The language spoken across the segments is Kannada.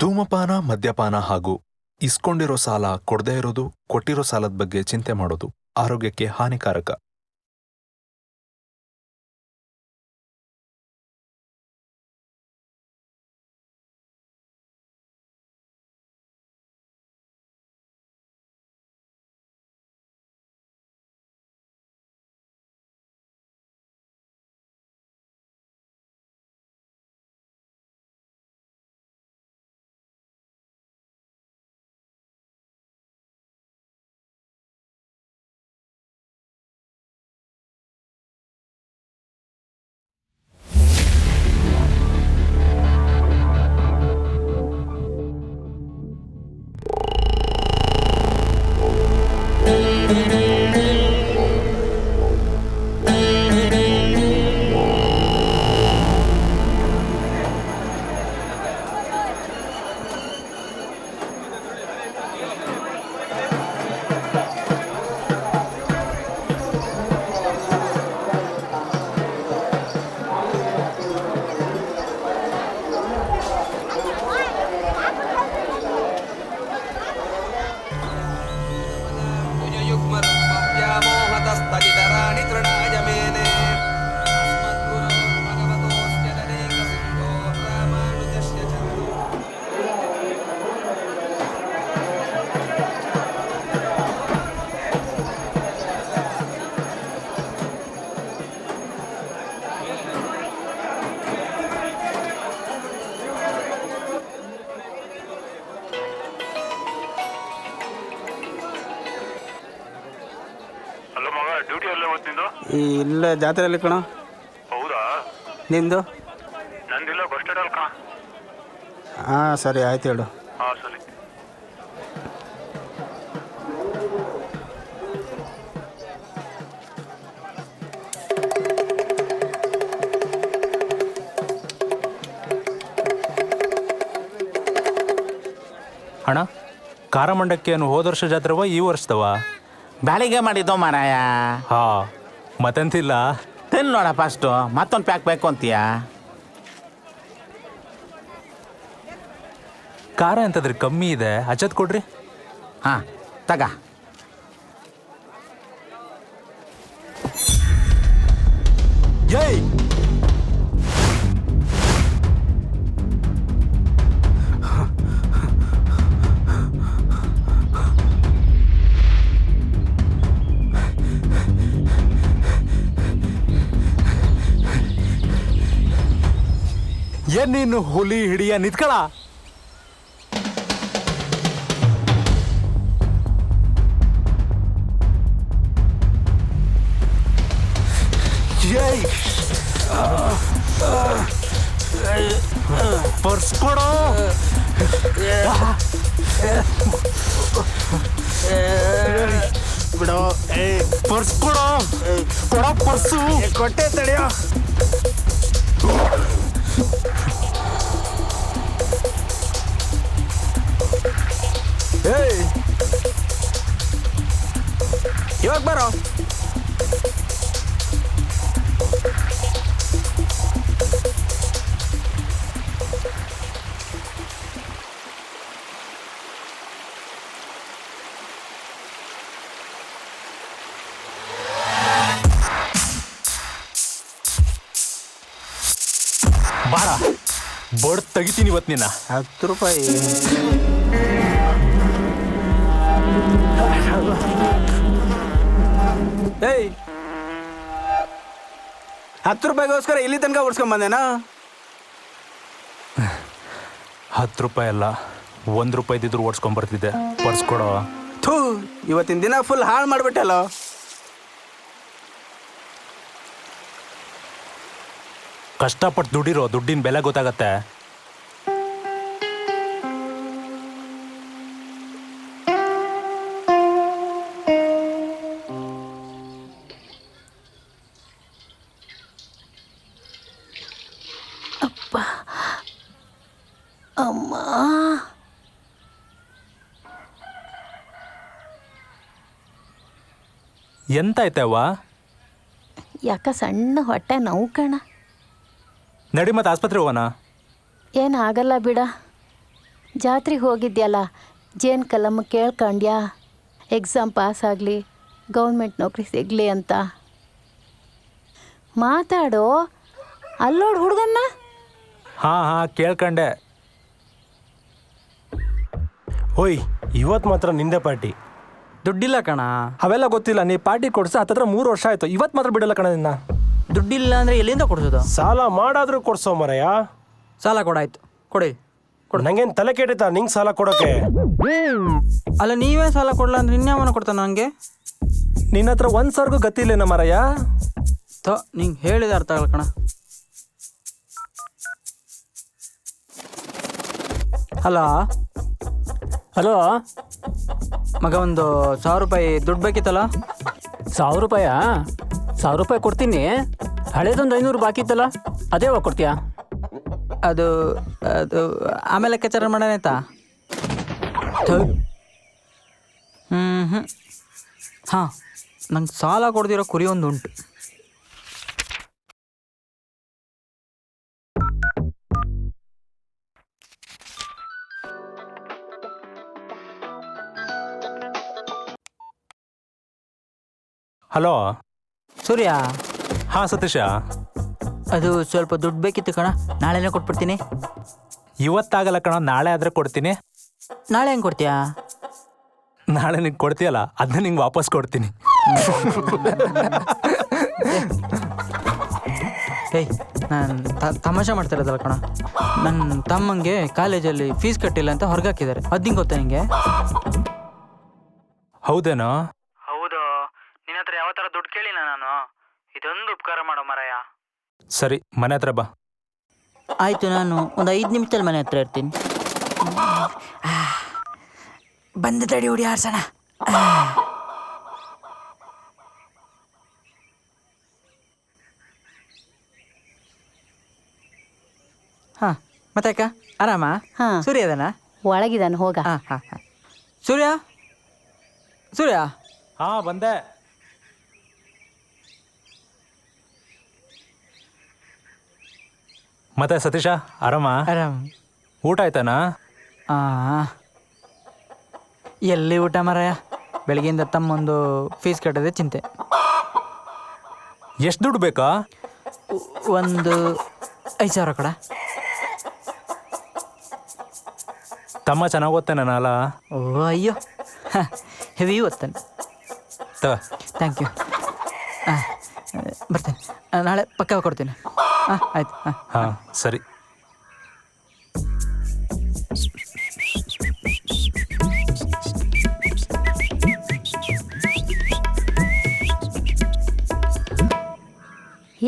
ಧೂಮಪಾನ, ಮದ್ಯಪಾನ ಹಾಗೂ ಇಸ್ಕೊಂಡಿರೋ ಸಾಲ ಕೊಡದೇ ಇರೋದು, ಕೊಟ್ಟಿರೋ ಸಾಲದ ಬಗ್ಗೆ ಚಿಂತೆ ಮಾಡೋದು ಆರೋಗ್ಯಕ್ಕೆ ಹಾನಿಕಾರಕ. ಇಲ್ಲ ಜಾತ್ರೆಯಲ್ಲಿ ಕಣ. ಹೌದಾ? ನಿಂದು? ನಂದಿಲ್ಲ, ಬಸ್ ಸ್ಟ್ಯಾಂಡ್ ಅಲ್ಲಿ ಕಣ. ಹಾಂ ಸರಿ ಆಯ್ತು ಹೇಳು. ಹಾಂ ಸರಿ. ಅಣ್ಣ, ಕಾರಮಂಡಕ್ಕೆ ಏನು ಹೋದ ವರ್ಷ ಜಾತ್ರೆವ ಈ ವರ್ಷದವ? ಬ್ಯಾಳಿಗೆ ಮಾಡಿದ್ದೋ ಮಾರಾಯ. ಹಾ, ಮತ್ತೆಂತಿಲ್ಲ. ತಿನ್ ನೋಡ ಫಸ್ಟು, ಮತ್ತೊಂದು ಪ್ಯಾಕ್ ಬೇಕು ಅಂತೀಯ? ಖಾರ ಅಂತಂದ್ರೆ ಕಮ್ಮಿ ಇದೆ, ಅಚ್ಚತ್ ಕೊಡ್ರಿ. ಹಾಂ ತಗ. ಏಯ್, ಏನ್ ನೀನು ಹುಲಿ ಹಿಡಿಯ ನಿಂತ್ಕಳ? ಪರ್ಸ್ ಕೊಡೋ. ಬಿಡೋ. ಪರ್ಸ್ ಕೊಡೋ. ಕೊಡೋ ಪರ್ಸು. ಕೊಟ್ಟೆ ತಡೆಯೋ. ಏಯ್, ಇವಾಗ ಬರೋ. ಬಾರ, ಬಡ್ ತೆಗಿತೀನಿ ಇವತ್ತು ನಿನ್ನ. 10 ರೂಪಾಯಿ. ಏಯ್, 10 ರೂಪಾಯಿಗೋಸ್ಕರ ಇಲ್ಲಿ ತನಕ ಓಡಿಸ್ಕೊಂಬಂದೇನಾ? 10 ರೂಪಾಯಿ ಅಲ್ಲ, 1 ರೂಪಾಯಿ ಇದ್ದಿದ್ರು ಓಡಿಸ್ಕೊಂಬರ್ತಿದ್ದೆ. ಪರ್ಸ್ ಕೊಡೋ. ಥೂ, ಇವತ್ತಿನ ದಿನ ಫುಲ್ ಹಾಳು ಮಾಡಿಬಿಟ್ಟಲ್ಲ. ಕಷ್ಟಪಟ್ಟು ದುಡಿರೋ, ದುಡ್ಡಿನ ಬೆಲೆ ಗೊತ್ತಾಗತ್ತೆ. ಅಪ್ಪ, ಅಮ್ಮ, ಎಂತಾಯ್ತವ್ವ? ಯಾಕ ಸಣ್ಣ ಹೊಟ್ಟೆ ನೋವು ಕಣ. ನಡಿ ಮತ್ತೆ ಆಸ್ಪತ್ರೆ ಹೋಗೋಣ. ಏನಾಗಲ್ಲ ಬಿಡ. ಜಾತ್ರೆಗೆ ಹೋಗಿದ್ಯಲ್ಲ ಜೇನು ಕಲಮ್ಮ ಕೇಳ್ಕೊಂಡ್ಯಾ ಎಕ್ಸಾಮ್ ಪಾಸ್ ಆಗಲಿ ಗೌರ್ಮೆಂಟ್ ನೌಕರಿ ಸಿಗಲಿ ಅಂತ ಮಾತಾಡೋ ಅಲ್ಲೋಡು ಹುಡುಗನ್ನ. ಹಾಂ ಕೇಳ್ಕೊಂಡೆ. ಓಯ್ ಇವತ್ತು ಮಾತ್ರ ನಿಂದೆ ಪಾರ್ಟಿ. ದುಡ್ಡಿಲ್ಲ ಕಣ. ಅವೆಲ್ಲ ಗೊತ್ತಿಲ್ಲ, ನೀ ಪಾರ್ಟಿ ಕೊಡ್ಸ ಹತ್ತತ್ರ 3 ವರ್ಷ ಆಯ್ತು, ಇವತ್ತು ಮಾತ್ರ ಬಿಡಲ್ಲ ಕಣ ನಿನ್ನ. ದುಡ್ಡಿಲ್ಲ ಅಂದರೆ ಎಲ್ಲಿಂದ ಕೊಡ್ಸೋದು? ಸಾಲ ಮಾಡಾದ್ರೂ ಕೊಡ್ಸೋ ಮರಯ್ಯ. ಸಾಲ ಕೊಡಾಯ್ತು, ಕೊಡಿ. ನಂಗೇನು ತಲೆ ಕೆಟ್ಟಿತ್ತ ನಿಂಗೆ ಸಾಲ ಕೊಡೋಕೆ? ಅಲ್ಲ ನೀವೇ ಸಾಲ ಕೊಡಲ್ಲ ಅಂದ್ರೆ ಇನ್ಯಾವನ ಕೊಡ್ತಾನೆ ನನಗೆ? ನಿನ್ನ ಹತ್ರ 1 ಸಾವಿರಗೂ ಗತಿಲ್ಲೇನ ಮರಯ್ಯ? ನಿಂಗೆ ಹೇಳಿದ ಅರ್ಥ ಆಗಲ್ಲ ಕಣ. ಹಲೋ ಹಲೋ ಮಗ, ಒಂದು 1000 ರೂಪಾಯಿ ದುಡ್ಡು ಬೇಕಿತ್ತಲ್ಲ? 1000 ರೂಪಾಯಾ? 1000 ರೂಪಾಯಿ ಕೊಡ್ತೀನಿ. ಹಳೇದೊಂದು 500 ಬಾಕಿ ಇತ್ತಲ್ಲ, ಅದೇ ಯಾವಾಗ ಕೊಡ್ತೀಯಾ? ಅದು ಅದು ಆಮೇಲೆ ಲೆಕ್ಕಾಚಾರ ಮಾಡೋಣಾಯ್ತಾ? ಹಾಂ, ನಂಗೆ ಸಾಲ ಕೊಡ್ದಿರೋ ಕುರಿ ಒಂದು ಉಂಟು. ಹಲೋ. ಸೂರ್ಯ, ಹಾಂ ಸತೀಶ. ಅದು ಸ್ವಲ್ಪ ದುಡ್ಡು ಬೇಕಿತ್ತು ಕಣ, ನಾಳೆನೇ ಕೊಟ್ಬಿಡ್ತೀನಿ. ಇವತ್ತಾಗಲ್ಲ ಕಣ, ನಾಳೆ ಆದರೆ ಕೊಡ್ತೀನಿ. ನಾಳೆ ಹೆಂಗೆ ಕೊಡ್ತೀಯಾ? ನಾಳೆ ನಿಂಗೆ ಕೊಡ್ತೀಯಲ್ಲ ಅದನ್ನ ನಿಂಗೆ ವಾಪಸ್ ಕೊಡ್ತೀನಿ. ಏಯ್, ನಾನು ತಮಾಷೆ ಮಾಡ್ತಾ ಇರೋದಲ್ಲ ಕಣ. ನನ್ನ ತಮ್ಮಂಗೆ ಕಾಲೇಜಲ್ಲಿ ಫೀಸ್ ಕಟ್ಟಿಲ್ಲ ಅಂತ ಹೊರಗಾಕಿದ್ದಾರೆ. ಅದು ನಿಂಗೆ ಗೊತ್ತಾ ನಿಂಗೆ? ಹೌದೇನೋ? ಹೌದು. ನಿನ್ನ ಹತ್ರ ಯಾವ ಥರ ದುಡ್ಡು ಕೇಳಿಲ್ಲ ನಾನು. ಇದೊಂದು ಉಪಕಾರ ಮಾಡೋ ಮರಯ್ಯ. ಸರಿ, ಮನೆ ಹತ್ರ ಬಾ. ಆಯಿತು, ನಾನು ಒಂದು 5 ನಿಮಿಷದಲ್ಲಿ ಮನೆ ಹತ್ರ ಇರ್ತೀನಿ. ಬಂದ ತಡಿ ಹುಡಿ ಆರ್ಸೋಣ. ಹಾಂ, ಮತ್ತೆ ಅಕ್ಕ ಆರಾಮ? ಹಾಂ. ಸೂರ್ಯ ಅದನಾ? ಒಳಗಿದಾನೆ, ಹೋಗ. ಹಾಂ ಹಾಂ ಹಾಂ. ಸೂರ್ಯ, ಸೂರ್ಯ. ಹಾಂ, ಬಂದೆ. ಮತ್ತೆ ಸತೀಶ ಆರಾಮ? ಆರಾಮ್. ಊಟ ಆಯ್ತಾನಾ? ಎಲ್ಲಿ ಊಟ ಮರಯ್ಯ, ಬೆಳಗ್ಗೆಯಿಂದ ತಮ್ಮೊಂದು ಫೀಸ್ ಕಟ್ಟೋದೇ ಚಿಂತೆ. ಎಷ್ಟು ದುಡ್ಡು ಬೇಕಾ? ಒಂದು 5,000 ಕಡ. ತಮ್ಮ ಚೆನ್ನಾಗಿ ಓದ್ತಾನಲ್ಲ? ಓ ಅಯ್ಯೋ, ಹೆವಿ ಓದ್ತಾನೆ. Thank you. ಹಾಂ, ಬರ್ತೇನೆ. ನಾಳೆ ಪಕ್ಕ ಕೊಡ್ತೀನಿ. ಹಾಂ, ಆಯ್ತು. ಹಾಂ ಹಾಂ, ಸರಿ.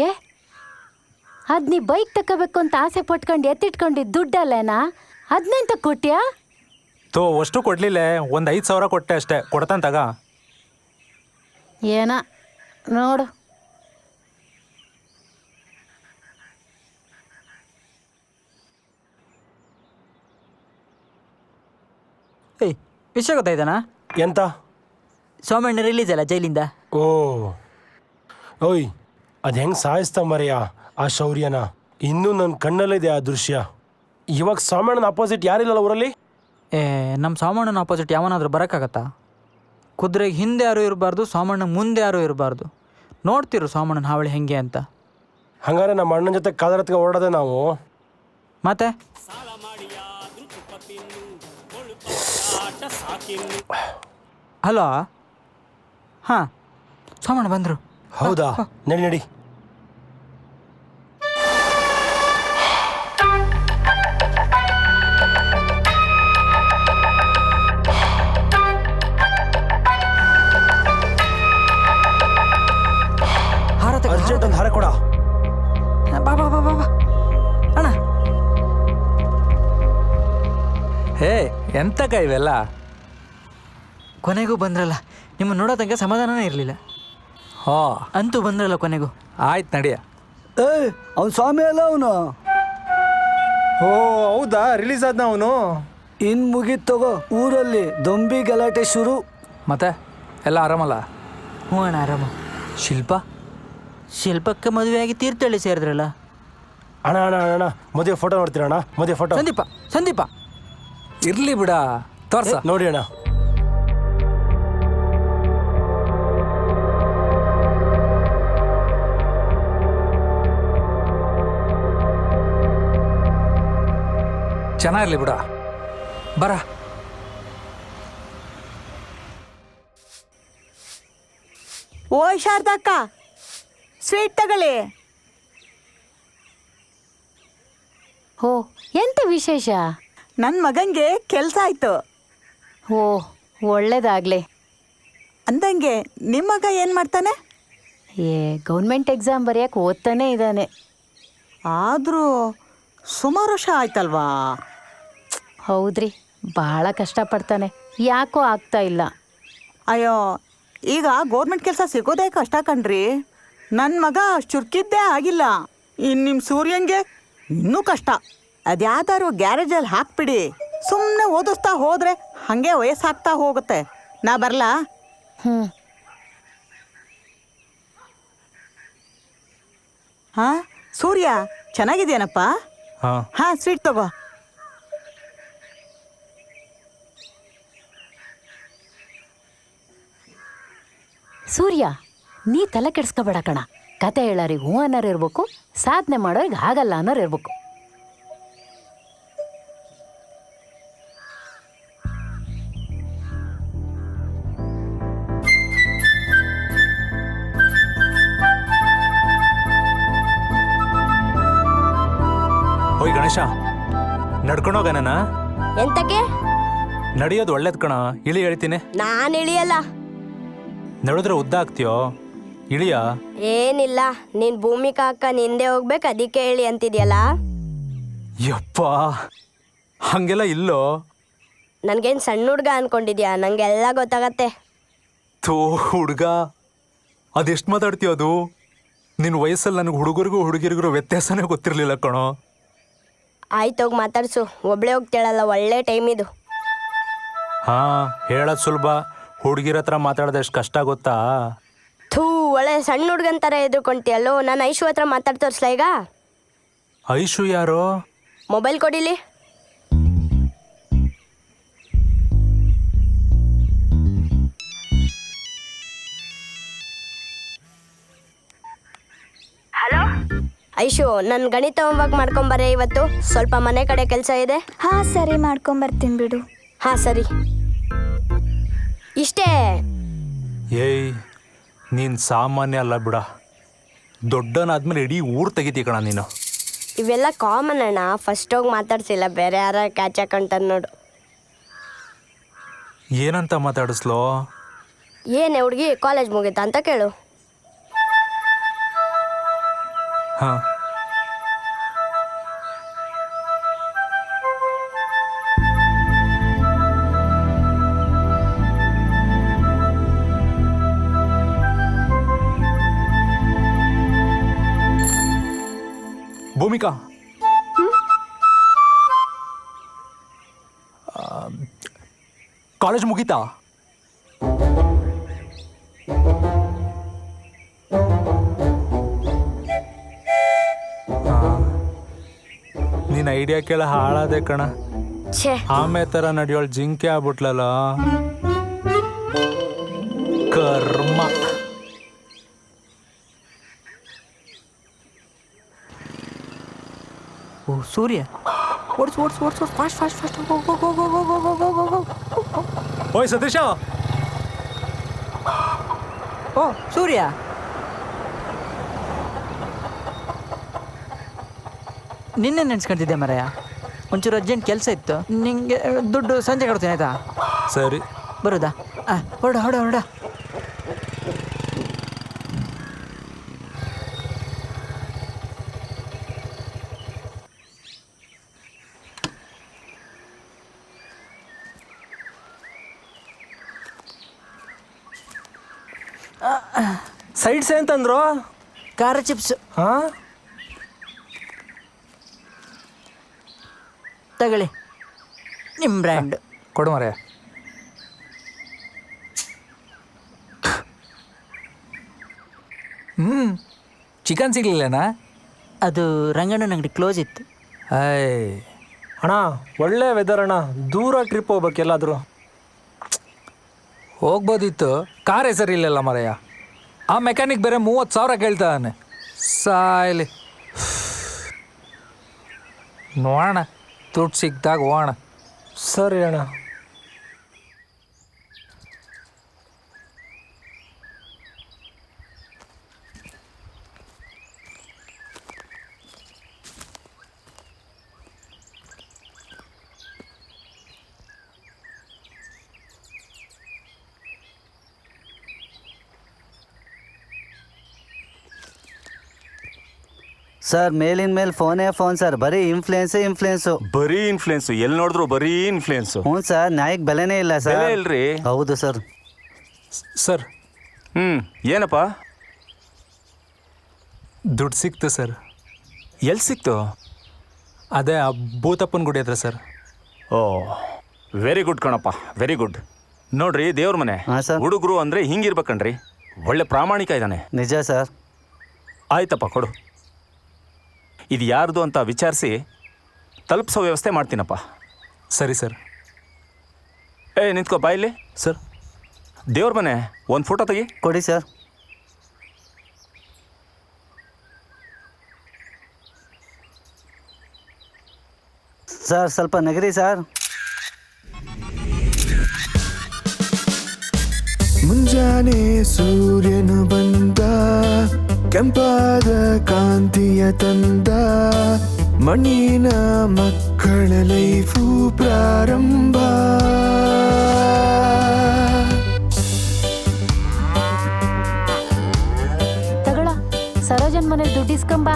ಏ, ಅದು ನೀ ಬೈಕ್ ತಗೋಬೇಕು ಅಂತ ಆಸೆ ಪಟ್ಕೊಂಡು ಎತ್ತಿಟ್ಕೊಂಡಿದ್ದು ದುಡ್ಡಲ್ಲೇನಾ? ಅದನ್ನೆಂತ ಕೊಟ್ಯಾ? ಅಷ್ಟು ಕೊಡ್ಲಿಲ್ಲ, ಒಂದು 5,000 ಕೊಟ್ಟೆ ಅಷ್ಟೇ. ಕೊಡ್ತಾನೆ ತಗ. ಏನ ನೋಡು. ಏಯ್, ವಿಷಯ ಗೊತ್ತಾಯ್ತಾನಾ? ಎಂತ? ಸೋಮಣ್ಣ ರಿಲೀಸ್ ಅಲ್ಲ ಜೈಲಿಂದ. ಓ ಓಯ್, ಅದು ಹೆಂಗೆ ಸಾಯಿಸ್ತಾ ಮರಯ್ಯ ಆ ಶೌರ್ಯನ. ಇನ್ನೂ ನನ್ನ ಕಣ್ಣಲ್ಲಿದೆ ಆ ದೃಶ್ಯ. ಇವಾಗ ಸಾಮಣ್ಣನ ಅಪೋಸಿಟ್ ಯಾರಿಲ್ಲಲ್ಲ ಊರಲ್ಲಿ? ನಮ್ಮ ಸೋಮಣ್ಣನ ಆಪೋಸಿಟ್ ಯಾವನಾದ್ರೂ ಬರೋಕ್ಕಾಗತ್ತಾ? ಕುದುರೆಗೆ ಹಿಂದೆ ಯಾರೂ ಇರಬಾರ್ದು, ಸೋಮಣ್ಣ ಮುಂದೆ ಯಾರೂ ಇರಬಾರ್ದು. ನೋಡ್ತಿರು ಸೋಮಣ್ಣನ ಹಾವಳಿ ಹೆಂಗೆ ಅಂತ. ಹಂಗಾರೆ ನಮ್ಮ ಅಣ್ಣನ ಜೊತೆ ಕಾದರತ್ಗೆ ಓಡೋದೆ ನಾವು. ಮತ್ತೆ ಹಲೋ. ಹಾಂ, ಸೋಮಣ್ಣ ಬಂದರು. ಹೌದಾ? ನಡಿ ನಡಿ. ಅರ್ಜೆಂಟ್ ಒಂದು ಹಾರ ಕೊಡ. ಬಾ ಬಾ ಬಾ ಬಾ ಬಾ ಅಣ್ಣ. ಹೇ, ಎಂತಕ ಇವೆಲ್ಲ? ಕೊನೆಗೂ ಬಂದ್ರಲ್ಲ. ನಿಮ್ಮನ್ನು ನೋಡೋ ತನಕ ಸಮಾಧಾನನೇ ಇರಲಿಲ್ಲ. ಹೋ, ಅಂತೂ ಬಂದ್ರಲ್ಲ ಕೊನೆಗೂ. ಆಯ್ತು ನಡಿಯ. ಅವ್ನು ಸ್ವಾಮಿ ಅಲ್ಲ ಅವನು. ಓ ಹೌದಾ, ರಿಲೀಸ್ ಆದ್ನ ಅವನು? ಇನ್ ಮುಗಿತ್ ತಗೋ, ಊರಲ್ಲಿ ದೊಂಬಿ ಗಲಾಟೆ ಶುರು. ಮತ್ತೆ ಎಲ್ಲ ಆರಾಮಲ್ಲ? ಹ್ಞೂ ಅಣ್ಣ, ಆರಾಮ. ಶಿಲ್ಪ? ಶಿಲ್ಪಕ್ಕೆ ಮದುವೆಯಾಗಿ ತೀರ್ಥಹಳ್ಳಿ ಸೇರಿದ್ರಲ್ಲ. ಅಣ್ಣ ಅಣ್ಣ ಅಣ್ಣ, ಮದುವೆ ಫೋಟೋ ನೋಡ್ತೀರಣ್ಣ? ಮದುವೆ ಫೋಟೋ. ಸಂದೀಪ, ಸಂದೀಪ, ಇರ್ಲಿ ಬಿಡ ತೋರ್ಸ. ನೋಡಿ ಅಣ್ಣ. ಚೆನ್ನಾಗಿರ್ಲಿ ಬಿಡ. ಬರ. ಓಯ್ ಶಾರದಕ್ಕ, ಸ್ವೀಟ್ ತಗೊಳ್ಳಿ. ಹೋ, ಎಂತ ವಿಶೇಷ? ನನ್ನ ಮಗಂಗೆ ಕೆಲಸ ಆಯ್ತು. ಓ, ಒಳ್ಳೇದಾಗಲಿ. ಅಂದಂಗೆ ನಿಮ್ಮ ಮಗ ಏನು ಮಾಡ್ತಾನೆ? ಗೌರ್ಮೆಂಟ್ ಎಕ್ಸಾಮ್ ಬರೆಯೋಕೆ ಓದ್ತಾನೇ ಇದ್ದಾನೆ. ಆದರೂ ಸುಮಾರು ವರ್ಷ ಆಯ್ತಲ್ವಾ? ಹೌದ್ರಿ, ಭಾಳ ಕಷ್ಟಪಡ್ತಾನೆ. ಯಾಕೋ ಆಗ್ತಾ ಇಲ್ಲ. ಅಯ್ಯೋ, ಈಗ ಗೌರ್ಮೆಂಟ್ ಕೆಲಸ ಸಿಗೋದೇ ಕಷ್ಟ ಕಣ್ರಿ. ನನ್ನ ಮಗ ಚುರುಕಿದ್ದೇ ಆಗಿಲ್ಲ. ಇನ್ನು ನಿಮ್ಮ ಸೂರ್ಯಂಗೆ ಇನ್ನೂ ಕಷ್ಟ. ಅದ್ಯಾವ್ದಾದ್ರು ಗ್ಯಾರೇಜಲ್ಲಿ ಹಾಕ್ಬಿಡಿ. ಸುಮ್ಮನೆ ಓದಿಸ್ತಾ ಹೋದರೆ ಹಾಗೆ ವಯಸ್ಸಾಗ್ತಾ ಹೋಗುತ್ತೆ. ನಾ ಬರಲಾ? ಹಾಂ, ಸೂರ್ಯ ಚೆನ್ನಾಗಿದೆಯೇನಪ್ಪ? ಹಾಂ. ಹಾಂ, ಸ್ವೀಟ್ ತಗೋ. ಸೂರ್ಯ, ನೀ ತಲೆ ಕೆಡ್ಸ್ಕೊಬೇಡ ಕಣ. ಕತೆ ಹೇಳೋರಿಗೆ ಹ್ಞೂ ಅನ್ನೋರು ಇರ್ಬೇಕು, ಸಾಧನೆ ಮಾಡೋರಿಗೆ ಆಗಲ್ಲ ಅನ್ನೋರು ಇರ್ಬೇಕು. ಓಯ್ ಗಣೇಶ, ನಡ್ಕೊಂಡೋಗನ? ಎಂತಕ್ಕೆ? ನಡೆಯೋದು ಒಳ್ಳೇದ್ ಕಣ. ಇಳಿ ಹೇಳ್ತೀನಿ. ನಾನು ಇಳಿಯಲ್ಲ. ನಡೆದ್ರೆ ಉದ್ದ ಆಗ್ತೀಯೋ, ಇಳಿಯ. ಏನಿಲ್ಲ, ನೀನ್ ಭೂಮಿಕಾ ಅಕ್ಕ ನಿಂದೆ ಹೋಗ್ಬೇಕು, ಅದಕ್ಕೆ ಹೇಳಿ ಅಂತಿದ್ಯಲ್ಲ. ಯಪ್ಪ, ಹಂಗೆಲ್ಲ ಇಲ್ಲೋ. ನನ್ಗೇನ್ ಸಣ್ಣ ಹುಡ್ಗ ಅನ್ಕೊಂಡಿದ್ಯಾ? ನಂಗೆಲ್ಲ ಗೊತ್ತಾಗತ್ತೆ. ಥೋ ಹುಡ್ಗ, ಅದೆಷ್ಟು ಮಾತಾಡ್ತೀಯ ಅದು? ನಿನ್ನ ವಯಸ್ಸಲ್ಲಿ ನನಗೆ ಹುಡುಗರಿಗೂ ಹುಡುಗಿರಿಗೂ ವ್ಯತ್ಯಾಸನೇ ಗೊತ್ತಿರಲಿಲ್ಲ ಕಣೋ. ಆಯ್ತೋಗಿ ಮಾತಾಡ್ಸು. ಒಬ್ಳೆ ಹೋಗ್ತೇಳಲ್ಲ, ಒಳ್ಳೆ ಟೈಮ್ ಇದು. ಹಾಂ, ಹೇಳೋದು ಸುಲಭ, ಹುಡುಗಿರ ಹತ್ರ ಮಾತಾಡೋದಷ್ಟು ಕಷ್ಟ ಗೊತ್ತಾ? ಥೂ, ಒಳ್ಳೆ ಸಣ್ಣ ಹುಡ್ಗನ್ ಥರ ಎದುರ್ಕೊಂತೀಯಲ್ಲೋ. ನಾನು ಐಶು ಹತ್ರ ಮಾತಾಡ್ ತೋರಿಸ್ಲಾ ಈಗ? ಐಶು ಯಾರೋ? ಮೊಬೈಲ್ ಕೊಡಿಲಿ. ಹಲೋ ಐಶು, ನನ್ನ ಗಣಿತ ಹೋಮ್ವರ್ಕ್ ಮಾಡ್ಕೊಂಬರ್ರೆ ಇವತ್ತು. ಸ್ವಲ್ಪ ಮನೆ ಕಡೆ ಕೆಲಸ ಇದೆ. ಹಾಂ ಸರಿ, ಮಾಡ್ಕೊಂಬರ್ತೀನಿ ಬಿಡು. ಹಾಂ ಸರಿ. ಇಷ್ಟೇ. ಏಯ್, ನೀನು ಸಾಮಾನ್ಯ ಅಲ್ಲ ಬಿಡ. ದೊಡ್ಡನಾದ್ಮೇಲೆ ಇಡೀ ಊರು ತೆಗಿತೀಯ ಕಣ ನೀನು. ಇವೆಲ್ಲ ಕಾಮನ್ ಅಣ್ಣ. ಫಸ್ಟ್ ಹೋಗಿ ಮಾತಾಡ್ಸಿಲ್ಲ, ಬೇರೆ ಯಾರ ಕ್ಯಾಚ್ ಹಾಕೊಂತಾರ ನೋಡು. ಏನಂತ ಮಾತಾಡಿಸ್ಲೋ? ಏನೇ ಹುಡುಗಿ, ಕಾಲೇಜ್ ಮುಗೀತಾ ಅಂತ ಕೇಳು. ಹಾಂ. ಭೂಮಿಕಾ, ಕಾಲೇಜ್ ಮುಗೀತಾ? ನಿನ್ನ ಐಡಿಯಾ ಕೇಳ ಹಾಳಾದೆ ಕಣ. ಛೇ, ಆಮೆ ಥರ ನಡೆಯೋಳು ಜಿಂಕೆ ಆಗ್ಬಿಟ್ಲಲ್ಲ. ಕರ್ಮ. ಓ ಸೂರ್ಯ, ಓಡ್ಸು ಓಡ್ಸು ಓಡ್ಸು, fast fast fast, go go go go go go go go go go. ಓಯ್ ಸತೀಶ. ಓ ಸೂರ್ಯ, ನಿನ್ನೆ ನೆನ್ಸ್ಕೊಂತಿದ್ದೆ ಮರಯ್ಯ. ಒಂಚೂರು ಅರ್ಜೆಂಟ್ ಕೆಲಸ ಇತ್ತು. ನಿಂಗೆ ದುಡ್ಡು ಸಂಜೆ ಕೊಡ್ತೀನಿ ಆಯ್ತಾ? ಸರಿ, ಬರೋದಾ? ಹೊರಡ ಹೊರಡ ಹೊರಡ. ಸೈಡ್ಸ್ ಅಂತಂದ್ರು? ಖಾರ ಚಿಪ್ಸ್. ಹಾಂ, ತಗೊಳ್ಳಿ, ನಿಮ್ಮ ಬ್ರ್ಯಾಂಡ್. ಕೊಡು ಮರೆ. ಚಿಕನ್ ಸಿಗ್ಲಿಲ್ಲನಾ? ಅದು ರಂಗಣ್ಣನ ಅಂಗಡಿ ಕ್ಲೋಸ್ ಇತ್ತು. ಅಯ್ಯ, ಅಣ್ಣ ಒಳ್ಳೆ ವೆದರ್ ಅಣ್ಣ, ದೂರ ಟ್ರಿಪ್ ಹೋಗ್ಬೇಕು ಎಲ್ಲಾದರೂ. ಹೋಗ್ಬೋದಿತ್ತು, ಕಾರೇ ಸರಿ ಇಲ್ಲಲ್ಲ ಮರಯ್ಯ. ಆ ಮೆಕ್ಯಾನಿಕ್ ಬೇರೆ 30,000 ಕೇಳ್ತಾನೆ. ಸಾಯ್ಲಿ, ನೋಡೋಣ, ದುಡ್ಡು ಸಿಕ್ಕಿದಾಗ ಹೋಗೋಣ. ಸರಿ ಅಣ್ಣ. ಸರ್ ಮೇಲಿನ ಮೇಲೆ ಫೋನ್ ಸರ್, ಬರೀ ಇನ್ಫ್ಲುಯೆನ್ಸು. ಬರೀ ಇನ್ಫ್ಲೂಯೆನ್ಸು, ಎಲ್ಲಿ ನೋಡಿದ್ರು ಬರೀ ಇನ್ಫ್ಲೂಯೆನ್ಸು. ಹ್ಞೂ ಸರ್, ನ್ಯಾಯಕ್ಕೆ ಬೆಲೆನೇ ಇಲ್ಲ ಸರ್. ಬೆಲೆ ಇಲ್ರಿ. ಹೌದು ಸರ್. ಸರ್, ಏನಪ್ಪ? ದುಡ್ಡು ಸಿಕ್ತು ಸರ್. ಎಲ್ಲಿ ಸಿಕ್ತು? ಅದೇ ಆ ಭೂತಪ್ಪನ ಗುಡಿ ಹತ್ರ ಸರ್. ಓ, ವೆರಿ ಗುಡ್ ಕಣಪ್ಪ, ವೆರಿ ಗುಡ್. ನೋಡ್ರಿ, ದೇವ್ರ ಮನೆ ಹಾಂ ಸರ್. ಹುಡುಗರು ಅಂದರೆ ಹಿಂಗಿರ್ಬೇಕಣ್ರಿ. ಒಳ್ಳೆ ಪ್ರಾಮಾಣಿಕ ಇದ್ದಾನೆ. ನಿಜ ಸರ್. ಆಯ್ತಪ್ಪ, ಕೊಡು. ಇದು ಯಾರ್ದು ಅಂತ ವಿಚಾರಿಸಿ ತಲುಪಿಸೋ ವ್ಯವಸ್ಥೆ ಮಾಡ್ತೀನಪ್ಪ. ಸರಿ ಸರ್. ನಿಂತ್ಕೋ ಬಾಯಿಲಿ. ಸರ್, ದೇವ್ರ ಮನೆ ಒಂದು ಫೋಟೋ ತೆಗಿ. ಕೊಡಿ ಸರ್. ಸರ್ ಸ್ವಲ್ಪ ನಗರಿ ಸರ್. ಮುಂಜಾನೆ ಸೂರ್ಯನು ಬಂದ, ಕೆಂಪಾದ ಕಾಂತಿಯ ತಂದ, ಮಣ್ಣಿನ ಮಕ್ಕಳ ಲೈಫು ಪ್ರಾರಂಭ. ತಗೊಳ, ಸರೋಜನ್ ಮನೇಲಿ ದುಡ್ಡು ಇಸ್ಕೊಂಬ.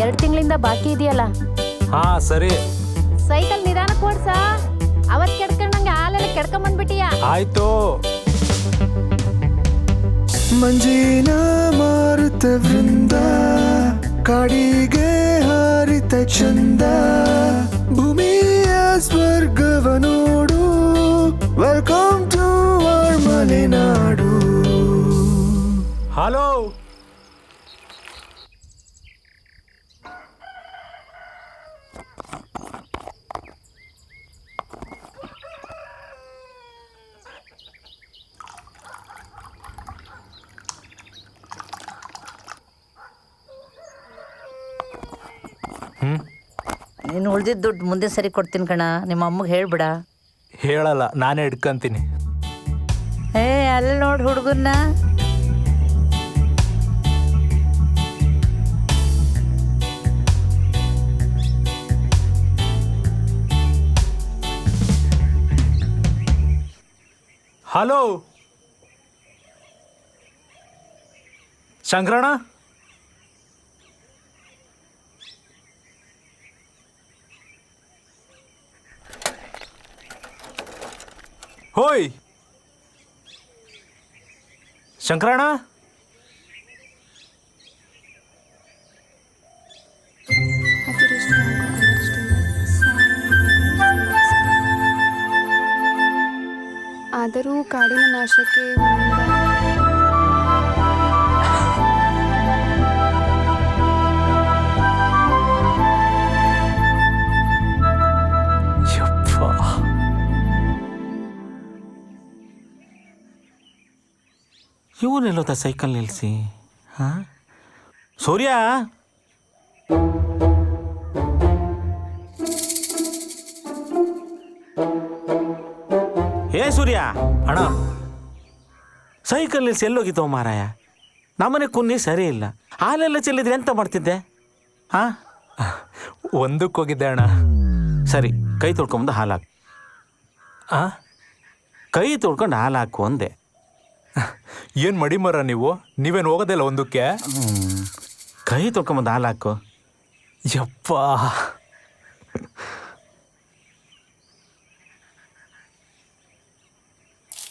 2 ತಿಂಗಳಿಂದ ಬಾಕಿ ಇದೆಯಲ್ಲ. ಹಾ ಸರಿ. ಸೈಕಲ್ ನಿಧಾನಕ್ಕೆ ಓಡ್ಸ. ಅವತ್ ಕೆಡ್ಕೊಂಡಂಗೆ ಹಾಲೆಲ್ಲ ಕೆಡ್ಕೊಂಬಂದ್ಬಿಟ್ಟಿಯಾ. ಆಯ್ತು. ಮಂಜಿನ ಮಾರುತ ವೃಂದ, ಕಾಡಿಗೆ ಹಾರಿತ ಚಂದ, ಭೂಮಿಯ ಸ್ವರ್ಗವ ನೋಡು, welcome to our Malenadu. Hello, ನೀನು ಉಳ್ದಿದ್ದ ದುಡ್ಡು ಮುಂದೆ ಸರಿ ಕೊಡ್ತೀನಿ ಕಣ. ನಿಮ್ಮ ಅಮ್ಮಗೆ ಹೇಳ್ಬಿಡ. ಹೇಳಲ್ಲ, ನಾನೇ ಹಿಡ್ಕಂತೀನಿ. ಅಲ್ಲಿ ನೋಡಿ ಹುಡುಗನ್ನ. ಹಲೋ ಶಂಕರಣ್ಣ, ಹೋಯ್ ಶಂಕರಣ್ಣ. ಆದರೂ ಕಾಡಿನ ನಾಶಕ್ಕೆ ಇವನೆಲ್ಲೋದ ಸೈಕಲ್ ನಿಲ್ಲಿಸಿ? ಹಾಂ, ಸೂರ್ಯ, ಸೂರ್ಯ ಅಣ್ಣ, ಸೈಕಲ್ ನಿಲ್ಲಿಸಿ ಎಲ್ಲೋಗಿದ್ದವ ಮಾರಾಯ? ನಮ್ಮನೆ ಕುನ್ನಿ ಸರಿ ಇಲ್ಲ, ಹಾಲೆಲ್ಲ ಚೆಲ್ಲಿದ್ರೆ ಎಂತ ಮಾಡ್ತಿದ್ದೆ? ಹಾಂ, ಒಂದಕ್ಕೆ ಹೋಗಿದ್ದೆ ಅಣ್ಣ. ಸರಿ, ಕೈ ತೊಳ್ಕೊಂಬಂದು ಹಾಲು ಹಾಕು. ಕೈ ತೊಳ್ಕೊಂಡು ಹಾಲು ಹಾಕು ಅಂದೆ. ಏನು ಮಡಿ ಮರ ನೀವು? ನೀವೇನು ಹೋಗೋದಿಲ್ಲ ಒಂದಕ್ಕೆ? ಕೈ ತೊಳ್ಕೊಂಬಂದು ಹಾಲು ಹಾಕು. ಯಪ್ಪ,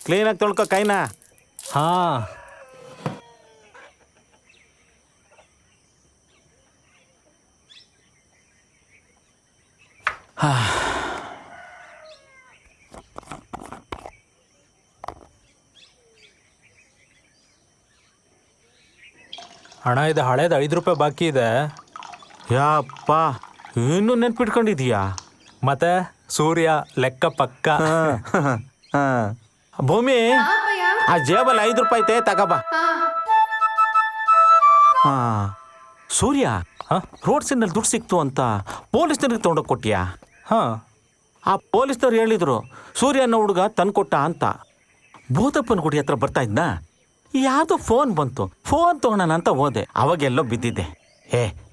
ಕ್ಲೀನಾಗಿ ತೊಳ್ಕೊ ಕೈನ. ಹಾಂ. ಅಣ್ಣ, ಇದು ಹಳೇದು 5 ರೂಪಾಯಿ ಬಾಕಿ ಇದೆ. ಯಪ್ಪ, ಇನ್ನೂ ನೆನ್ಪಿಟ್ಕೊಂಡಿದೀಯಾ? ಮತ್ತೆ ಸೂರ್ಯ ಲೆಕ್ಕ ಪಕ್ಕ. ಭೂಮಿ, ಆ ಜೇಬಲ್ಲಿ 5 ರೂಪಾಯಿ ಐತೆ, ತಗೋಬಾ. ಹಾ, ಸೂರ್ಯ, ರೋಡ್ ಸೈಡ್ನಲ್ಲಿ ದುಡ್ಡು ಸಿಕ್ತು ಅಂತ ಪೊಲೀಸ್ನವ್ರಿಗೆ ತೊಗೊಂಡೋಗಿ ಕೊಟ್ಟಿಯಾ? ಹಾಂ, ಆ ಪೊಲೀಸ್ನವ್ರು ಹೇಳಿದ್ರು ಸೂರ್ಯ ಅನ್ನೋ ಹುಡುಗ ತಂದ್ಕೊಟ್ಟ ಅಂತ. ಭೂತಪ್ಪನ ಗುಡಿ ಹತ್ರ ಬರ್ತಾ ಇದ್ನಾ, ಯಾವುದೋ ಫೋನ್ ಬಂತು. ಫೋನ್ ತೊಗೊಳೋಣ ಅಂತ ಹೋದೆ, ಅವಾಗೆಲ್ಲೋ ಬಿದ್ದಿದ್ದೆ.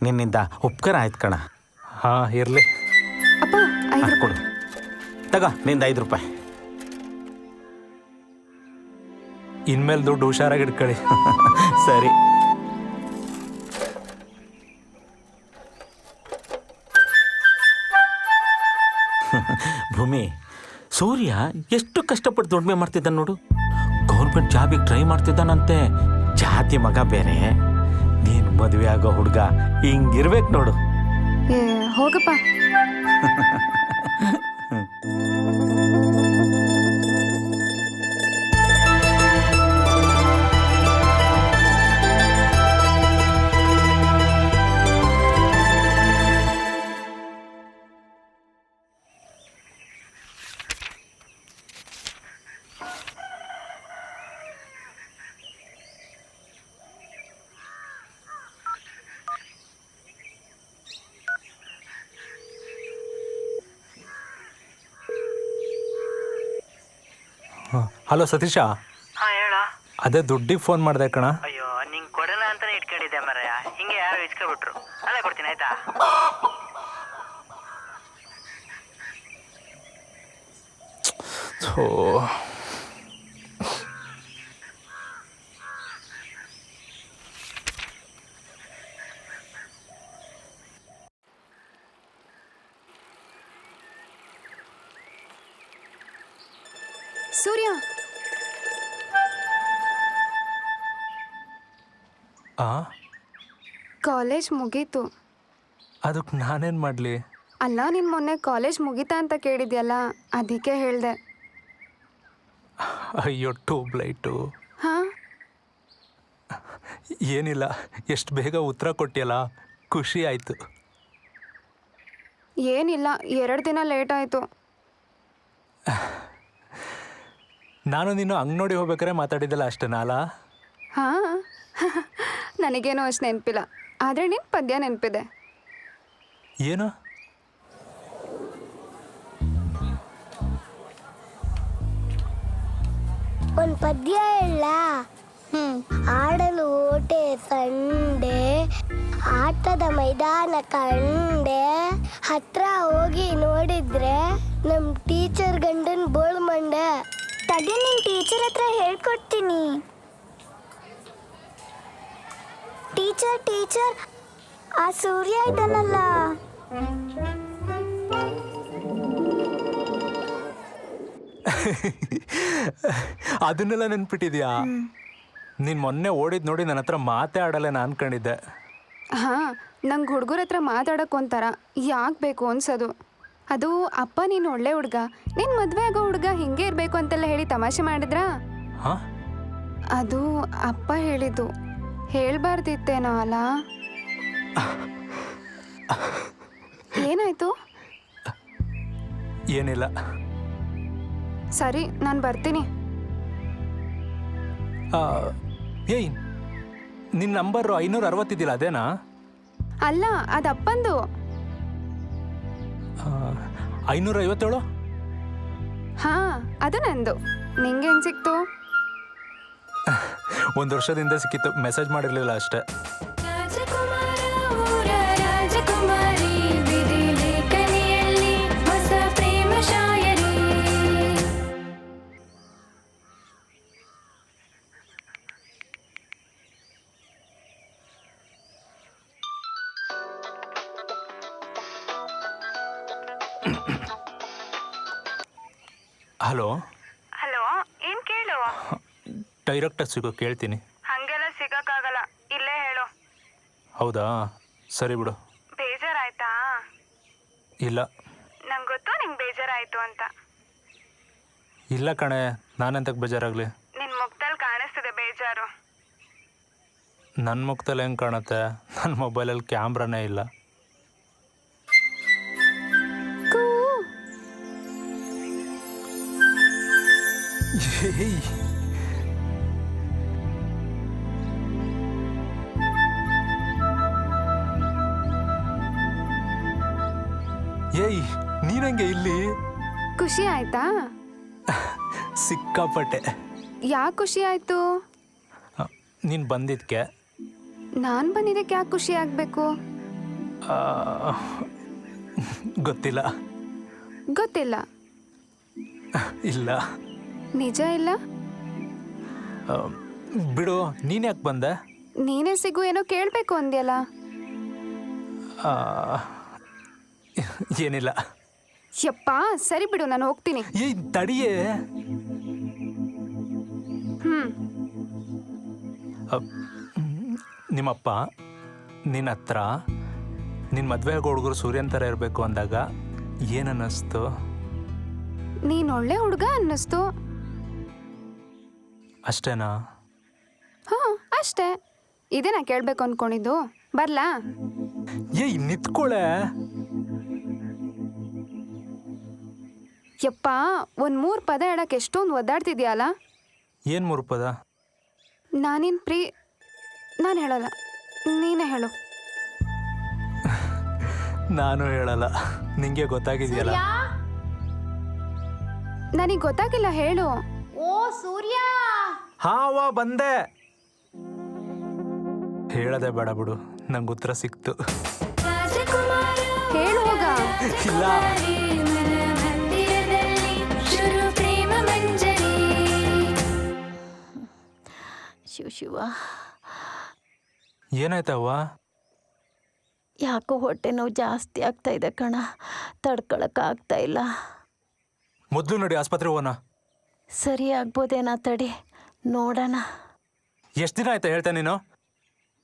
ನಿನ್ನಿಂದ ಉಪಕಾರ ಆಯ್ತು ಕಣ. ಹಾಂ, ಇರಲಿ. ಕೊಡು, ತಗೋ ನಿಂದ 5 ರೂಪಾಯಿ. ಇನ್ಮೇಲೆ ದುಡ್ಡು ಹುಷಾರಾಗಿ ಇಟ್ಕೊಳ್ಳಿ. ಸರಿ. ಭೂಮಿ, ಸೂರ್ಯ ಎಷ್ಟು ಕಷ್ಟಪಟ್ಟು ದುಡಿಮೆ ಮಾಡ್ತಿದ್ದ ನೋಡು. ಗೌರ್ಮೆಂಟ್ ಜಾಬಿಗೆ ಟ್ರೈ ಮಾಡ್ತಿದ್ದಾನಂತೆ. ಜಾತಿ ಮಗ ಬೇರೆ, ನೀನು ಮದುವೆ ಆಗೋ ಹುಡುಗ ಹಿಂಗಿರ್ಬೇಕು ನೋಡು. ಹೋಗಪ್ಪ. ಹಲೋ ಸತೀಶ. ಹಾಂ ಹೇಳ. ಅದೇ ದುಡ್ಡಿಗೆ ಫೋನ್ ಮಾಡಿದೆ ಕಣ. ಅಯ್ಯೋ, ನಿಂಗೆ ಕೊಡೋಣ ಅಂತಾನೆ ಇಟ್ಕೊಂಡಿದ್ದೆ ಮರಯ್ಯ. ಹಿಂಗೆ ಯಾರು ಇಸ್ಕೊಬಿಟ್ರು. ಅಲ್ಲೇ ಕೊಡ್ತೀನಿ ಆಯ್ತಾ? ಸೂರ್ಯ, ಕಾಲೇಜ್ ಮುಗೀತು. ಅದಕ್ಕೆ ನಾನೇನು ಮಾಡಲಿ? ಅಲ್ಲ, ನೀನು ಮೊನ್ನೆ ಕಾಲೇಜ್ ಮುಗೀತಾ ಅಂತ ಕೇಳಿದ್ಯಲ್ಲ, ಅದಕ್ಕೆ ಹೇಳಿದೆ. ಅಯ್ಯೋ, ಟ್ಯೂಬ್ಲೈಟು. ಹಾಂ, ಏನಿಲ್ಲ, ಎಷ್ಟು ಬೇಗ ಉತ್ತರ ಕೊಟ್ಟಿಯಲ್ಲ, ಖುಷಿ ಆಯಿತು. ಏನಿಲ್ಲ, 2 ದಿನ ಲೇಟ್ ಆಯಿತು. ನಾನು ನೀನು ಅಂಗನೋಡಿ ಹೋಗ್ಬೇಕಾರೆ ಮಾತಾಡಿದ್ದಲ್ಲ ಅಷ್ಟೇನಲ್ಲ? ಹಾಂ, ನನಗೇನೋ ಅಷ್ಟು ನೆನಪಿಲ್ಲ, ಆದರೆ ನಿನ್ನ ಪದ್ಯ ನೆನಪಿದೆ. ಏನು? ಒಂದು ಪದ್ಯ ಹೇಳ. ಆಡಲು ಓಟೆ ಸಂಡೆ, ಆಟದ ಮೈದಾನ ಕಂಡೆ, ಹತ್ರ ಹೋಗಿ ನೋಡಿದ್ರೆ ನಮ್ಮ ಟೀಚರ್ ಗಂಡನ್ ಬೋಳ್ ಮಂಡೆ. ತಡಿ, ನಿನ್ನ ಟೀಚರ್ ಹತ್ರ ಹೇಳ್ಕೊಡ್ತೀನಿ. ಟೀಚರ್ ಟೀಚರ್, ಆ ಸೂರ್ಯ ಇದ್ದಾನಲ್ಲ, ಅದನ್ನೆಲ್ಲ ನೆನ್ಪಿಟ್ಟಿದ್ಯಾ? ನೀನು ಮೊನ್ನೆ ಓಡಿದ್ ನೋಡಿ ನನ್ನ ಹತ್ರ ಮಾತೇ ಆಡಲ್ಲ ನಾನು ಅನ್ಕೊಂಡಿದ್ದೆ. ಹಾಂ, ನಂಗೆ ಹುಡುಗರ ಹತ್ರ ಮಾತಾಡೋಕೆ ಒಂಥರ ಯಾಕೆ ಬೇಕು ಅನ್ಸೋದು. ಅದು ಅಪ್ಪ ನೀನು ಒಳ್ಳೆ ಹುಡುಗ, ನೀನು ಮದುವೆ ಆಗೋ ಹುಡುಗ ಹಿಂಗೆ ಇರಬೇಕು ಅಂತೆಲ್ಲ ಹೇಳಿ ತಮಾಷೆ ಮಾಡಿದ್ರಾ? ಅದು ಅಪ್ಪ ಹೇಳಿದ್ದು, ಹೇಳ್ಬಾರ್ದಿತ್ತೇನೋ ಅಲ್ಲ? ಏನಾಯ್ತು? ಏನಿಲ್ಲ. ಸರಿ, ನಾನು ಬರ್ತೀನಿ. ಏಯ್, ನಿನ್ನ ನಂಬರು 560 ಇದ್ದಿಲ್ಲ, ಅದೇನಾ? ಅಲ್ಲ, ಅದು ಅಪ್ಪಂದು. 557? ಹಾಂ, ಅದು ನಂದು. ನಿಂಗೆ ಹೆಂಗೆ ಸಿಕ್ತು? 1 ವರ್ಷದಿಂದ ಸಿಕ್ಕಿತ್ತು, ಮೆಸೇಜ್ ಮಾಡಿರಲಿಲ್ಲ ಅಷ್ಟೇ. ಹಲೋ. ಹಲೋ, ಏನು ಕೇಳು? ಡೈರೆಕ್ಟಾಗಿ ಸಿಗೋ ಕೇಳ್ತೀನಿ. ಹಂಗೆಲ್ಲ ಸಿಗೋಕ್ಕಾಗಲ್ಲ, ಇಲ್ಲೇ ಹೇಳು. ಹೌದಾ, ಸರಿ ಬಿಡು. ಬೇಜಾರಾಯ್ತಾ? ಇಲ್ಲ. ನಂಗೆ ಗೊತ್ತು ನಿಂಗೆ ಬೇಜಾರಾಯ್ತು ಅಂತ. ಇಲ್ಲ ಕಣೆ, ನಾನೆಂತಕ್ಕೆ ಬೇಜಾರಾಗಲಿ? ನಿನ್ನ ಮುಖದಲ್ಲಿ ಕಾಣಿಸ್ತಿದೆ ಬೇಜಾರು. ನನ್ನ ಮುಖದಲ್ಲಿ ಹೆಂಗೆ ಕಾಣುತ್ತೆ? ನನ್ನ ಮೊಬೈಲಲ್ಲಿ ಕ್ಯಾಮ್ರಾನೇ ಇಲ್ಲ. ಏಯ್ ಏಯ್ ನೀನಂಗೆ ಇಲ್ಲಿ ಖುಷಿ ಆಯ್ತಾ? ಸಿಕ್ಕಾಪಟ್ಟೆ. ಯಾಕೆ ಖುಷಿ ಆಯ್ತು? ನೀನು ಬಂದಿದ್ಕೆ. ನಾನು ಬಂದಿದ್ದಕ್ಕೆ ಯಾಕೆ ಖುಷಿ ಆಗಬೇಕು? ಗೊತ್ತಿಲ್ಲ. ಗೊತ್ತಿಲ್ಲ. ಇಲ್ಲ. ನಿಜ ಇಲ್ಲ? ಬಿಡು, ನೀನು ಯಾಕೆ ಬಂದೆ? ನೀನೇ ಸಿಗು ಏನೋ ಕೇಳಬೇಕು ಅಂದ್ಯಲ್ಲ. ಏನಿಲ್ಲ. ಯಪ್ಪ ಸರಿ ಬಿಡು, ನಾನು ಹೋಗ್ತೀನಿ. ಏಯ್ ತಡಿಯೇ. ನಿಮ್ಮಪ್ಪ ನಿನ್ನ ಹತ್ರ ನಿನ್ನ ಮದುವೆ ಆಗೋ ಹುಡುಗರು ಸೂರ್ಯನ್ ಥರ ಇರಬೇಕು ಅಂದಾಗ ಏನನ್ನಿಸ್ತು? ನೀನು ಒಳ್ಳೆ ಹುಡುಗ ಅನ್ನಿಸ್ತು. ಅಷ್ಟೇನಾ? ಹಾಂ ಅಷ್ಟೇ. ಇದೇ ನಾ ಕೇಳಬೇಕು ಅಂದ್ಕೊಂಡಿದ್ದು. ಬರ್ಲಾ? ಏಯ್ ನಿತ್ಕೊಳೆ. ಯಪ್ಪ ಒಂದು 3 ಪದ ಹೇಳಕ್ಕೆ ಎಷ್ಟೊಂದು ಒದ್ದಾಡ್ತಿದ್ಯಲ್ಲ. ಏನು 3 ಪದ? ನಾನು ಹೇಳಲ್ಲ, ನೀನೇ ಹೇಳು. ನಾನು ಹೇಳಲ್ಲ, ನಿಂಗೆ ಗೊತ್ತಾಗಿದೆಯಲ್ಲ. ನನಗೆ ಗೊತ್ತಾಗಿಲ್ಲ, ಹೇಳು. ಓ ಸೂರ್ಯ, ಹಾವಾ ಬಂದೆ. ಹೇಳದೆ ಬೇಡ ಬಿಡು, ನಂಗೆ ಉತ್ತರ ಸಿಕ್ತು. ಹೇಳು ಹೋಗ. ಇಲ್ಲ. ಶಿವ ಏನಾಯ್ತವ್ವ? ಯಾಕೋ ಹೊಟ್ಟೆ ನೋವು ಜಾಸ್ತಿ ಆಗ್ತಾ ಇದೆ ಕಣ, ತಡ್ಕೊಳಕ್ಕಾಗ್ತಾ ಇಲ್ಲ. ಮೊದಲು ನೋಡಿ ಆಸ್ಪತ್ರೆ ಹೋಗೋಣ. ಸರಿ ಆಗ್ಬೋದೇನಾ, ತಡಿ ನೋಡೋಣ. ಎಷ್ಟು ದಿನ ಆಯ್ತಾ ಹೇಳ್ತಾ ನೀನು?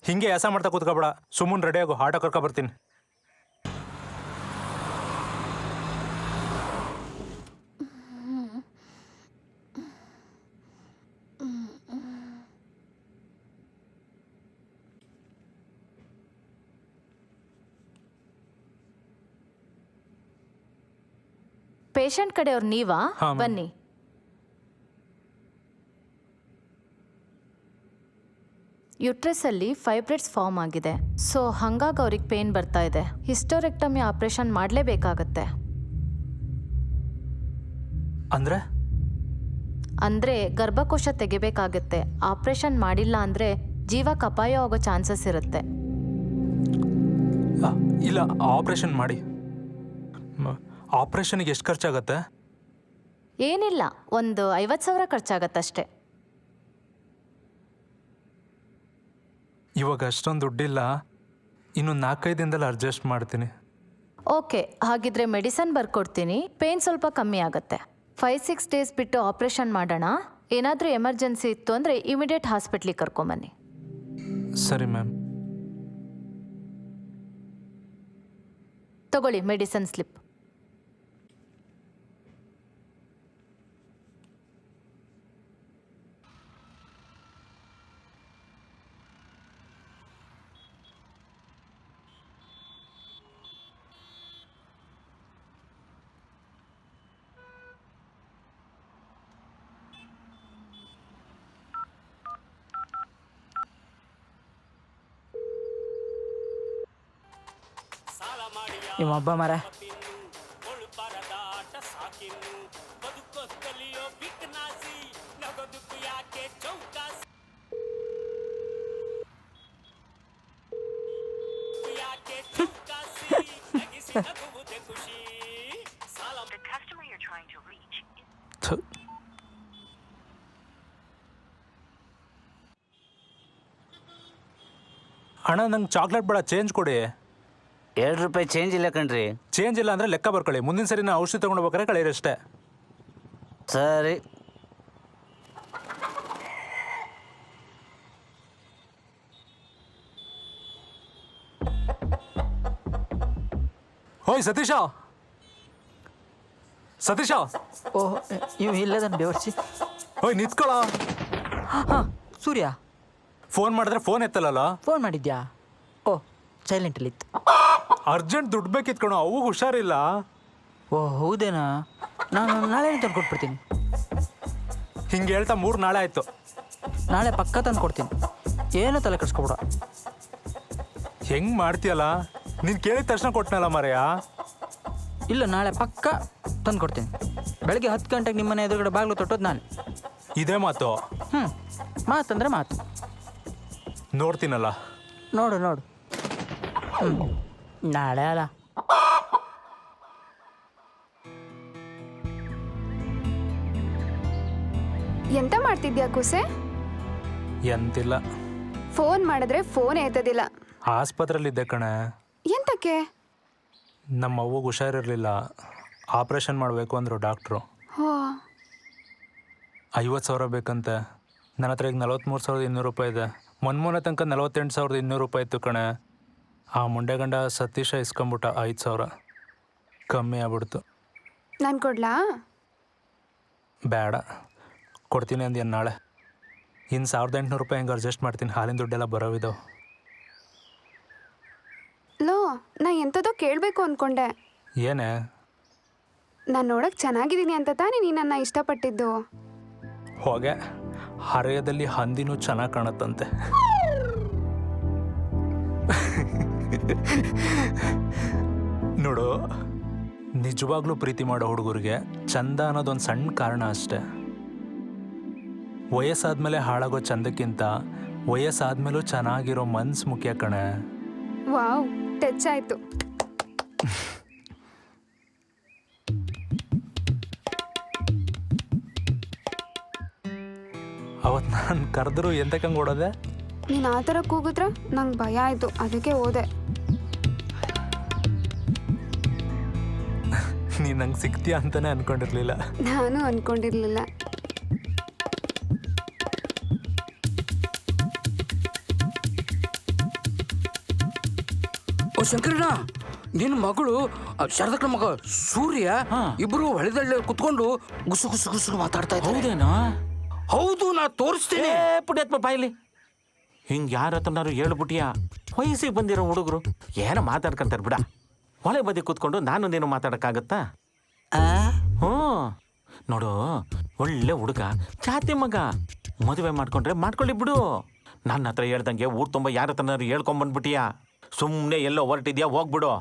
ಹಿಂಗೆ ಯಾಸ ಮಾಡ್ತಾ ಕೂತ್ಕೊಬೇಡ, ಸುಮ್ಮನೆ ರೆಡಿ ಆಗು, ಆಟೋ ಕರ್ಕೊ ಬರ್ತೀನಿ. ಪೇಷಂಟ್ ಕಡೆಯವ್ರು ನೀವಾ? ಹಾ, ಮ್ಯಾಮ್. ಬನ್ನಿ. ಯುಟ್ರಸಲ್ಲಿ ಫೈಬ್ರೈಡ್ಸ್ ಫಾರ್ಮ್ ಆಗಿದೆ, ಸೊ ಹಂಗಾಗಿ ಅವ್ರಿಗೆ ಪೇನ್ ಬರ್ತಾ ಇದೆ. ಹಿಸ್ಟೋರೆಕ್ಟಮಿ ಆಪರೇಷನ್ ಮಾಡಲೇಬೇಕಾಗತ್ತೆ. ಅಂದ್ರೆ ಗರ್ಭಕೋಶ ತೆಗಿಬೇಕಾಗತ್ತೆ. ಆಪರೇಷನ್ ಮಾಡಿಲ್ಲ ಅಂದ್ರೆ ಜೀವಕ್ಕೆ ಅಪಾಯ ಆಗೋ ಚಾನ್ಸಸ್ ಇರುತ್ತೆ. ಇಲ್ಲ, ಆಪರೇಷನ್ ಮಾಡಿ. ಆಪರೇಷನ್ಗೆ ಎಷ್ಟು ಖರ್ಚಾಗತ್ತೆ? ಏನಿಲ್ಲ, ಒಂದು 50,000 ಖರ್ಚಾಗತ್ತಷ್ಟೇ. ಇವಾಗ ಅಷ್ಟೊಂದು ದುಡ್ಡಿಲ್ಲ, ಇನ್ನು 4-5 ದಿನದಲ್ಲಿ ಅಡ್ಜಸ್ಟ್ ಮಾಡ್ತೀನಿ. ಓಕೆ, ಹಾಗಿದ್ರೆ ಮೆಡಿಸನ್ ಬರ್ಕೊಡ್ತೀನಿ, ಪೇನ್ ಸ್ವಲ್ಪ ಕಮ್ಮಿ ಆಗುತ್ತೆ. 5-6 ಡೇಸ್ ಬಿಟ್ಟು ಆಪರೇಷನ್ ಮಾಡೋಣ. ಏನಾದರೂ ಎಮರ್ಜೆನ್ಸಿ ಇತ್ತು ಅಂದರೆ ಇಮಿಡಿಯೇಟ್ ಹಾಸ್ಪಿಟ್ಲಿಗೆ ಕರ್ಕೊಂಬನ್ನಿ. ಸರಿ ಮ್ಯಾಮ್. ತಗೊಳ್ಳಿ ಮೆಡಿಸನ್ ಸ್ಲಿಪ್. ನಿಮ್ಮ ಹಬ್ಬ ಮರ. ಅಣ್ಣ, ನಂಗೆ ಚಾಕ್ಲೇಟ್ ಬೇಡ, ಚೇಂಜ್ ಕೊಡಿ. 2 ರೂಪಾಯಿ ಚೇಂಜ್ ಇಲ್ಲ ಕಣ್ರಿ. ಚೇಂಜ್ ಇಲ್ಲ ಅಂದರೆ ಲೆಕ್ಕ ಬರ್ಕೊಳ್ಳಿ. ಮುಂದಿನ ಸರಿ ನಾವು ಔಷಧಿ ತೊಗೊಂಡು ಹೋಗ್ಬೇಕಾರೆ ಕಳೆಯಿರಷ್ಟೇ. ಸರಿ. ಓಯ್ ಸತೀಶ, ಸತೀಶ. ಓಹ್, ಇವು ಇಲ್ಲದನ್ನು ಬೆವರ್ಸಿ. ಓಯ್ ನಿತ್ಕೊಳ. ಹಾಂ ಸೂರ್ಯ. ಫೋನ್ ಮಾಡಿದ್ರೆ ಫೋನ್ ಎತ್ತಲ್ಲ. ಫೋನ್ ಮಾಡಿದ್ಯಾ? ಓ, ಸೈಲೆಂಟಲ್ಲಿತ್ತು. ಅರ್ಜೆಂಟ್ ದುಡ್ಡು ಬೇಕಿತ್ಕೊಣ, ಅವು ಹುಷಾರಿಲ್ಲ. ಓ ಹೌದೇನಾ? ನಾನು ನಾಳೆ ತಂದು ಕೊಟ್ಬಿಡ್ತೀನಿ. ಹಿಂಗೆ ಹೇಳ್ತಾ 3 ನಾಳೆ ಆಯಿತು. ನಾಳೆ ಪಕ್ಕ ತಂದು ಕೊಡ್ತೀನಿ, ಏನು ತಲೆ ಕೆಡಿಸ್ಕೊಬಿಡ. ಹೆಂಗೆ ಮಾಡ್ತೀಯಲ್ಲ, ನೀನು ಕೇಳಿದ ತಕ್ಷಣ ಕೊಟ್ಟನಲ್ಲ ಮರೆಯ. ಇಲ್ಲ, ನಾಳೆ ಪಕ್ಕ ತಂದು ಕೊಡ್ತೀನಿ. ಬೆಳಗ್ಗೆ 10 ಗಂಟೆಗೆ ನಿಮ್ಮನೆ ಎದುರುಗಡೆ ಬಾಗಿಲು ತೊಟ್ಟೋದು ನಾನು. ಇದೇ ಮಾತು. ಮಾತಂದ್ರೆ ಮಾತು. ನೋಡ್ತೀನಲ್ಲ. ನೋಡು ನೋಡು. ನಾಳೆ ಅಲ್ಲ. ಎಂತ ಮಾಡ್ತಿದ್ಯಾ ಕುಸೆ? ಎಂತಿಲ್ಲ. ಫೋನ್ ಮಾಡಿದ್ರೆ ಫೋನ್ ಎತ್ತದಿಲ್ಲ. ಆಸ್ಪತ್ರೆಯಲ್ಲಿದ್ದೆ ಕಣೆ. ಎಂತಕ್ಕೆ? ನಮ್ಮ ಅವ್ವಗೆ ಹುಷಾರಿರಲಿಲ್ಲ, ಆಪ್ರೇಷನ್ ಮಾಡಬೇಕು ಅಂದರು ಡಾಕ್ಟ್ರು. 50,000 ಬೇಕಂತೆ. ನನ್ನ ಹತ್ರ ಈಗ 43,200 ರೂಪಾಯಿ ಇದೆ. ಮೊನ್ನೆ ತನಕ 48,200 ರೂಪಾಯಿ ಇತ್ತು ಕಣೆ. ಆ ಮುಂಡೆ ಗಂಡ ಸತೀಶ ಇಸ್ಕೊಂಬಿಟ್ಟ 5,000. ಕಮ್ಮಿ ಆಗ್ಬಿಡ್ತು. ನಾನು ಕೊಡ್ಲಾ? ಬೇಡ, ಕೊಡ್ತೀನಿ ಅಂದ್ಯಾ ನಾಳೆ. ಇನ್ನು 1,800 ರೂಪಾಯಿ ಹೆಂಗೆ ಅಡ್ಜಸ್ಟ್ ಮಾಡ್ತೀನಿ, ಹಾಲಿನ ದುಡ್ಡೆಲ್ಲ ಬರೋವಿದಾವೆ. ಲೋ, ನಾ ಎಂಥದೋ ಕೇಳಬೇಕು ಅಂದ್ಕೊಂಡೆ. ಏನೇ? ನಾನು ನೋಡಕ್ಕೆ ಚೆನ್ನಾಗಿದ್ದೀನಿ ಅಂತ ತಾನೇ ನೀ ನನ್ನ ಇಷ್ಟಪಟ್ಟಿದ್ದು. ಹೋಗೆ, ಹರೆಯದಲ್ಲಿ ಹಂದಿನೂ ಚೆನ್ನಾಗಿ ಕಾಣುತ್ತಂತೆ. ನೋಡು, ನಿಜವಾಗ್ಲೂ ಪ್ರೀತಿ ಮಾಡೋ ಹುಡುಗರಿಗೆ ಚಂದ ಅನ್ನೋದೊಂದು ಸಣ್ಣ ಕಾರಣ ಅಷ್ಟೆ. ವಯಸ್ಸಾದ್ಮೇಲೆ ಹಾಳಾಗೋ ಚಂದಕ್ಕಿಂತ ವಯಸ್ಸಾದ್ಮೇಲೂ ಚೆನ್ನಾಗಿರೋ ಮನ್ಸು ಮುಖ್ಯ ಕಣೆ. ವಾವ್, ಟಚ್ ಆಯ್ತು. ಅವತ್ತು ನಾನು ಕರೆದ್ರು ಎಂತಕ್ಕಂಗೆ ಓಡೋದೆ? ನೀನು ಆ ಥರ ಕೂಗಿದ್ರ ನಂಗೆ ಭಯ ಆಯಿತು, ಅದಕ್ಕೆ ಹೋದೆ. ನೀನು ನಂಗೆ ಸಿಗ್ತೀಯ ಅಂತಾನೆ ಅನ್ಕೊಂಡಿರ್ಲಿಲ್ಲ. ನಾನು ಅನ್ಕೊಂಡಿರ್ಲಿಲ್ಲ. ಓ ಶಂಕರಣ್ಣ, ನಿನ್ನ ಮಗಳು ಶಾರದಕ್ಕನ ಮಗ ಸೂರ್ಯ ಇಬ್ರು ಹೊಳೆದಳ್ಳಿ ಕುತ್ಕೊಂಡು ಗುಸು ಗುಸು ಗುಸು ಮಾತಾಡ್ತಾ ಇದ್ದಾರೆ. ಹೌದೇನಾ? ಹೌದು, ನಾ ತೋರಿಸ್ತೀನಿ. ಪುಣ್ಯಾತ್ಮ ಬಾಯ್ಲಿ, ಹಿಂಗೆ ಯಾರ ಹತ್ರನಾರು ಹೇಳ್ಬಿಟ್ಟಿಯಾ? ವಯಸ್ಸಿಗೆ ಬಂದಿರೋ ಹುಡುಗರು ಏನೋ ಮಾತಾಡ್ಕೊಂತಾರೆ ಬಿಡ. ಹೊಳೆ ಬದಿ ಕೂತ್ಕೊಂಡು ನಾನು ನೀನು ಮಾತಾಡೋಕ್ಕಾಗತ್ತಾ? ಹ್ಞೂ, ನೋಡು, ಒಳ್ಳೆ ಹುಡುಗ, ಜಾತಿ ಮಗ, ಮದುವೆ ಮಾಡ್ಕೊಂಡ್ರೆ ಮಾಡ್ಕೊಳ್ಳಿ ಬಿಡು. ನನ್ನ ಹತ್ರ ಹೇಳ್ದಂಗೆ ಊರು ತುಂಬ ಯಾರ ಹತ್ರನಾರು ಹೇಳ್ಕೊಂಬಂದ್ಬಿಟ್ಟಿಯಾ? ಸುಮ್ಮನೆ ಎಲ್ಲೋ ಹೊರಟಿದ್ಯಾ, ಹೋಗ್ಬಿಡು.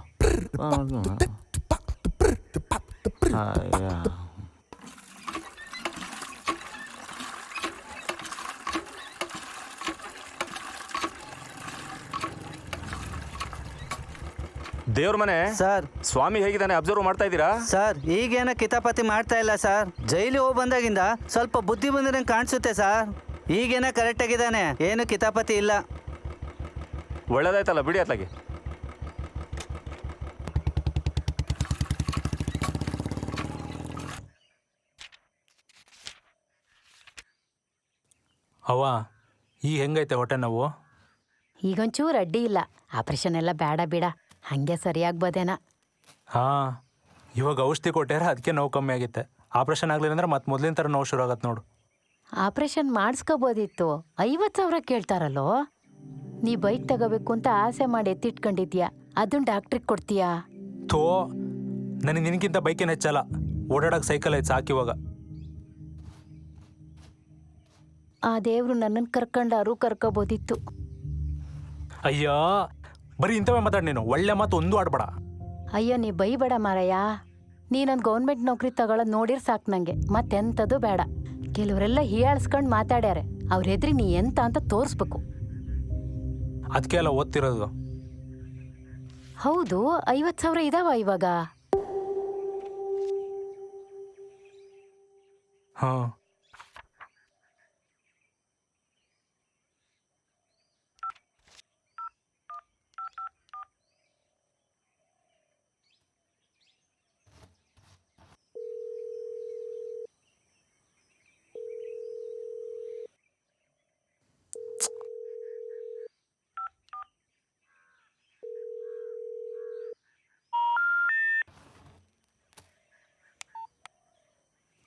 ದೇವ್ರ ಮನೆ ಸರ್, ಸ್ವಾಮಿ ಹೇಗಿದ್ದಾನೆ ಅಬ್ಸರ್ವ್ ಮಾಡ್ತಾ ಇದ್ದೀರಾ? ಸರ್, ಈಗೇನ ಕಿತಾಪತಿ ಮಾಡ್ತಾ ಇಲ್ಲ ಸರ್. ಜೈಲಿ ಹೋಗಿ ಬಂದಾಗಿಂದ ಸ್ವಲ್ಪ ಬುದ್ಧಿ ಬಂದಿರಂಗೆ ಕಾಣಿಸುತ್ತೆ ಸರ್. ಈಗೇನ ಕರೆಕ್ಟ್ ಆಗಿದ್ದಾನೆ, ಏನು ಕಿತಾಪತಿ ಇಲ್ಲ. ಒಳ್ಳೇದಾಯ್ತಲ್ಲ, ಬಿಡಿ ಅತ್ಲಾಗಿ. ಅವ್ವ, ಈಗ ಹೆಂಗೈತೆ ಹೊಟ್ಟೆ ನೋವು? ಈಗೊಂಚೂರು ಅಡ್ಡಿ ಇಲ್ಲ. ಆಪ್ರೇಷನ್ ಎಲ್ಲ ಬೇಡ ಬಿಡ, ಹಂಗೆ ಸರಿಯಾಗ್ಬೋದೇನ. ಹಾಂ, ಇವಾಗ ಔಷಧಿ ಕೊಟ್ಟಾರ, ಅದಕ್ಕೆ ನೋವು ಕಮ್ಮಿ ಆಗಿತ್ತೆ. ಆಪ್ರೇಷನ್ ಆಗಲಿಲ್ಲ ಅಂದ್ರೆ ಮತ್ತೆ ಮೊದಲಿನ ಥರ ನೋವು ಶುರು ಆಗತ್ತೆ ನೋಡು. ಆಪ್ರೇಷನ್ ಮಾಡಿಸ್ಕೋಬೋದಿತ್ತು, 50,000 ಕೇಳ್ತಾರಲ್ಲೋ. ನೀ ಬೈಕ್ ತಗೋಬೇಕು ಅಂತ ಆಸೆ ಮಾಡಿ ಎತ್ತಿಟ್ಕೊಂಡಿದ್ಯಾ, ಅದನ್ನ ಡಾಕ್ಟ್ರಿಗೆ ಕೊಡ್ತೀಯಾ? ಥೋ, ನನಗೆ ನಿನಗಿಂತ ಬೈಕೇನು ಹೆಚ್ಚಲ್ಲ. ಓಡಾಡೋಕೆ ಸೈಕಲ್ ಐತೆ ಸಾಕಿವಾಗ. ಆ ದೇವ್ರು ನನ್ನನ್ನು ಕರ್ಕೊಂಡಾರು ಕರ್ಕೋಬೋದಿತ್ತು. ಅಯ್ಯೋ, ಬರೀ ಇಂಥವೇ ಮಾತಾಡಿ ನೀನು. ಒಳ್ಳೆ ಮಾತು ಒಂದು ಆಡ್ಬೇಡ. ಅಯ್ಯೋ, ನೀ ಬೈಬೇಡ ಮಾರಯ್ಯ. ನೀನೊಂದು ಗೌರ್ಮೆಂಟ್ ನೌಕರಿ ತಗೊಳ್ಳೋದು ನೋಡಿರ್ ಸಾಕು ನನಗೆ, ಮತ್ತೆಂಥದ್ದು ಬೇಡ. ಕೆಲವರೆಲ್ಲ ಹೀಯಾಳಿಸ್ಕೊಂಡು ಮಾತಾಡ್ಯಾರೆ, ಅವ್ರ ಎದ್ರಿ ನೀ ಎಂತ ಅಂತ ತೋರಿಸ್ಬೇಕು. ಅದಕ್ಕೆ ಎಲ್ಲ ಓದ್ತಿರೋದು. ಹೌದು, 50,000 ಇದಾವ ಇವಾಗ? ಹಾಂ,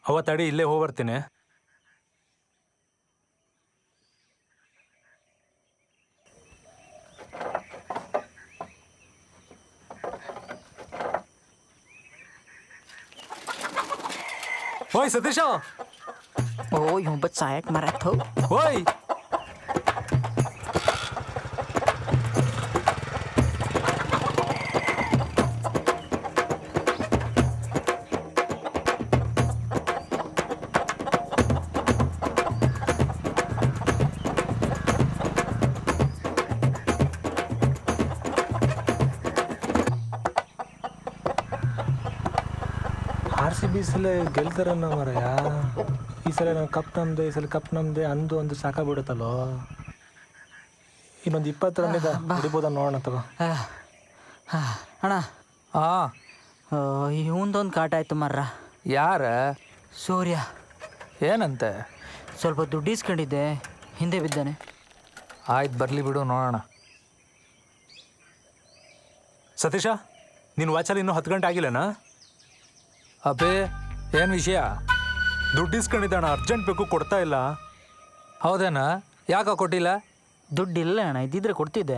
ಅವತ್ತಡಿ ಇಲ್ಲೇ ಹೋಗಿ ಬರ್ತೀನಿ. ಓಯ್ ಸತೀಶ, ಓ ಇವ್ ಬತ್ ಸಾಯಕ್ ಮರತ್ ಓಯ್ RCB ಈ ಸಲ ಗೆಲ್ತಾರನ್ನ ಮರಯ. ಈ ಸಲ ನಾನು ಕಪ್ ನಮ್ದೆ, ಈ ಸಲ ಕಪ್ ನಮ್ದೆ ಅಂದು ಒಂದು ಸಾಕಾಗ್ಬಿಡುತ್ತಲ್ಲೋ. ಇನ್ನೊಂದು 20 ರನ್ ಇದೆ, ಹೊಡಿಬೋದ ನೋಡೋಣ ತಗೋ. ಅಣ್ಣ ಇವಂದೊಂದು ಕಾಟ ಆಯ್ತು ಮರ್ರ. ಯಾರ? ಸೂರ್ಯ. ಏನಂತೆ? ಸ್ವಲ್ಪ ದುಡ್ಡು ಇಸ್ಕೊಂಡಿದ್ದೆ, ಹಿಂದೆ ಬಿದ್ದಾನೆ. ಆಯ್ತು ಬರಲಿ ಬಿಡು ನೋಡೋಣ. ಸತೀಶ, ನಿನ್ನ ವಾಚಲ್ಲಿ ಇನ್ನೂ 10 ಗಂಟೆ ಆಗಿಲ್ಲನಾ? ಅಬ್ಬೇ ಏನು ವಿಷಯ? ದುಡ್ಡು ಇಸ್ಕೊಂಡಿದ್ದಣ್ಣ, ಅರ್ಜೆಂಟ್ ಬೇಕು, ಕೊಡ್ತಾ ಇಲ್ಲ. ಹೌದೇನಾ? ಯಾಕೆ ಕೊಟ್ಟಿಲ್ಲ? ದುಡ್ಡು ಇಲ್ಲ ಅಣ್ಣ, ಇದ್ದಿದ್ರೆ ಕೊಡ್ತಿದ್ದೆ.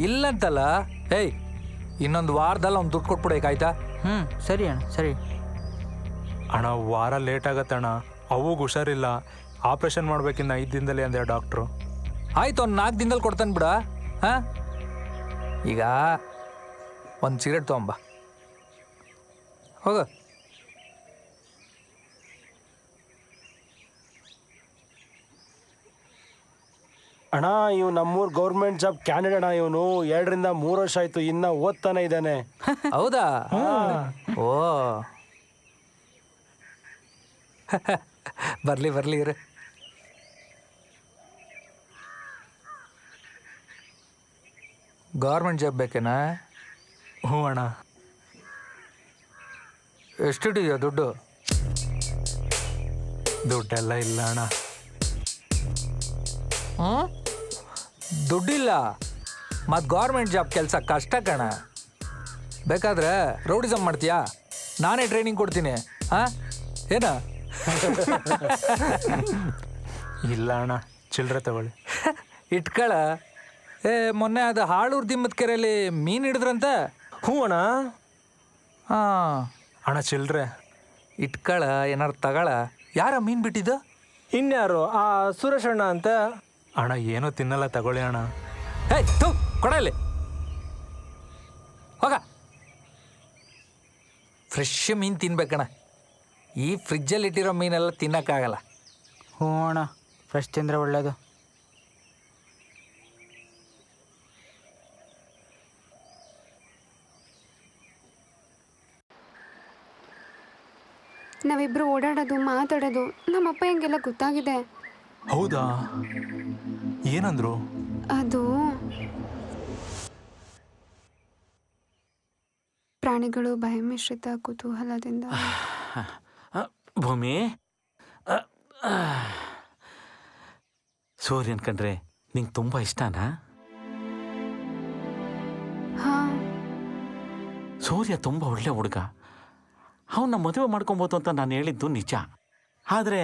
ಇಲ್ಲಂತಲ್ಲ. ಏಯ್, ಇನ್ನೊಂದು ವಾರದಲ್ಲಿ ಅವ್ನು ದುಡ್ಡು ಕೊಟ್ಬಿಡಬೇಕಾಯ್ತಾ? ಸರಿ ಅಣ್ಣ, ಸರಿ ಅಣ್ಣ. ವಾರ ಲೇಟ್ ಆಗತ್ತಣ್ಣ, ಅವು ಹುಷಾರಿಲ್ಲ, ಆಪ್ರೇಷನ್ ಮಾಡ್ಬೇಕಿನ್ನ 5 ದಿನದಲ್ಲಿ ಅಂದೆ ಡಾಕ್ಟ್ರು. ಆಯ್ತು, ಒಂದು 4 ದಿನದಲ್ಲಿ ಕೊಡ್ತಾನೆ ಬಿಡ. ಹಾಂ, ಈಗ ಒಂದು ಸಿಗರೇಟ್ ತೊಗೊಂಬ, ಹೋಗ. ಅಣ್ಣ ಇವ್ ನಮ್ಮೂರ್ ಗೌರ್ಮೆಂಟ್ ಜಾಬ್ ಕ್ಯಾಂಡಿಡೇಟ್ ಅಣ್ಣ. ಇವನು 2 ರಿಂದ 3 ವರ್ಷ ಆಯ್ತು, ಇನ್ನ ಓದ್ತಾನೆ ಇದ್ದಾನೆ. ಹೌದಾ? ಓ ಬರ್ಲಿ ಬರ್ಲಿ ಇರು. ಗೌರ್ಮೆಂಟ್ ಜಾಬ್ ಬೇಕೇನಾ? ಹ್ಞೂ ಅಣ್ಣ. ಎಷ್ಟಿದೆಯೋ ದುಡ್ಡು? ದುಡ್ಡೆಲ್ಲ ಇಲ್ಲ ಅಣ್ಣ. ದುಡ್ಡಿಲ್ಲ ಮತ್ತು ಗೌರ್ಮೆಂಟ್ ಜಾಬ್ ಕೆಲಸ ಕಷ್ಟ ಕಣ. ಬೇಕಾದ್ರೆ ರೌಡಿಸಮ್ ಮಾಡ್ತೀಯಾ? ನಾನೇ ಟ್ರೈನಿಂಗ್ ಕೊಡ್ತೀನಿ. ಹಾಂ, ಏನ? ಇಲ್ಲ ಅಣ್ಣ, ಚಿಲ್ಲರೆ ತಗೊಳ್ಳಿ. ಇಟ್ಕಳ. ಮೊನ್ನೆ ಅದು ಹಾಳೂರು ದಿಮ್ಮದ ಕೆರೆಯಲ್ಲಿ ಮೀನು ಹಿಡಿದ್ರಂತ. ಹ್ಞೂ ಅಣ್ಣ. ಹಾಂ ಅಣ್ಣ, ಚಿಲ್ಲರೆ ಇಟ್ಕಳ, ಏನಾರು ತಗೊಳ. ಯಾರ ಮೀನು ಬಿಟ್ಟಿದ್ದು? ಇನ್ಯಾರು? ಆ ಸುರೇಶ್ ಅಣ್ಣ ಅಂತ. ಅಣ್ಣ ಏನೋ ತಿನ್ನಲ್ಲ, ತಗೊಳ್ಳಿ ಅಣ್ಣ. ಏಯ್ ಥೂ, ಕೊಡಲಿ, ಹೋಗ. ಫ್ರೆಶ್ ಮೀನು ತಿನ್ಬೇಕಣ್ಣ. ಈ ಫ್ರಿಜ್ಜಲ್ಲಿ ಇಟ್ಟಿರೋ ಮೀನೆಲ್ಲ ತಿನ್ನೋಕ್ಕಾಗಲ್ಲ. ಹ್ಞೂ ಅಣ್ಣ, ಫ್ರೆಶ್ ತಿಂದರೆ ಒಳ್ಳೇದು. ನಾವಿಬ್ರು ಓಡಾಡೋದು, ಮಾತಾಡೋದು ನಮ್ಮಪ್ಪ ಹೆಂಗೆಲ್ಲ ಗೊತ್ತಾಗಿದೆ. ಹೌದಾ? ಏನಂದ್ರು? ಅದು ಪ್ರಾಣಿಗಳು ಭಯಮಿಶ್ರಿತ ಕುತೂಹಲದಿಂದ. ಭೂಮಿ, ಸೂರ್ಯನ್ ಕಂಡ್ರೆ ನಿಂಗೆ ತುಂಬ ಇಷ್ಟನಾ? ಸೂರ್ಯ ತುಂಬ ಒಳ್ಳೆ ಹುಡುಗ. ಅವನ್ನ ಮದುವೆ ಮಾಡ್ಕೊಬೋದು ಅಂತ ನಾನು ಹೇಳಿದ್ದು ನಿಜ. ಆದರೆ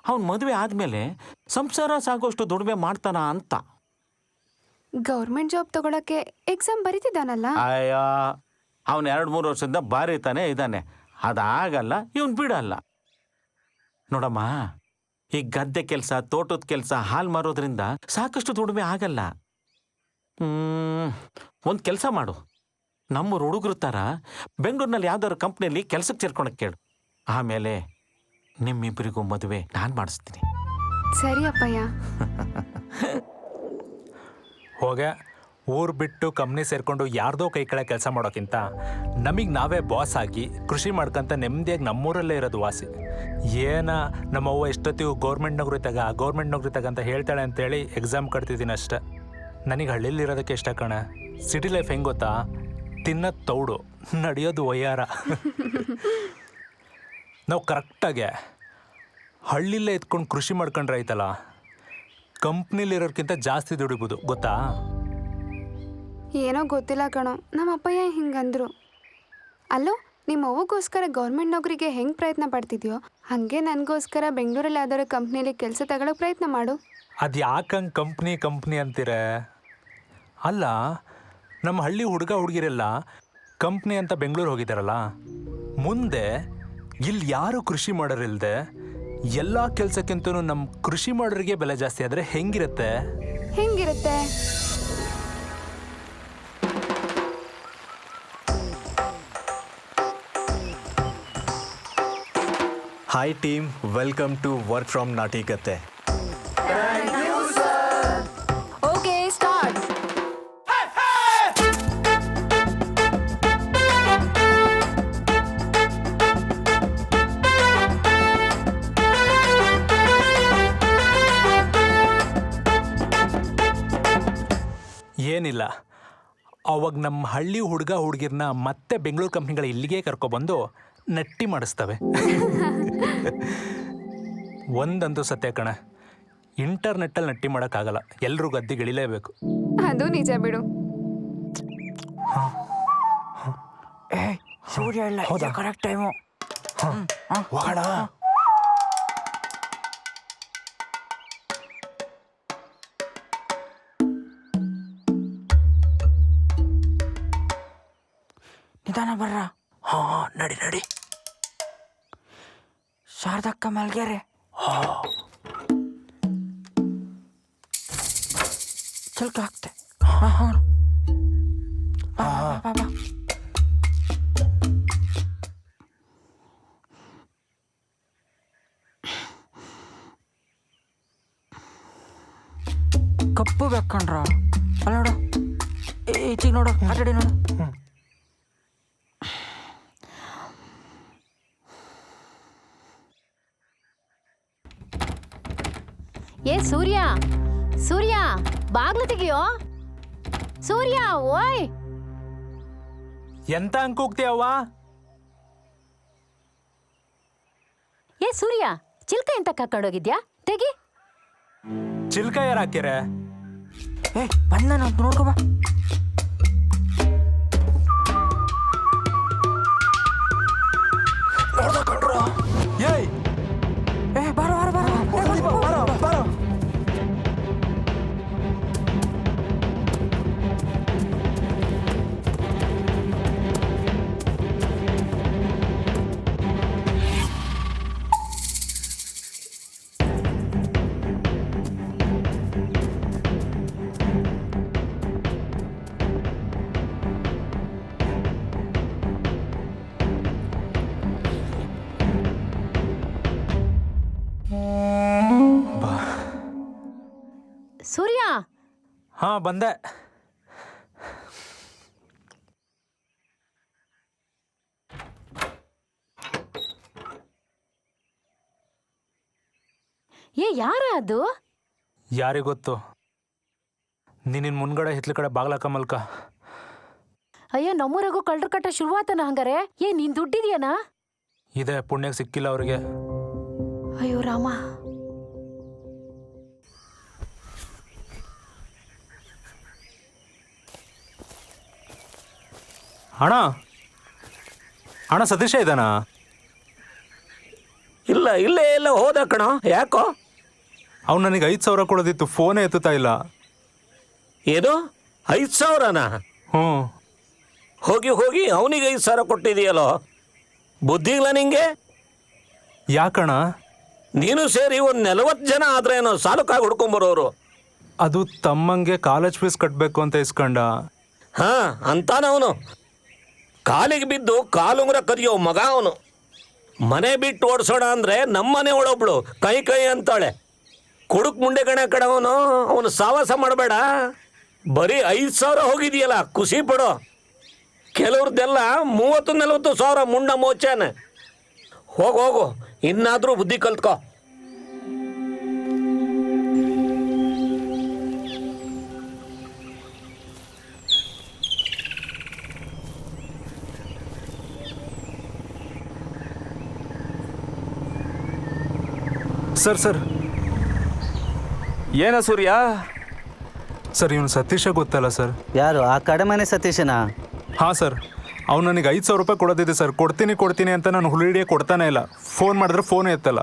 ಅವನ ಮದುವೆ ಆದಮೇಲೆ ಸಂಸಾರ ಸಾಗೋಷ್ಟು ದುಡಿಮೆ ಮಾಡ್ತಾನ ಅಂತ. ಗೌರ್ಮೆಂಟ್ ಜಾಬ್ ತಗೊಳಕ್ಕೆ ಎಕ್ಸಾಮ್ ಬರೀತಿದ್ದಾನಲ್ಲ. ಅಯ್ಯೋ, ಅವನು 2-3 ವರ್ಷದಿಂದ ಬಾರಿತಾನೆ ಇದ್ದಾನೆ. ಅದಾಗಲ್ಲ, ಇವನು ಬಿಡಲ್ಲ. ನೋಡಮ್ಮ, ಈ ಗದ್ದೆ ಕೆಲಸ, ತೋಟದ ಕೆಲಸ, ಹಾಲು ಮಾರೋದ್ರಿಂದ ಸಾಕಷ್ಟು ದುಡಿಮೆ ಆಗಲ್ಲ. ಒಂದು ಕೆಲಸ ಮಾಡು, ನಮ್ಮ ಹುಡುಗರು ಥರ ಬೆಂಗಳೂರಿನಲ್ಲಿ ಯಾವ್ದಾದ್ರು ಕಂಪ್ನಿಯಲ್ಲಿ ಕೆಲಸಕ್ಕೆ ಸೇರ್ಕೊಳಕ್ಕೆ ಕೇಳು. ಆಮೇಲೆ ನಿಮ್ಮಿಬ್ಬರಿಗೂ ಮದುವೆ ನಾನು ಮಾಡಿಸ್ತೀನಿ. ಸರಿ ಅಪ್ಪಯ್ಯ. ಹೋಗೆ, ಊರು ಬಿಟ್ಟು ಕಂಪ್ನಿ ಸೇರಿಕೊಂಡು ಯಾರ್ದೋ ಕೈ ಕೆಳಗೆ ಕೆಲಸ ಮಾಡೋಕ್ಕಿಂತ ನಮಗೆ ನಾವೇ ಬಾಸ್ ಆಗಿ ಕೃಷಿ ಮಾಡ್ಕೊಂತ ನೆಮ್ಮದಿಯಾಗಿ ನಮ್ಮೂರಲ್ಲೇ ಇರೋದು ವಾಸಿ. ಏನ ನಮ್ಮವ್ವ ಎಷ್ಟೊತ್ತಿಗೂ ಗೌರ್ಮೆಂಟ್ ನೌಕರಿ ತಗ ಅಂತ ಹೇಳ್ತಾಳೆ ಅಂತೇಳಿ ಎಕ್ಸಾಮ್ ಕಟ್ತಿದ್ದೀನಿ ಅಷ್ಟೆ. ನನಗೆ ಹಳ್ಳಿಲಿ ಇರೋದಕ್ಕೆ ಇಷ್ಟ ಕಣ. ಸಿಟಿ ಲೈಫ್ ಹೆಂಗೆ ಗೊತ್ತಾ? ತಿನ್ನೋದು ತೌಡು, ನಡೆಯೋದು ವಯ್ಯಾರ. ನಾವು ಕರೆಕ್ಟಾಗೆ ಹಳ್ಳಿಲೇ ಎತ್ಕೊಂಡು ಕೃಷಿ ಮಾಡ್ಕೊಂಡ್ರೆ ಆಯ್ತಲ್ಲ, ಕಂಪ್ನಿಲಿರೋರ್ಕಿಂತ ಜಾಸ್ತಿ ದುಡಿಬೋದು, ಗೊತ್ತಾ? ಏನೋ ಗೊತ್ತಿಲ್ಲ ಕಣೋ, ನಮ್ಮ ಅಪ್ಪಯ್ಯ ಹಿಂಗಂದ್ರು. ಅಲ್ಲೋ, ನಿಮ್ಮ ಅವ್ವಗೋಸ್ಕರ ಗೌರ್ಮೆಂಟ್ ನೌಕರಿಗೆ ಹೆಂಗೆ ಪ್ರಯತ್ನ ಪಡ್ತಿದ್ಯೋ ಹಾಗೆ ನನಗೋಸ್ಕರ ಬೆಂಗಳೂರಲ್ಲಿ ಯಾವ್ದಾದ್ರು ಕಂಪ್ನಿಲಿ ಕೆಲಸ ತಗೊಳ್ಳೋಕೆ ಪ್ರಯತ್ನ ಮಾಡು. ಅದು ಯಾಕಂಗೆ ಕಂಪ್ನಿ ಅಂತೀರ? ಅಲ್ಲ, ನಮ್ಮ ಹಳ್ಳಿ ಹುಡುಗಿರೆಲ್ಲ ಕಂಪ್ನಿ ಅಂತ ಬೆಂಗಳೂರು ಹೋಗಿದ್ದಾರಲ್ಲ, ಮುಂದೆ ಇಲ್ಲಿ ಯಾರು ಕೃಷಿ ಮಾಡೋರಿಲ್ದೆ ಎಲ್ಲ ಕೆಲಸಕ್ಕಿಂತನೂ ನಮ್ಮ ಕೃಷಿ ಮಾಡೋರಿಗೆ ಬೆಲೆ ಜಾಸ್ತಿ ಆದರೆ ಹೆಂಗಿರುತ್ತೆ? ಹೆಂಗಿರುತ್ತೆ? Hi team, welcome to Work from Natikate. Okay start. ಏನಿಲ್ಲ, ಅವಾಗ ನಮ್ಮ ಹಳ್ಳಿ ಹುಡುಗ ಹುಡುಗಿರ್ನ ಮತ್ತೆ ಬೆಂಗಳೂರು ಕಂಪ್ನಿಗಳ ಇಲ್ಲಿಗೆ ಕರ್ಕೊಬಂದು ನಟ್ಟಿ ಮಾಡಿಸ್ತವೆ. ಒಂದಂತೂ ಸತ್ಯ ಕಣ, ಇಂಟರ್ನೆಟ್ಟಲ್ಲಿ ನಟ್ಟಿ ಮಾಡೋಕ್ಕಾಗಲ್ಲ, ಎಲ್ಲರೂ ಗದ್ದಿಗಿಳಿಲೇಬೇಕು. ಅದು ನಿಜ ಬಿಡು. ಸೂರ್ಯ ಇಲ್ಲ, ಕರೆಕ್ಟ್ ಟೈಮು. ಹೋಗೋಣ. ನಿಧಾನ ಬರ್ರ. ನಡಿ ನಡಿ. ಶಾರದಕ್ಕ ಮಲ್ಗ್ಯಾರೆ. ಚಲ್ಕ ಹಾಕ್ತೆ. ಕಪ್ಪು ಬೇಕಂಡ್ರ ಅಲ್ಲ ನೋಡು, ಈಚಿಗೆ ನೋಡು, ಆಟಡಿ ನೋಡು. ಏ ಸೂರ್ಯ, ಸೂರ್ಯ ಬಾಗ್ಲು ತೆಗಿಯೋ. ಸೂರ್ಯ ಓಯ್. ಎಂತ ಅಂಕೋಗ್ತೀಯವ್ವ? ಏ ಸೂರ್ಯ, ಚಿಲ್ಕ ಎಂತ ಕರ್ಕೊಂಡೋಗಿದ್ಯಾ? ತೆಗಿ. ಚಿಲ್ಕ ಯಾರು ಹಾಕ್ಯಾರೆ? ಏ ಬಂದ ನೋಡ್ಕೊಬಾ. ಏಯ್ ಏ ಬಾರೋ ಬಾರೋ ಬಾರೋ ಬಾರೋ. ಸೂರ್ಯ. ಹಾ ಬಂದೆ. ಏ ಯಾರ ಅದು? ಯಾರಿಗೊತ್ತು? ನೀನಿನ್ ಮುನ್ಗಡೆ ಹಿತ್ಲ ಕಡೆ ಬಾಗ್ಲಾಕ ಮಲ್ಕ. ಅಯ್ಯೋ, ನಮ್ಮೂರಾಗೂ ಕಳ್ರ ಕಟ್ಟ ಶುರುವಾತನ ಹಂಗಾರೆ. ಏ ನೀನ್ ದುಡ್ಡಿದ್ಯಾನಾ? ಇದೆ, ಪುಣ್ಯಕ್ಕೆ ಸಿಕ್ಕಿಲ್ಲ ಅವ್ರಿಗೆ. ಅಯ್ಯೋ ರಾಮ. ಅಣ್ಣ ಅಣ್ಣ, ಸತೀಶ ಇದ್ದಾನಾ? ಇಲ್ಲ, ಇಲ್ಲೇ ಎಲ್ಲ ಹೋದ ಕಣ. ಯಾಕೋ? ಅವ್ನು ನನಗೆ 5,000 ಕೊಡೋದಿತ್ತು, ಫೋನೇ ಎತ್ತುತ್ತಾ ಇಲ್ಲ. ಏನು 5,000ನಾ? ಹ್ಞೂ. ಹೋಗಿ ಹೋಗಿ ಅವನಿಗೆ 5,000 ಕೊಟ್ಟಿದೆಯಲ್ಲೋ, ಬುದ್ಧಿ ಇಲ್ಲ ನಿಂಗೆ? ಯಾಕಣ? ನೀನು ಸೇರಿ ಒಂದು 40 ಜನ ಆದ್ರೇನೋ ಸಾಲಕ್ಕಾಗಿ ಹುಡ್ಕೊಂಬರೋರು. ಅದು ತಮ್ಮಂಗೆ ಕಾಲೇಜ್ ಫೀಸ್ ಕಟ್ಟಬೇಕು ಅಂತ ಇಸ್ಕೊಂಡ. ಹಾ ಅಂತಾನವನು. ಕಾಲಿಗೆ ಬಿದ್ದು ಕಾಲುಂಗ್ರ ಕರಿಯೋ ಮಗ ಅವನು. ಮನೆ ಬಿಟ್ಟು ಓಡಿಸೋಣ ಅಂದರೆ ನಮ್ಮನೆ ಒಳೊಬ್ಳು ಕೈ ಕೈ ಅಂತಾಳೆ. ಕುಡುಕ್ ಮುಂಡೆ ಗಣ ಕಡವನು. ಅವನು ಸಾವಾಸ ಮಾಡಬೇಡ. ಬರೀ 5,000 ಹೋಗಿದೆಯಲ್ಲ, ಖುಷಿ ಪಡೋ. ಕೆಲವ್ರದ್ದೆಲ್ಲ 30-40 ಸಾವಿರ ಮುಂಡ ಮೋಚಾನೆ. ಹೋಗು, ಇನ್ನಾದರೂ ಬುದ್ಧಿ ಕಲ್ತ್ಕೋ. ಸರ್ ಏನ ಸೂರ್ಯ? ಸರ್ ಇವನು ಸತೀಶ ಗೊತ್ತಲ್ಲ ಸರ್? ಯಾರು ಆ ಕಡೆಮನೆ ಸತೀಶನಾ? ಹಾಂ ಸರ್, ಅವ್ನು ನನಗೆ 5,000 ರೂಪಾಯಿ ಕೊಡೋದಿದೆ ಸರ್. ಕೊಡ್ತೀನಿ ಅಂತ ನಾನು ಹುಳಿಡಿಯೇ ಕೊಡ್ತಾನೆ ಇಲ್ಲ. ಫೋನ್ ಮಾಡಿದ್ರೆ ಫೋನೇ ಎತ್ತಲ್ಲ.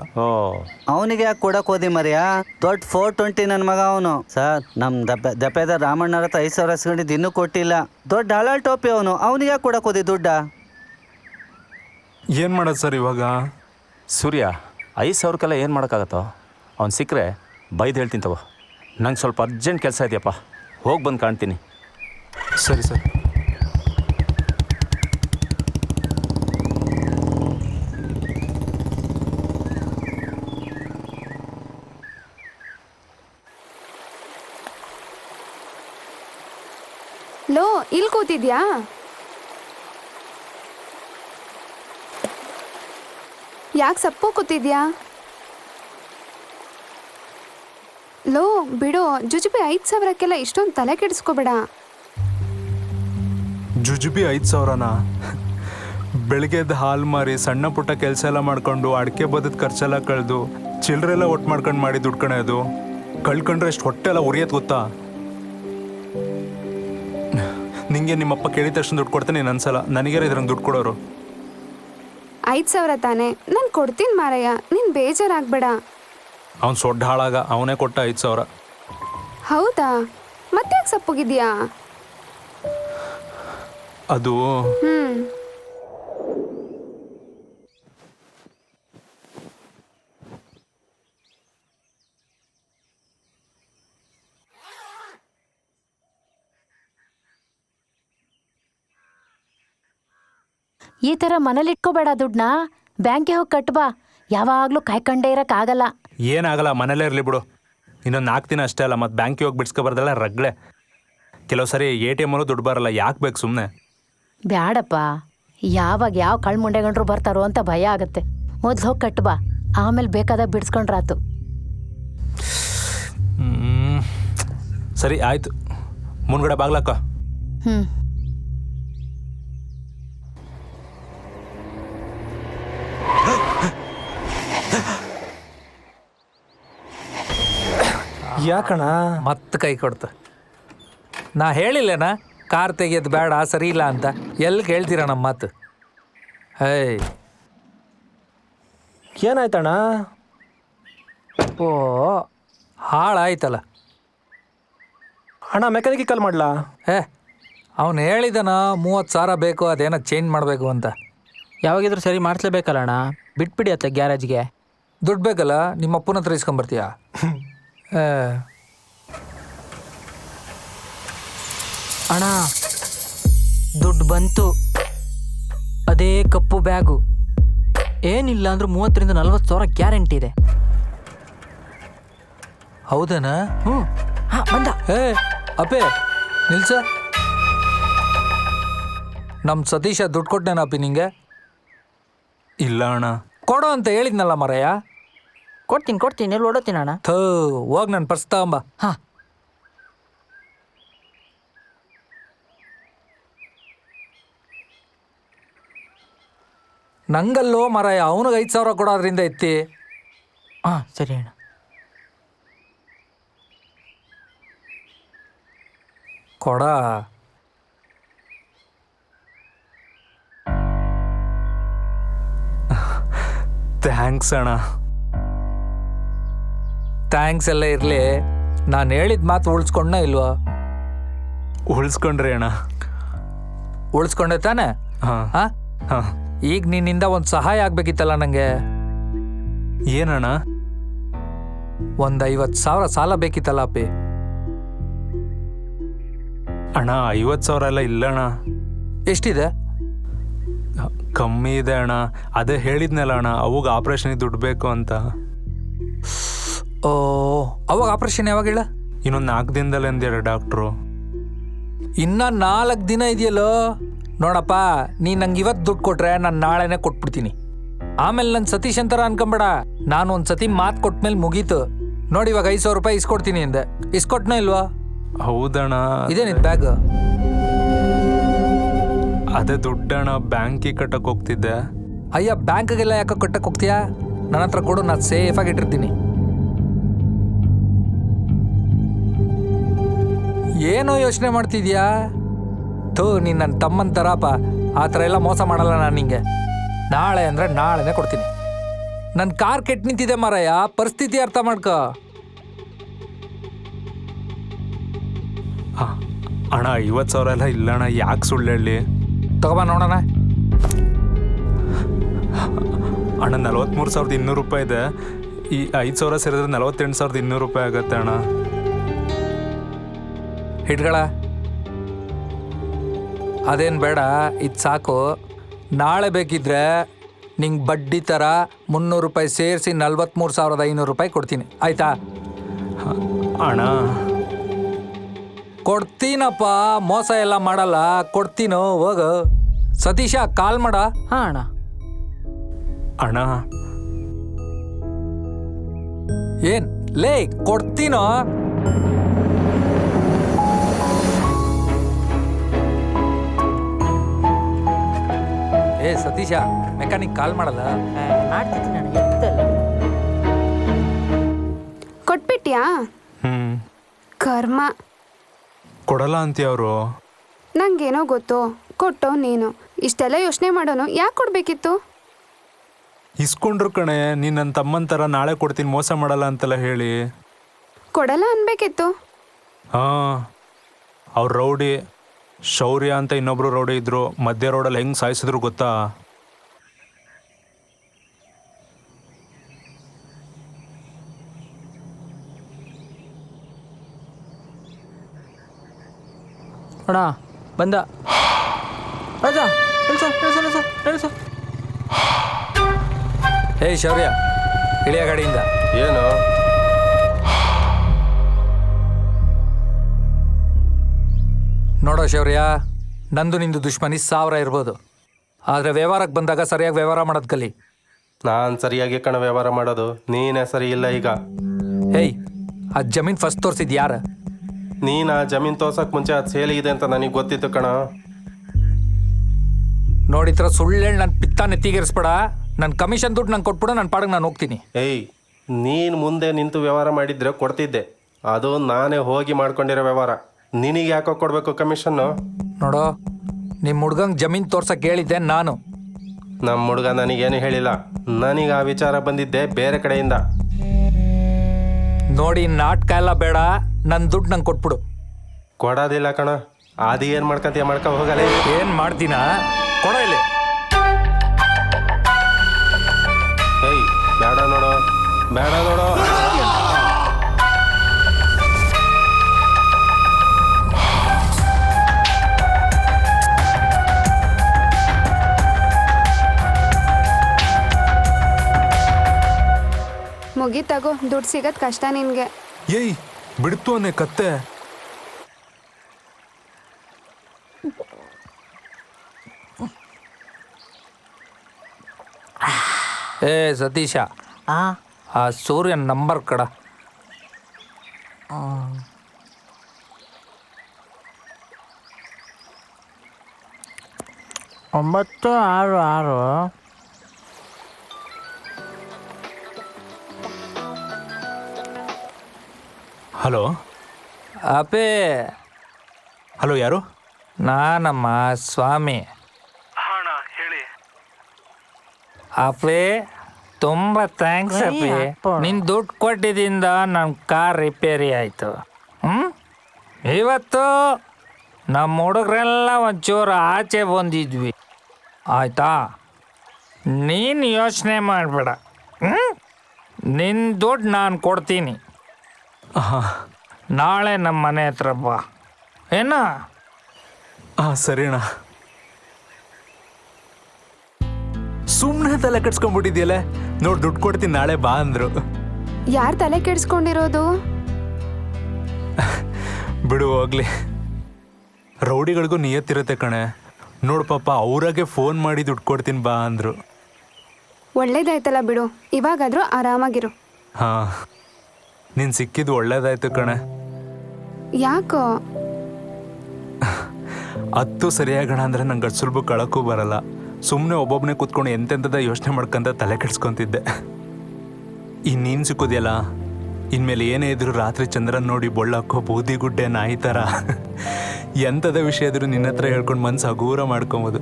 ಅವನಿಗೆ ಯಾಕೆ ಕೊಡಕ್ಕೆ ಹೋದಿ ಮರ್ಯಾ? ದೊಡ್ಡ 420 ನನ್ನ ಮಗ ಅವನು. ಸರ್ ನಮ್ಮ ದಪ್ಪೆದ ರಾಮಣ್ಣರ ಹತ್ರ 5,000 ಇಸ್ಕೊಂಡಿದ್ದು ಇನ್ನೂ ಕೊಟ್ಟಿಲ್ಲ. ದೊಡ್ಡ ಹಳಾಳ್ ಟೋಪಿ ಅವನು. ಅವನಿಗೆ ಯಾಕೆ ಕೊಡಕ್ಕೆ ಹೋದಿ ದುಡ್ಡ? ಏನು ಮಾಡೋದು ಸರ್ ಇವಾಗ? ಸೂರ್ಯ, 5,000ಕ್ಕೆಲ್ಲ ಏನು ಮಾಡೋಕ್ಕಾಗತ್ತೋ? ಅವ್ನು ಸಿಕ್ಕರೆ ಬೈದು ಹೇಳ್ತೀನಿ ತಗೋ. ನಂಗೆ ಸ್ವಲ್ಪ ಅರ್ಜೆಂಟ್ ಕೆಲಸ ಇದೆಯಪ್ಪ, ಹೋಗಿ ಬಂದು ಕಾಣ್ತೀನಿ. ಸರಿ ಸರಿ. ಲೋ ಇಲ್ಲಿ ಕೂತಿದ್ಯಾ? ಯಾಕೆ ಸಪ್ಪು ಕೂತಿದ್ಯಾ? ಲೋ ಬಿಡು, ಜುಜುಬಿ 5,000ಕ್ಕೆಲ್ಲ ಇಷ್ಟೊಂದು ತಲೆ ಕೆಡಿಸ್ಕೋಬೇಡ. ಜುಜುಬಿ 5,000ನಾ? ಬೆಳಿಗ್ಗೆ ಎದ್ದು ಹಾಲು ಮಾರಿ ಸಣ್ಣ ಪುಟ್ಟ ಕೆಲಸ ಎಲ್ಲ ಮಾಡ್ಕೊಂಡು ಅಡಿಕೆ ಬದದ ಖರ್ಚೆಲ್ಲ ಕಳೆದು ಚಿಲ್ಲರೆಲ್ಲ ಒಟ್ಟು ಮಾಡ್ಕೊಂಡು ಮಾಡಿ ದುಡ್ಡು ಕಣೆ ಅದು. ಕಳ್ಕೊಂಡ್ರೆ ಅಷ್ಟು ಹೊಟ್ಟೆ ಎಲ್ಲ ಉರಿಯೋದು ಗೊತ್ತಾ? ನಿಂಗೆ ನಿಮ್ಮಪ್ಪ ಕೇಳಿದ ತಕ್ಷಣ ದುಡ್ಡು ಕೊಡ್ತಾನೆ ಅನ್ಸಲ್ಲ. ನನಗೇರ ಇದ್ರಂಗೆ ದುಡ್ಡು ಕೊಡೋರು. 5,000 ತಾನೆ, ನಾನು ಕೊಡ್ತೀನಿ ಮಾರಯ್ಯ, ನೀನು ಬೇಜಾರಾಗಬೇಡ. ಅವ್ನು ಸೊಡ್ಡ ಹಾಳಾಗ ಅವನೇ ಕೊಟ್ಟ 5,000. ಹೌದಾ? ಮತ್ತೆ ಯಾಕೆ ಸಪ್ಪಗಿದ್ಯಾ? ಅದು ಈ ಥರ ಮನೇಲಿ ಇಟ್ಕೋಬೇಡ ದುಡ್ಡನ್ನ, ಬ್ಯಾಂಕಿಗೆ ಹೋಗಿ ಕಟ್ಬಾ. ಯಾವಾಗಲೂ ಕಾಯ್ಕೊಂಡೇ ಇರೋಕ್ಕಾಗಲ್ಲ. ಏನಾಗಲ್ಲ, ಮನೇಲೇ ಇರಲಿ ಬಿಡು. ಇನ್ನೊಂದು 4 ದಿನ ಅಷ್ಟೇ ಅಲ್ಲ, ಮತ್ತು ಬ್ಯಾಂಕಿಗೆ ಹೋಗಿ ಬಿಡ್ಸ್ಕೊಬಾರ್ದಲ್ಲ ರಗ್ಳೆ. ಕೆಲವು ಸರಿ ATM ಅಲ್ಲೂ ದುಡ್ಡು ಬರಲ್ಲ, ಯಾಕೆ ಬೇಕು ಸುಮ್ಮನೆ? ಬ್ಯಾಡಪ್ಪ, ಯಾವಾಗ ಯಾವ ಕಳ್ ಮುಂಡೆಗಂಡ್ರು ಬರ್ತಾರೋ ಅಂತ ಭಯ ಆಗುತ್ತೆ. ಮೊದ್ಲು ಹೋಗಿ ಕಟ್ಬಾ, ಆಮೇಲೆ ಬೇಕಾದಾಗ ಬಿಡ್ಸ್ಕೊಂಡ್ರಾತು. ಸರಿ ಆಯ್ತು, ಮುಂದ್ಗಡೆ ಬಾಗ್ಲಕ್ಕ. ಯಾಕಣ ಮತ್ತೆ ಕೈ ಕೊಡ್ತ? ನಾ ಹೇಳಿಲ್ಲೇನ ಕಾರ್ ತೆಗಿಯೋದು ಬೇಡ, ಸರಿ ಇಲ್ಲ ಅಂತ. ಎಲ್ಲಿ ಕೇಳ್ತೀರ ನಮ್ಮ ಮಾತು? ಹೇಯ್, ಏನಾಯ್ತಣ್ಣ? ಓ ಹಾಳಾಯ್ತಲ್ಲ ಅಣ್ಣ. ಮೆಕ್ಯಾನಿಕ್ ಕಾಲ್ ಮಾಡ್ಲಾ? ಅವನು ಹೇಳಿದನ 30,000 ಬೇಕು, ಅದೇನೋ ಚೇಂಜ್ ಮಾಡಬೇಕು ಅಂತ. ಯಾವಾಗಿದ್ರು ಸರಿ ಮಾಡಿಸ್ಲೇಬೇಕಲ್ಲ ಅಣ್ಣ, ಬಿಟ್ಬಿಡಿ ಅತ್ತ ಗ್ಯಾರೇಜ್ಗೆ. ದುಡ್ಡು ಬೇಕಲ್ಲ, ನಿಮ್ಮ ಅಪ್ಪನ ಹತ್ರ ಇಸ್ಕೊಂಬರ್ತೀಯ? ಅಣ್ಣ ದುಡ್ಡು ಬಂತು, ಅದೇ ಕಪ್ಪು ಬ್ಯಾಗು. ಏನಿಲ್ಲ ಅಂದ್ರೂ 30,000 ರಿಂದ 40,000 ಗ್ಯಾರಂಟಿ ಇದೆ. ಹೌದನಾ? ಬಂದ. ಅಪ್ಪೆ ನಿಲ್ಸ. ನಮ್ಮ ಸತೀಶ ದುಡ್ಡು ಕೊಟ್ಟನೇನಪ್ಪಿ ನಿಂಗೆ? ಇಲ್ಲ ಅಣ್ಣ. ಕೊಡೋ ಅಂತ ಹೇಳಿದ್ನಲ್ಲ ಮರಯ್ಯ. ಕೊಡ್ತೀನಿ ಎಲ್ಲಿ ಓಡೋತೀನಿ ಅಣ್ಣ. ಹೋಗಿ ನನ್ನ ಪರ್ಸ್ ತಗೊಂಬ. ನಂಗಲ್ಲೋ ಮರಯ್ಯ, ಅವನಿಗೆ 5,000 ಕೊಡೋದ್ರಿಂದ ಎತ್ತಿ. ಸರಿ ಅಣ್ಣ. ಕೊಡ. ಥ್ಯಾಂಕ್ಸ್ ಅಣ್ಣ. ಥ್ಯಾಂಕ್ಸ್ ಎಲ್ಲ ಇರಲಿ, ನಾನು ಹೇಳಿದ ಮಾತು ಉಳಿಸ್ಕೊಂಡ ಇಲ್ವಾ? ಉಳಿಸ್ಕೊಂಡ್ರಿ ಅಣ್ಣ. ಉಳಿಸ್ಕೊಂಡೆ ತಾನೆ? ಈಗ ನಿನ್ನಿಂದ ಒಂದು ಸಹಾಯ ಆಗ್ಬೇಕಿತ್ತಲ್ಲ ನನಗೆ. ಏನಣ್ಣ? ಒಂದು 50,000 ಸಾಲ ಬೇಕಿತ್ತಲ್ಲ ಅಪ್ಪಿ. ಅಣ್ಣ 50,000 ಎಲ್ಲ ಇಲ್ಲ ಅಣ್ಣ. ಎಷ್ಟಿದೆ? ಕಮ್ಮಿ ಇದೆ ಅಣ್ಣ. ಅದೇ ಹೇಳಿದ್ನಲ್ಲ ಅಣ್ಣ, ಅವಾಗ ಆಪ್ರೇಷನ್ಗೆ ದುಡ್ಡು ಬೇಕು ಅಂತ. ಓ, ಅವಾಗ ಆಪ್ರೇಷನ್ ಯಾವಾಗ ಹೇಳ? ಇನ್ನೊಂದು 4 ದಿನದಲ್ಲಿ ಅಂದ್ಯಾರ ಡಾಕ್ಟ್ರು. ಇನ್ನ 4 ದಿನ ಇದೆಯಲ್ಲೋ. ನೋಡಪ್ಪ, ನೀನು ನಂಗೆ ಇವತ್ತು ದುಡ್ಡು ಕೊಟ್ರೆ ನಾನು ನಾಳೆನೇ ಕೊಟ್ಬಿಡ್ತೀನಿ. ಆಮೇಲೆ ನನ್ನ ಸತೀಶ್ ಅಂತಾರ ಅನ್ಕೊಂಬೇಡ. ನಾನು ಒಂದು ಸತಿ ಮಾತು ಕೊಟ್ಮೇಲೆ ಮುಗೀತು. ನೋಡಿ, ಇವಾಗ 5,000 ರೂಪಾಯಿ ಇಸ್ಕೊಡ್ತೀನಿ ಅಂದೆ, ಇಸ್ಕೊಟ್ನ ಇಲ್ವಾ? ಹೌದಣ್ಣ. ಇದೇನಿದ್ ಬ್ಯಾಗ್? ಅದೇ ದುಡ್ಡಣ್ಣ, ಬ್ಯಾಂಕಿಗೆ ಕಟ್ಟಕ್ಕೆ ಹೋಗ್ತಿದ್ದೆ. ಅಯ್ಯ, ಬ್ಯಾಂಕ್ಗೆಲ್ಲ ಯಾಕೆ ಕಟ್ಟಕ್ಕೆ ಹೋಗ್ತೀಯಾ? ನನ್ನ ಹತ್ರ ಕೊಡು, ನಾನು ಸೇಫಾಗಿ ಇಟ್ಟಿರ್ತೀನಿ. ಏನೋ ಯೋಚನೆ ಮಾಡ್ತಿದ್ಯಾ? ನೀನು ನನ್ನ ತಮ್ಮನ ಥರಪ್ಪ, ಆ ಥರ ಎಲ್ಲ ಮೋಸ ಮಾಡಲ್ಲ ನಾನು ನಿಂಗೆ. ನಾಳೆ ಅಂದರೆ ನಾಳೆನೇ ಕೊಡ್ತೀನಿ. ನನ್ನ ಕಾರ್ ಕೆಟ್ಟು ನಿಂತಿದೆ ಮಾರಾಯ, ಪರಿಸ್ಥಿತಿ ಅರ್ಥ ಮಾಡ್ಕೊ. ಅಣ್ಣ 50,000 ಎಲ್ಲ ಇಲ್ಲ ಅಣ್ಣ, ಯಾಕೆ ಸುಳ್ಳು ಹೇಳಿ? ತಗೊಬ ನೋಡೋಣ. ಅಣ್ಣ 43,200 ರೂಪಾಯಿ ಇದೆ. ಈ 5,000 ಸೇರಿದ್ರೆ 48,200 ರೂಪಾಯಿ ಆಗತ್ತೆ ಅಣ್ಣ. ಹಿಡ್ಗಳ ಅದೇನು ಬೇಡ, ಇದು ಸಾಕು. ನಾಳೆ ಬೇಕಿದ್ರೆ ನಿಂಗೆ ಬಡ್ಡಿ ಥರ 300 ರೂಪಾಯಿ ಸೇರಿಸಿ 43,500 ರೂಪಾಯಿ ಕೊಡ್ತೀನಿ, ಆಯ್ತಾ? ಅಣ್ಣ ಕೊಡ್ತೀನಪ್ಪ, ಮೋಸ ಎಲ್ಲ ಮಾಡಲ್ಲ, ಕೊಡ್ತೀನೋ, ಹೋಗು. ಸತೀಶ ಕಾಲ್ ಮಾಡ. ಹಾಂ ಅಣ್ಣ. ಅಣ್ಣ ಏನ್ ಲೇ, ಕೊಡ್ತೀನೋ. ಏ ಸತೀಶ, ಮೆಕ್ಯಾನಿಕ್ ಕಾಲ್ ಮಾಡಲ್ಲ. ಮಾಡ್ತಿದ್ದೀನಿ ಅಣ್ಣ, ಎತ್ತಲ್ಲ. ಕೊಟ್ಬಿಟ್ಯಾ? ಕರ್ಮ. ಕೊಡಲ್ಲ ಅಂತೀಯ ಅವರು? ನಂಗೇನೋ ಗೊತ್ತು, ಕೊಟ್ಟೋ ನೀನು. ಇಷ್ಟೆಲ್ಲ ಯೋಚನೆ ಮಾಡೋನು ಯಾಕೆ ಕೊಡ್ಬೇಕಿತ್ತು? ಇಸ್ಕೊಂಡ್ರು ಕಣೆ, ನೀನು ನನ್ನ ತಮ್ಮನ ಥರ ನಾಳೆ ಕೊಡ್ತೀನಿ ಮೋಸ ಮಾಡಲ್ಲ ಅಂತೆಲ್ಲ ಹೇಳಿ. ಕೊಡಲ್ಲ ಅನ್ಬೇಕಿತ್ತು. ಹಾಂ, ಅವ್ರು ರೌಡಿ ಶೌರ್ಯ ಅಂತ ಇನ್ನೊಬ್ರು ರೌಡಿ ಇದ್ರು. ಮಧ್ಯ ರೋಡಲ್ಲಿ ಹೆಂಗೆ ಸಾಯಿಸಿದ್ರು ಗೊತ್ತಾ? ಅಣ್ಣ ಬಂದ. ರಾಜ ಇಳಿಸ. ಏಯ್ ಶೌರ್ಯ, ಇಳಿಯ ಗಾಡಿಯಿಂದ. ಏನು? ನೋಡೋ ಶೌರ್ಯ, ನಂದು ನಿಂದು ದುಶ್ಮನಿ 1000 ಇರ್ಬೋದು, ಆದರೆ ವ್ಯವಹಾರಕ್ಕೆ ಬಂದಾಗ ಸರಿಯಾಗಿ ವ್ಯವಹಾರ ಮಾಡೋದು ಕಲಿ. ನಾನು ಸರಿಯಾಗಿ ಕಣ ವ್ಯವಹಾರ ಮಾಡೋದು, ನೀನೇ ಸರಿ ಇಲ್ಲ ಈಗ. ಏಯ್, ಆ ಜಮೀನು ಫಸ್ಟ್ ತೋರಿಸಿದ್ ಯಾರ? ನೀನು ಆ ಜಮೀನು ತೋರ್ಸಕ್ಕೆ ಮುಂಚೆ ಅದು ಸೇಲಿಗಿದೆ ಅಂತ ನನಗೆ ಗೊತ್ತಿತ್ತು ಕಣ. ನೋಡಿತ್ರ ಸುಳ್ಳೇಳು ನನ್ನ ಪಿತ್ತ ನೆತ್ತಿಗೇರಿಸ್ಬೇಡ. ನನ್ನ ಕಮಿಷನ್ ದುಡ್ಡು ನಂಗೆ ಕೊಟ್ಬಿಡು, ನನ್ನ ಪಾಡಿಗೆ ನಾನು ಹೋಗ್ತೀನಿ. ಏಯ್, ನೀನು ಮುಂದೆ ನಿಂತು ವ್ಯವಹಾರ ಮಾಡಿದ್ರೆ ಕೊಡ್ತಿದ್ದೆ, ಅದು ನಾನೇ ಹೋಗಿ ಮಾಡ್ಕೊಂಡಿರೋ ವ್ಯವಹಾರ. ನಿನಗೆ ಯಾಕೋ ಕೊಡಬೇಕು ಕಮಿಷನ್ನು? ನೋಡೋ, ನಿಮ್ಮ ಹುಡ್ಗಂಗೆ ಜಮೀನು ತೋರ್ಸಕ್ಕೆ ಹೇಳಿದ್ದೆ ನಾನು. ನಮ್ಮ ಹುಡುಗ ನನಗೇನು ಹೇಳಿಲ್ಲ, ನನಗೆ ಆ ವಿಚಾರ ಬಂದಿದ್ದೆ ಬೇರೆ ಕಡೆಯಿಂದ. ನೋಡಿ, ನಾಟಕ ಎಲ್ಲ ಬೇಡ, ನನ್ನ ದುಡ್ಡು ನಂಗೆ ಕೊಟ್ಬಿಡು. ಕೊಡೋದಿಲ್ಲ ಕಣ. ಅದು ಏನು ಮಾಡ್ಕೊಂತೀಯ ಮಾಡ್ಕೊ ಹೋಗಲ್ಲ. ಏನು ಮಾಡ್ತೀನ? ಕೊಡೋ ಇಲ್ಲಿ. ಏಯ್, ಬೇಡ ನೋಡೋ, ಬೇಡ ನೋಡೋ. ಮುಗಿತಾಗೋ, ದುಡ್ಡು ಸಿಗೋದು ಕಷ್ಟ ನಿನಗೆ. ಏಯ್, ಬಿಡ್ತು ಅನ್ನೆ ಕತ್ತೆ. ಏ ಸತೀಶ, ಆ ಸೂರ್ಯನ ನಂಬರ್ ಕಡ. 966. ಹಲೋ ಅಪೇ. ಹಲೋ, ಯಾರು? ನಾನಮ್ಮ ಸ್ವಾಮಿ. ಅಣ್ಣ ಹೇಳಿ. ಅಪೇ, ತುಂಬ ಥ್ಯಾಂಕ್ಸ್ ಅಪ್ಪಿ. ನಿನ್ನ ದುಡ್ಡು ಕೊಟ್ಟಿದ್ದರಿಂದ ನನ್ನ ಕಾರ್ ರಿಪೇರಿ ಆಯಿತು. ಇವತ್ತು ನಮ್ಮ ಹುಡುಗರೆಲ್ಲ ಒಂಚೂರು ಆಚೆ ಬಂದಿದ್ವಿ, ಆಯಿತಾ? ನೀನು ಯೋಚನೆ ಮಾಡಬೇಡ, ನಿನ್ನ ದುಡ್ಡು ನಾನು ಕೊಡ್ತೀನಿ. ನಾಳೆ ನಮ್ಮ ಮನೆ ಹತ್ರ ಬಾ, ಏನ? ಹಾಂ, ಸರಿ ಅಣ್ಣ. ಸುಮ್ಮನೆ ತಲೆ ಕೆಡ್ಸ್ಕೊಂಡ್ಬಿಟ್ಟಿದ್ಯಲ್ಲ. ನೋಡಿ, ದುಡ್ಡು ಕೊಡ್ತೀನಿ ನಾಳೆ ಬಾ ಅಂದರು. ಯಾರು ತಲೆ ಕೆಡಿಸ್ಕೊಂಡಿರೋದು? ಬಿಡು ಹೋಗ್ಲಿ. ರೌಡಿಗಳಿಗೂ ನಿಯತ್ತಿರುತ್ತೆ ಕಣೆ. ನೋಡು ಪಾಪ, ಅವ್ರಾಗೆ ಫೋನ್ ಮಾಡಿ ದುಡ್ಡು ಕೊಡ್ತೀನಿ ಬಾ ಅಂದರು. ಒಳ್ಳೇದಾಯ್ತಲ್ಲ ಬಿಡು, ಇವಾಗಾದರೂ ಆರಾಮಾಗಿರು. ಹಾಂ, ನೀನು ಸಿಕ್ಕಿದ್ದು ಒಳ್ಳೇದಾಯ್ತು ಕಣೆ. ಯಾಕೋ? 10 ಸರಿಯಾಗಣ ಅಂದರೆ ನಂಗೆ ಅಷ್ಟು ಸುಲಭ ಕಳಕ್ಕೂ ಬರಲ್ಲ. ಸುಮ್ಮನೆ ಒಬ್ಬೊಬ್ಬನೇ ಕೂತ್ಕೊಂಡು ಎಂತೆಂಥದ ಯೋಚನೆ ಮಾಡ್ಕೊಂತ ತಲೆ ಕೆಡ್ಸ್ಕೊತಿದ್ದೆ. ನೀನು ಸಿಕ್ಕೋದಿಯಲ್ಲ, ಇನ್ಮೇಲೆ ಏನೇ ಇದ್ರು ರಾತ್ರಿ ಚಂದ್ರನ್ ನೋಡಿ ಬೊಳ್ಳಾಕೋ ಬೂದಿಗುಡ್ಡೆ ನಾಯಿ ಥರ ಎಂಥದ ವಿಷಯ ಇದ್ರು ನಿನ್ನ ಹತ್ರ ಹೇಳ್ಕೊಂಡು ಮನ್ಸು ಹಗೂರ ಮಾಡ್ಕೊಬೋದು.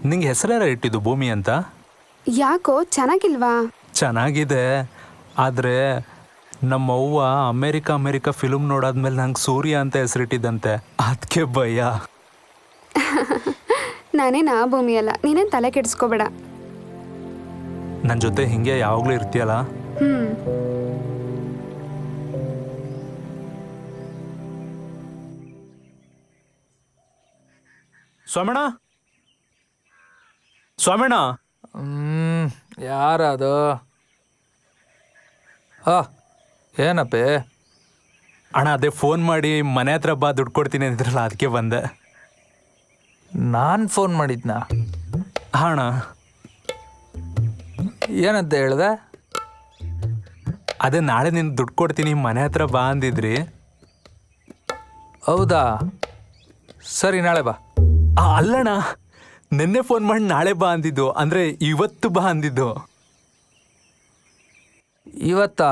ನಿಂಗೆ ಹೆಸರಾರ ಇಟ್ಟಿದ್ದು ಭೂಮಿ ಅಂತ? ಯಾಕೋ, ಚೆನ್ನಾಗಿಲ್ವಾ? ಚೆನ್ನಾಗಿದೆ, ಆದರೆ ನಮ್ಮವ್ವ ಅಮೇರಿಕಾ ಫಿಲ್ಮ್ ನೋಡಾದ್ಮೇಲೆ ನಂಗೆ ಸೂರ್ಯ ಅಂತ ಹೆಸರಿಟ್ಟಿದ್ದಂತೆ, ಅದಕ್ಕೆ ಭಯ. ನಾನೇನು ಆ ಭೂಮಿ ಅಲ್ಲ, ನೀನೇನು ತಲೆ ಕೆಡಿಸ್ಕೋಬೇಡ. ನನ್ನ ಜೊತೆ ಹಿಂಗೆ ಯಾವಾಗಲೂ ಇರ್ತೀಯಲ್ಲ. ಸ್ವಾಮಣ್ಣ, ಸ್ವಾಮಣ್ಣ. ಯಾರದು? ಏನಪ್ಪೇ? ಅಣ್ಣ ಅದೇ ಫೋನ್ ಮಾಡಿ ಮನೆ ಹತ್ರ ಬಾ ದುಡ್ಡು ಕೊಡ್ತೀನಿ ಅಂದ್ರಲ್ಲ, ಅದಕ್ಕೆ ಬಂದೆ. ನಾನು ಫೋನ್ ಮಾಡಿದ್ನಾ? ಅಣ್ಣ ಏನಂತ ಹೇಳ್ದೆ? ಅದೇ ನಾಳೆ ನೀನು ದುಡ್ಡು ಕೊಡ್ತೀನಿ ಮನೆ ಹತ್ರ ಬಾ ಅಂದಿದ್ರಿ. ಹೌದಾ? ಸರಿ, ನಾಳೆ ಬಾ. ಅಲ್ಲಣ್ಣ, ನಿನ್ನೆ ಫೋನ್ ಮಾಡಿ ನಾಳೆ ಬಾ ಅಂದಿದ್ದು, ಅಂದರೆ ಇವತ್ತು ಬಾ ಅಂದಿದ್ದು. ಇವತ್ತಾ?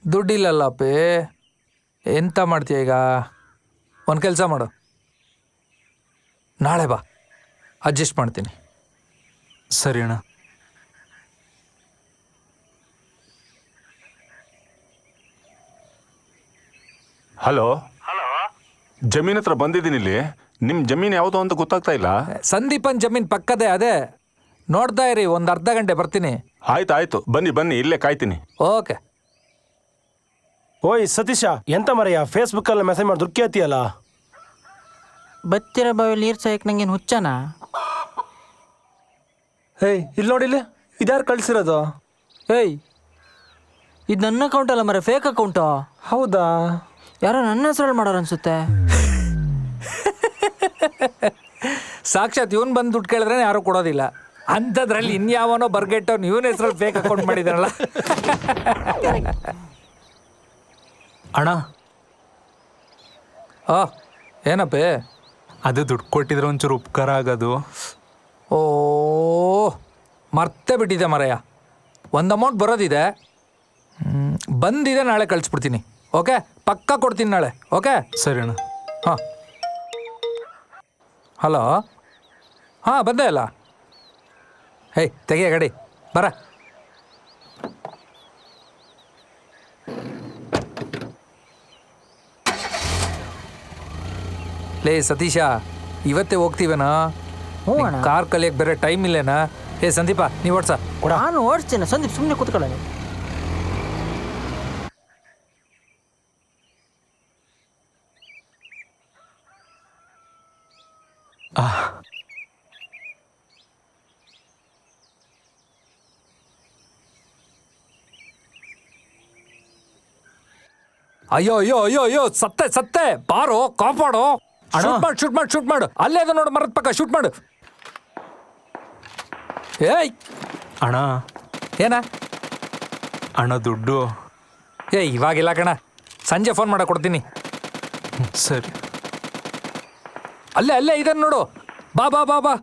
ದುಡ್ಡಿಲ್ಲಲ್ಲಪ್ಪೇ. ಎಂತ ಮಾಡ್ತೀಯ ಈಗ? ಒಂದು ಕೆಲಸ ಮಾಡು, ನಾಳೆ ಬಾ, ಅಡ್ಜಸ್ಟ್ ಮಾಡ್ತೀನಿ. ಸರಿ ಅಣ್ಣ. ಹಲೋ, ಜಮೀನ್ ಹತ್ರ ಬಂದಿದ್ದೀನಿ. ಇಲ್ಲಿ ನಿಮ್ಮ ಜಮೀನು ಯಾವುದು ಅಂತ ಗೊತ್ತಾಗ್ತಾ ಇಲ್ಲ. ಸಂದೀಪನ್ ಜಮೀನ್ ಪಕ್ಕದೇ, ಅದೇ ನೋಡ್ತಾ ಇರಿ, ಒಂದು ಅರ್ಧ ಗಂಟೆ ಬರ್ತೀನಿ. ಆಯ್ತು, ಬನ್ನಿ, ಇಲ್ಲೇ ಕಾಯ್ತೀನಿ. ಓಕೆ. ಓಯ್ ಸತೀಶ, ಎಂತ ಮರೆಯ ಫೇಸ್ಬುಕ್ಕಲ್ಲಿ ಮೆಸೇಜ್ ಮಾಡಿ ದುಡ್ಡು ಕೇಳ್ತೀಯಲ್ಲ? ಬತ್ತಿರ ಬಾವಿಲಿ ನೀರು ಸಾಯಕ್ಕೆ ನಂಗೇನು ಹುಚ್ಚನಾ? ಹೇಯ್, ಇಲ್ಲಿ ನೋಡಿಲ್ಲ, ಇದ್ಯಾರು ಕಳ್ಸಿರೋದು? ಏಯ್, ಇದು ನನ್ನ ಅಕೌಂಟ್ ಅಲ್ಲ ಮರೆ, ಫೇಕ್ ಅಕೌಂಟು. ಹೌದಾ? ಯಾರೋ ನನ್ನ ಹೆಸರಲ್ಲಿ ಮಾಡೋರು ಅನ್ಸುತ್ತೆ. ಸಾಕ್ಷಾತ್ ಇವನ್ ಬಂದು ದುಡ್ಡು ಕೇಳಿದ್ರೆ ಯಾರು ಕೊಡೋದಿಲ್ಲ. ಅಂಥದ್ರಲ್ಲಿ ಇನ್ಯಾವನೋ ಬರ್ಗೆಟ್ಟವ್ನು ಇವನ ಹೆಸರಲ್ಲಿ ಫೇಕ್ ಅಕೌಂಟ್ ಮಾಡಿದಾರಲ್ಲ. ಅಣ್ಣ, ಏನಪ್ಪೇ? ಅದು ದುಡ್ಡು ಕೊಟ್ಟಿದ್ರೆ ಒಂಚೂರು ಉಪಕಾರ ಆಗೋದು. ಓ, ಮರ್ತೇ ಬಿಟ್ಟಿದೆ ಮರೆಯ. ಒಂದು ಅಮೌಂಟ್ ಬರೋದಿದೆ, ಬಂದಿದೆ, ನಾಳೆ ಕಳಿಸ್ಬಿಡ್ತೀನಿ. ಓಕೆ, ಪಕ್ಕ ಕೊಡ್ತೀನಿ ನಾಳೆ. ಓಕೆ, ಸರಿ ಅಣ್ಣ. ಹಾಂ, ಹಲೋ. ಹಾಂ, ಬಂದೆ ಅಲ್ಲ. ಹೇಯ್, ತೆಗಿಯ ಗಾಡಿ, ಬರ. ಲೇ ಸತೀಶ, ಇವತ್ತೇ ಹೋಗ್ತೀವೇನಾ? ಕಾರ್ ಕಲಿಯಕ್ಕೆ ಬೇರೆ ಟೈಮ್ ಇಲ್ಲೇನಾ? ಏ ಸಂದೀಪ, ನೀವು ಓಡ್ಸ. ನಾನು ಓಡಿಸ್ತೀನಿ. ಸಂದೀಪ್ ಸುಮ್ಮನೆ ಕೂತ್ಕೊಳ್ಳ. ಅಯ್ಯೋ, ಸತ್ತೆ, ಬಾರೋ, ಕಾಪಾಡೋ. ಶೂಟ್ ಮಾಡು. ಅಲ್ಲೇ ಅದು ನೋಡು, ಮರದ ಪಕ್ಕ ಶೂಟ್ ಮಾಡು. ಏಯ್ ಅಣ್ಣ. ಏನ ಅಣ್ಣ, ದುಡ್ಡು? ಇವಾಗಿಲ್ಲ ಕಣ, ಸಂಜೆ ಫೋನ್ ಮಾಡಕ್ಕೆ ಕೊಡ್ತೀನಿ. ಸರಿ. ಅಲ್ಲೇ ಇದನ್ನು ನೋಡು. ಬಾ.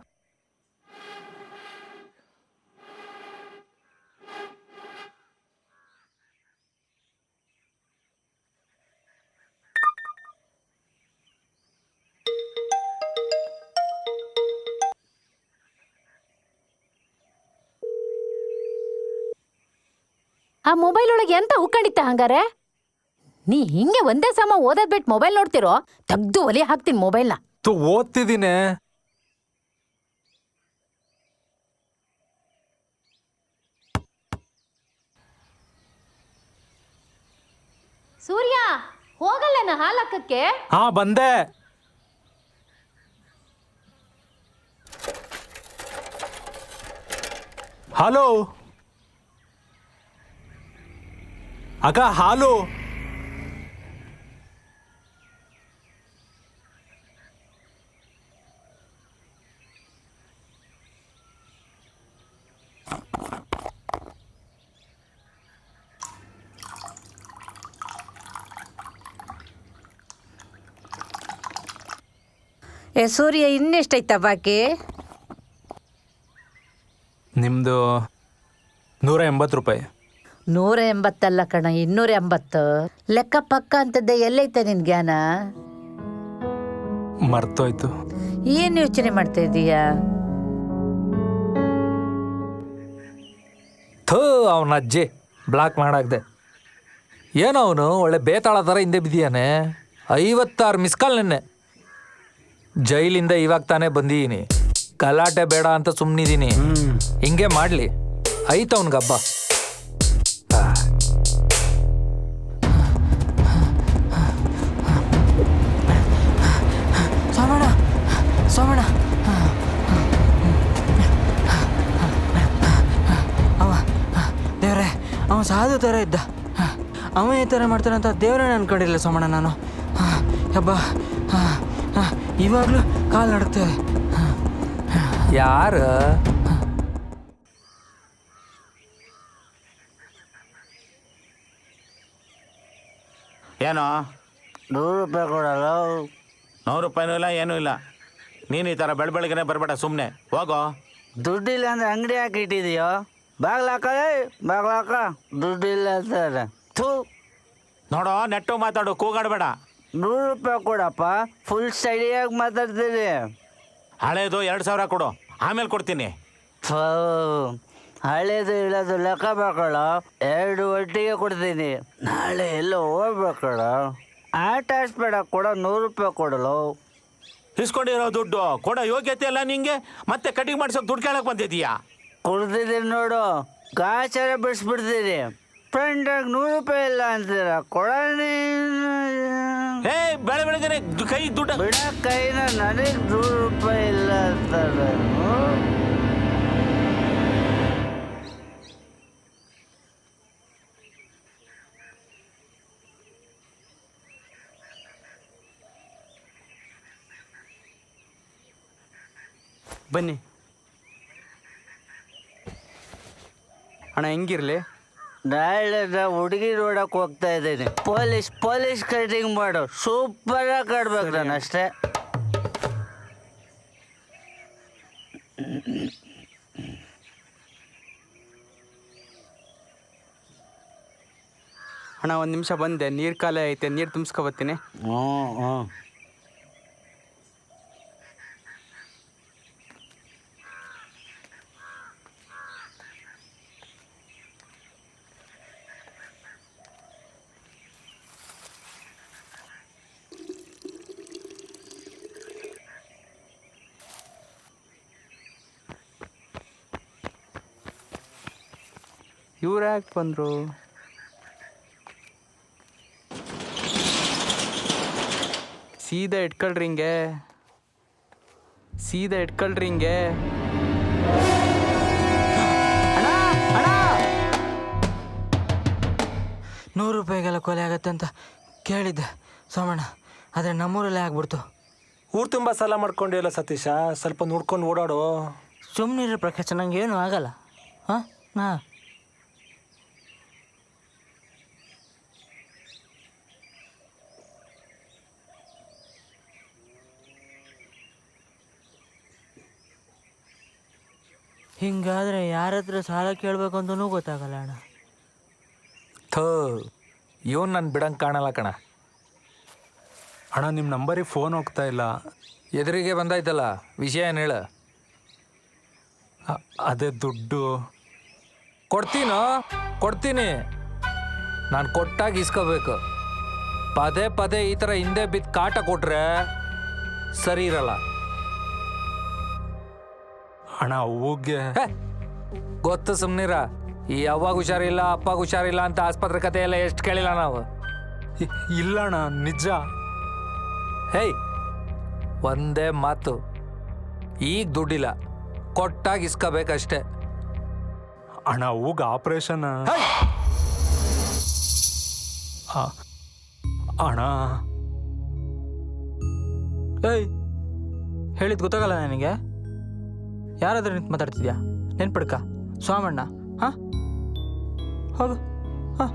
ಆ ಮೊಬೈಲ್ ಒಳಗೆ ಎಂತ ಹುಕ್ಕಂಡಿತ್ತ ಹಂಗಾರೆ? ನೀ ಹಿಂಗೆ ಒಂದೇ ಸಮ ಓದೋದ್ ಬಿಟ್ಟು ಮೊಬೈಲ್ ನೋಡ್ತಿರೋ? ತೆಗ್ದು ಒಲಿ ಹಾಕ್ತೀನಿ ಮೊಬೈಲ್ನ. ಓದ್ತಿದ್ದೀನಿ. ಸೂರ್ಯ, ಹೋಗಲ್ಲೇನ ಹಾಲಕ್ಕಕ್ಕೆ? ಹಾ, ಬಂದೆ. ಹಲೋ ಅಕ್ಕ, ಹಾಲು. ಸೂರ್ಯ, ಇನ್ನೆಷ್ಟೈತ ಬಾಕಿ? ನಿಮ್ಮದು 180 ರೂಪಾಯಿ. 180 ಅಲ್ಲ ಕಣ, 280. ಲೆಕ್ಕ ಪಕ್ಕ ಅಂತದ್ದೆ. ಎಲ್ಲೈತೆ ನಿನ್ ಜ್ಞಾನ? ಮರ್ತೋಯ್ತು. ಏನ್ ಯೋಚನೆ ಮಾಡ್ತಾ ಇದೀಯಾ? ಅವನ ಅಜ್ಜಿ ಬ್ಲಾಕ್ ಮಾಡಾಕ್ದೆ. ಏನೋ ಅವನು ಒಳ್ಳೆ ಬೇತಾಳ ಥರ ಹಿಂದೆ ಬಿದ್ದಿಯಾನೆ. 56 ಮಿಸ್ ಕಾಲ್ ನೆನ್ನೆ. ಜೈಲಿಂದ ಇವಾಗ ತಾನೇ ಬಂದಿದ್ದೀನಿ. ಗಲಾಟೆ ಬೇಡ ಅಂತ ಸುಮ್ಮನಿದ್ದೀನಿ. ಹಿಂಗೆ ಮಾಡ್ಲಿ, ಐತ ಅವನ್ಗೆ ಹಬ್ಬ. ಸೋಮಣ್ಣ ಸೋಮಣ್ಣ ಅವ ದೇವ್ರೆ, ಅವ ಸಾಧು ಥರ ಇದ್ದ. ಅವ ಈ ಥರ ಮಾಡ್ತಾನಂತ ದೇವ್ರೇ ಅನ್ಕೊಂಡಿಲ್ಲ ಸೋಮಣ್ಣ ನಾನು. ಹಬ್ಬ ಇವಾಗಲೂ ಕಾಲು ನಡುಕ್ತೇವೆ. ಯಾರು? ಏನೋ 100 ರೂಪಾಯಿ ಕೊಡಲ್ಲ. 100 ರೂಪಾಯಿನೂ ಇಲ್ಲ, ಏನೂ ಇಲ್ಲ. ನೀನು ಈ ಥರ ಬೆಳಗ್ಗೆ ಬರಬೇಡ, ಸುಮ್ಮನೆ ಹೋಗೋ. ದುಡ್ಡಿಲ್ಲ ಅಂದ್ರೆ ಅಂಗಡಿ ಹಾಕಿ ಇಟ್ಟಿದೀಯೋ? ಬಾಗ್ಲಾಕ ದುಡ್ಡಿಲ್ಲ ಅಂತಾರೆ. ಥೂ, ನೋಡೋ, ನೆಟ್ಟು ಮಾತಾಡು, ಕೂಗಾಡಬೇಡ. 100 ರೂಪಾಯಿ ಕೊಡಪ್ಪ, ಫುಲ್ ಸ್ಟಡಿಯಾಗಿ ಮಾತಾಡ್ತೀರಿ. ಹಳೇದು 2000 ಕೊಡು, ಆಮೇಲೆ ಕೊಡ್ತೀನಿ. ಹಳೇದು ಇಳೋದು ಲೆಕ್ಕ ಬೇಕಳ, 2 ಒಟ್ಟಿಗೆ ಕೊಡ್ತೀನಿ. ನಾಳೆ ಎಲ್ಲೋ ಹೋಗ್ಬೇಕಳ, ಆಟ ಆಡ್ಸ್ಬೇಡ, ಕೊಡ 100 ರೂಪಾಯಿ ಕೊಡಲು. ಇಸ್ಕೊಂಡಿರೋ ದುಡ್ಡು ಕೊಡೋ ಯೋಗ್ಯತೆ ಅಲ್ಲ ನಿಂಗೆ, ಮತ್ತೆ ಕಟಿಂಗ್ ಮಾಡ್ಸೋಕೆ ದುಡ್ಡು ಕೇಳಕ್ಕೆ ಬಂದಿದ್ದೀಯಾ? ಕೊಡ್ತಿದ್ದೀನಿ ನೋಡು, ಕಾಚಾರ ಬಿಡಿಸ್ಬಿಡ್ತೀನಿ. ಫ್ರೆಂಡಾಗಿ 100 ರೂಪಾಯಿ ಇಲ್ಲ ಅಂತೀರ, ಕೊಡ. ಏ ಬೆಳಗ್ಗೆ ಕೈ ದುಡ್ಡು ಬಿಡ ಕೈನ, ನನಗೆ 100 ರೂಪಾಯಿ ಇಲ್ಲ ಅಂತಾರೆ. ಬನ್ನಿ ಅಣ್ಣ, ಹೆಂಗಿರ್ಲಿ? ನಾಳೆ ಹುಡುಗಿ ನೋಡಕ್ ಹೋಗ್ತಾ ಇದ್ದೀನಿ. ಪೊಲೀಸ್ ಕಟಿಂಗ್ ಮಾಡು, ಸೂಪರ್ ಆಗಿ ಕಾಡ್ಬೇಕು ನಾನು ಅಷ್ಟೇ. ಅಣ್ಣ 1 ನಿಮಿಷ ಬಂದೆ, ನೀರು ಖಾಲಿ ಐತೆ, ನೀರು ತುಂಬಿಸ್ಕೊಬತ್ತೀನಿ. ಹ್ಞೂ ಇವ್ರು ಯಾಕೆ ಬಂದರು? ಸೀದಾ ಇಟ್ಕೊಳ್ರಿ ಹಿಂಗೆ, ಸೀದಾ ಇಟ್ಕೊಳ್ರಿ ಹಿಂಗೆ. ಅಣ್ಣ ಅಣ್ಣ, 100 ರೂಪಾಯಿಗೆಲ್ಲ ಕೊಲೆ ಆಗತ್ತೆ ಅಂತ ಕೇಳಿದ್ದೆ ಸೋಮಣ್ಣ, ಆದರೆ ನಮ್ಮೂರಲ್ಲೇ ಆಗ್ಬಿಡ್ತು. ಊರು ತುಂಬ ಸಾಲ ಮಾಡ್ಕೊಂಡಿಲ್ಲ ಸತೀಶ, ಸ್ವಲ್ಪ ನೋಡ್ಕೊಂಡು ಓಡಾಡು. ಸುಮ್ಮನಿರೋ ಪ್ರಕಾಶ್, ನಂಗೆ ಏನೂ ಆಗಲ್ಲ. ಹಾಂ ಹಿಂಗಾದ್ರೆ ಯಾರ ಹತ್ರ ಸಾಲ ಕೇಳಬೇಕು ಅಂತನೂ ಗೊತ್ತಾಗಲ್ಲ ಅಣ್ಣ. ಥೋ, ಇವನು ನಾನು ಬಿಡಂಗೆ ಕಾಣಲ್ಲ ಕಣ. ಅಣ್ಣ ನಿಮ್ಮ ನಂಬರಿಗೆ ಫೋನ್ ಹೋಗ್ತಾ ಇಲ್ಲ. ಎದುರಿಗೆ ಬಂದಾಯ್ತಲ್ಲ, ವಿಷಯ ಏನು ಹೇಳು? ಅದೇ ದುಡ್ಡು ಕೊಡ್ತೀನಿ. ನಾನು ಕೊಟ್ಟಾಗ ಇಸ್ಕೋಬೇಕು. ಪದೇ ಪದೇ ಈ ಥರ ಹಿಂದೆ ಬಿದ್ದು ಕಾಟ ಕೊಟ್ರೆ ಸರಿ ಇರಲ್ಲ. ಅಣ್ಣ ಅವ್ಗೆ ಗೊತ್ತು, ಸುಮ್ಮನಿರ. ಈ ಅವ್ವಾಗ ಹುಷಾರಿಲ್ಲ, ಅಪ್ಪಗೆ ಹುಷಾರಿಲ್ಲ ಅಂತ ಆಸ್ಪತ್ರೆ ಕತೆ ಎಲ್ಲ ಎಷ್ಟು ಕೇಳಿಲ್ಲ ನಾವು. ಇಲ್ಲ ಅಣ್ಣ, ನಿಜ. ಹೇಯ್, ಒಂದೇ ಮಾತು, ಈಗ ದುಡ್ಡಿಲ್ಲ, ಕೊಟ್ಟಾಗ ಇಸ್ಕೋಬೇಕಷ್ಟೇ. ಅಣ್ಣ ಅವ್ಗ ಆಪರೇಷನ್. ಅಣ್ಣ ಏಯ್, ಹೇಳಿದ್ ಗೊತ್ತಾಗಲ್ಲ ನನಗೆ. ಯಾರಾದ್ರೂ ನಿಂತು ಮಾತಾಡ್ತಿದ್ಯಾ? ನೆನ್ಪಿಡ್ಕ, ಸೋಮಣ್ಣ. ಹಾಂ, ಹೋಗು. ಹಾಂ,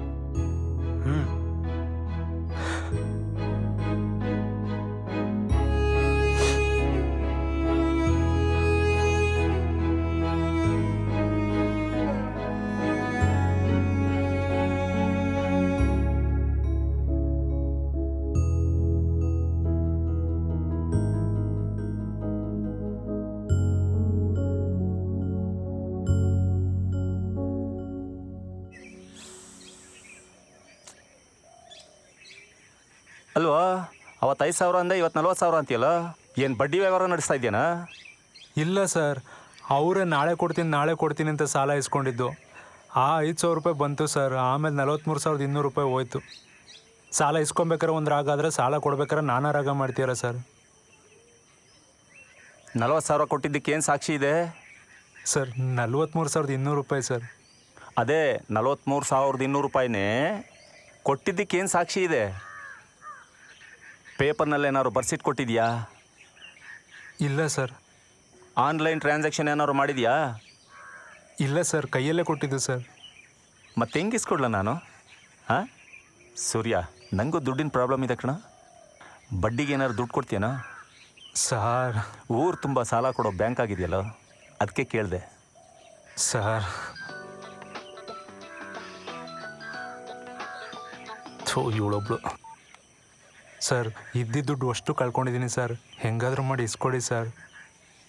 ಅಲ್ವಾ? ಅವತ್ತು 5,000 ಅಂದೆ, ಇವತ್ತು 40,000 ಅಂತೀಯಲ್ಲ? ಏನು ಬಡ್ಡಿ ವ್ಯವಹಾರ ನಡೆಸ್ತಾ ಇದೆಯಾ? ಇಲ್ಲ ಸರ್, ಅವರೇ ನಾಳೆ ಕೊಡ್ತೀನಿ ಅಂತ ಸಾಲ ಇಸ್ಕೊಂಡಿದ್ದು. ಆ 5,000 ರೂಪಾಯಿ ಬಂತು ಸರ್. ಆಮೇಲೆ 43,200 ರೂಪಾಯಿ ಹೋಯ್ತು. ಸಾಲ ಇಸ್ಕೊಬೇಕಾರೆ ಒಂದು ರಾಗ ಆದರೆ ಸಾಲ ಕೊಡ್ಬೇಕಾರೆ ನಾನಾ ರಾಗ ಮಾಡ್ತೀರಾ ಸರ್? 40,000 ಕೊಟ್ಟಿದ್ದಕ್ಕೆ ಏನು ಸಾಕ್ಷಿ ಇದೆ? ಸರ್ 43,200 ರೂಪಾಯಿ ಸರ್. ಅದೇ 43,200 ರೂಪಾಯಿನೇ ಕೊಟ್ಟಿದ್ದಕ್ಕೆ ಏನು ಸಾಕ್ಷಿ ಇದೆ? ಪೇಪರ್ನಲ್ಲಿ ಏನಾದ್ರು ಬರ್ಸಿಟ್ಟು ಕೊಟ್ಟಿದ್ಯಾ? ಇಲ್ಲ ಸರ್. ಆನ್ಲೈನ್ ಟ್ರಾನ್ಸಾಕ್ಷನ್ ಏನಾದ್ರು ಮಾಡಿದ್ಯಾ? ಇಲ್ಲ ಸರ್, ಕೈಯಲ್ಲೇ ಕೊಟ್ಟಿದ್ದು ಸರ್. ಮತ್ತೆ ಹೆಂಗೆ ಇಸ್ಕೊಡ್ಲ ನಾನು? ಹಾಂ ಸೂರ್ಯ, ನನಗೂ ದುಡ್ಡಿನ ಪ್ರಾಬ್ಲಮ್ ಇದೆ ಕಣ. ಬಡ್ಡಿಗೆ ಏನಾದ್ರು ದುಡ್ಡು ಕೊಡ್ತೀಯನಾ? ಸರ್, ಊರು ತುಂಬ ಸಾಲ ಕೊಡೋ ಬ್ಯಾಂಕ್ ಆಗಿದೆಯಲ್ಲ, ಅದಕ್ಕೆ ಕೇಳಿದೆ. ಸರ್ ಇವಳೊಬ್ಳು. ಸರ್, ಇದ್ದಿದ್ದ ದುಡ್ಡು ಅಷ್ಟು ಕಳ್ಕೊಂಡಿದ್ದೀನಿ ಸರ್. ಹೆಂಗಾದ್ರೂ ಮಾಡಿ ಇಸ್ಕೊಡಿ ಸರ್.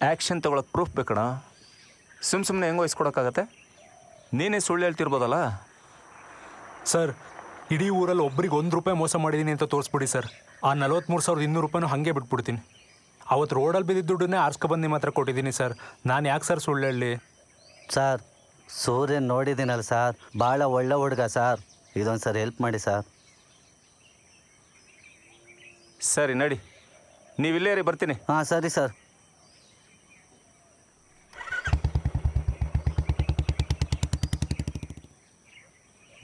ಆ್ಯಕ್ಷನ್ ತೊಗೊಳಕ್ಕೆ ಪ್ರೂಫ್ ಬೇಕಣ. ಸುಮ್ಮನೆ ಹೆಂಗೋ ಇಸ್ಕೊಡೋಕ್ಕಾಗತ್ತೆ? ನೀನೇ ಸುಳ್ಳು ಹೇಳ್ತಿರ್ಬೋದಲ್ಲ. ಸರ್, ಇಡೀ ಊರಲ್ಲಿ ಒಬ್ರಿಗೆ ₹1 ಮೋಸ ಮಾಡಿದ್ದೀನಿ ಅಂತ ತೋರಿಸ್ಬಿಡಿ ಸರ್. ಆ 43,200 ರೂಪಾಯಿನೂ ಹಾಗೆ ಬಿಟ್ಬಿಡ್ತೀನಿ. ಅವತ್ತು ರೋಡಲ್ಲಿ ಬಿದ್ದಿದ್ದ ದುಡ್ಡನ್ನೇ ಆರ್ಸ್ಕೊಬಂದು ನಿಮ್ಮ ಹತ್ರ ಕೊಟ್ಟಿದ್ದೀನಿ ಸರ್. ನಾನು ಯಾಕೆ ಸರ್ ಸುಳ್ಳು ಹೇಳಲಿ? ಸರ್, ಸೂರ್ಯನ್ ನೋಡಿದ್ದೀನಲ್ಲ ಸರ್, ಭಾಳ ಒಳ್ಳೆ ಹುಡುಗ ಸರ್. ಇದೊಂದು ಸರ್ ಹೆಲ್ಪ್ ಮಾಡಿ ಸರ್. ಸರಿ ನಡಿ, ನೀವಿಲ್ಲೇ ರೀ, ಬರ್ತೀನಿ. ಹಾಂ ಸರಿ ಸರ್.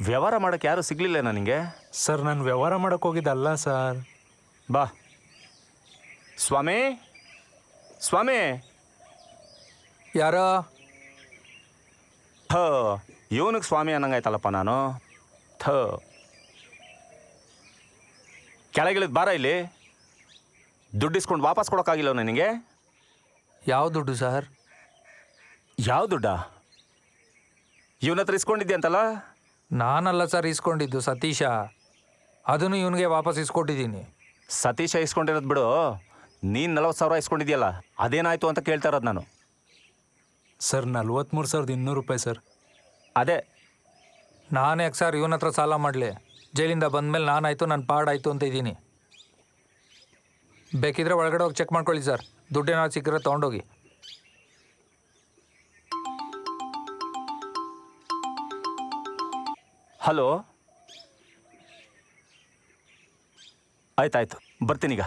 ವ್ಯವಹಾರ ಮಾಡೋಕ್ಕೆ ಯಾರೂ ಸಿಗಲಿಲ್ಲ ನನಗೆ. ಸರ್, ನಾನು ವ್ಯವಹಾರ ಮಾಡೋಕ್ಕೆ ಹೋಗಿದ್ದಲ್ಲ ಸರ್. ಬಾ ಸ್ವಾಮಿ. ಸ್ವಾಮಿ ಯಾರೋ? ಇವನಿಗೆ ಸ್ವಾಮಿ ಅನ್ನಂಗಾಯ್ತಲ್ಲಪ್ಪ ನಾನು. ಕೆಳಗಿಳಿದು ಬಾರ ಇಲ್ಲಿ. ದುಡ್ಡು ಇಸ್ಕೊಂಡು ವಾಪಸ್ ಕೊಡೋಕ್ಕಾಗಿಲ್ಲ ನನಗೆ. ಯಾವ ದುಡ್ಡು ಸರ್? ಯಾವ ದುಡ್ಡ? ಇವನ ಹತ್ರ ಇಸ್ಕೊಂಡಿದ್ದೆ ಅಂತಲ್ಲ? ನಾನಲ್ಲ ಸರ್ ಇಸ್ಕೊಂಡಿದ್ದು, ಸತೀಶ. ಅದನ್ನು ಇವನಿಗೆ ವಾಪಸ್ ಇಸ್ಕೊಟ್ಟಿದ್ದೀನಿ. ಸತೀಶ ಇಸ್ಕೊಂಡಿರೋದು ಬಿಡು, ನೀನು 40,000 ಇಸ್ಕೊಂಡಿದ್ಯಲ್ಲ, ಅದೇನಾಯ್ತು ಅಂತ ಕೇಳ್ತಾ ಇರೋದು ನಾನು. ಸರ್, 43,200 ರೂಪಾಯಿ ಸರ್. ಅದೇ. ನಾನು ಯಾಕೆ ಸರ್ ಇವನ ಹತ್ರ ಸಾಲ ಮಾಡಲಿ? ಜೈಲಿಂದ ಬಂದಮೇಲೆ ನಾನಾಯ್ತು, ನನ್ನ ಪಾಡಾಯ್ತು ಅಂತ ಇದ್ದೀನಿ. ಬೇಕಿದ್ರೆ ಒಳಗಡೆ ಹೋಗಿ ಚೆಕ್ ಮಾಡ್ಕೊಳ್ಳಿ ಸರ್. ದುಡ್ಡೇನಾದ್ರು ಸಿಕ್ಕರೆ ತೊಗೊಂಡೋಗಿ. ಹಲೋ, ಆಯ್ತಾಯ್ತು, ಬರ್ತೀನೀಗ.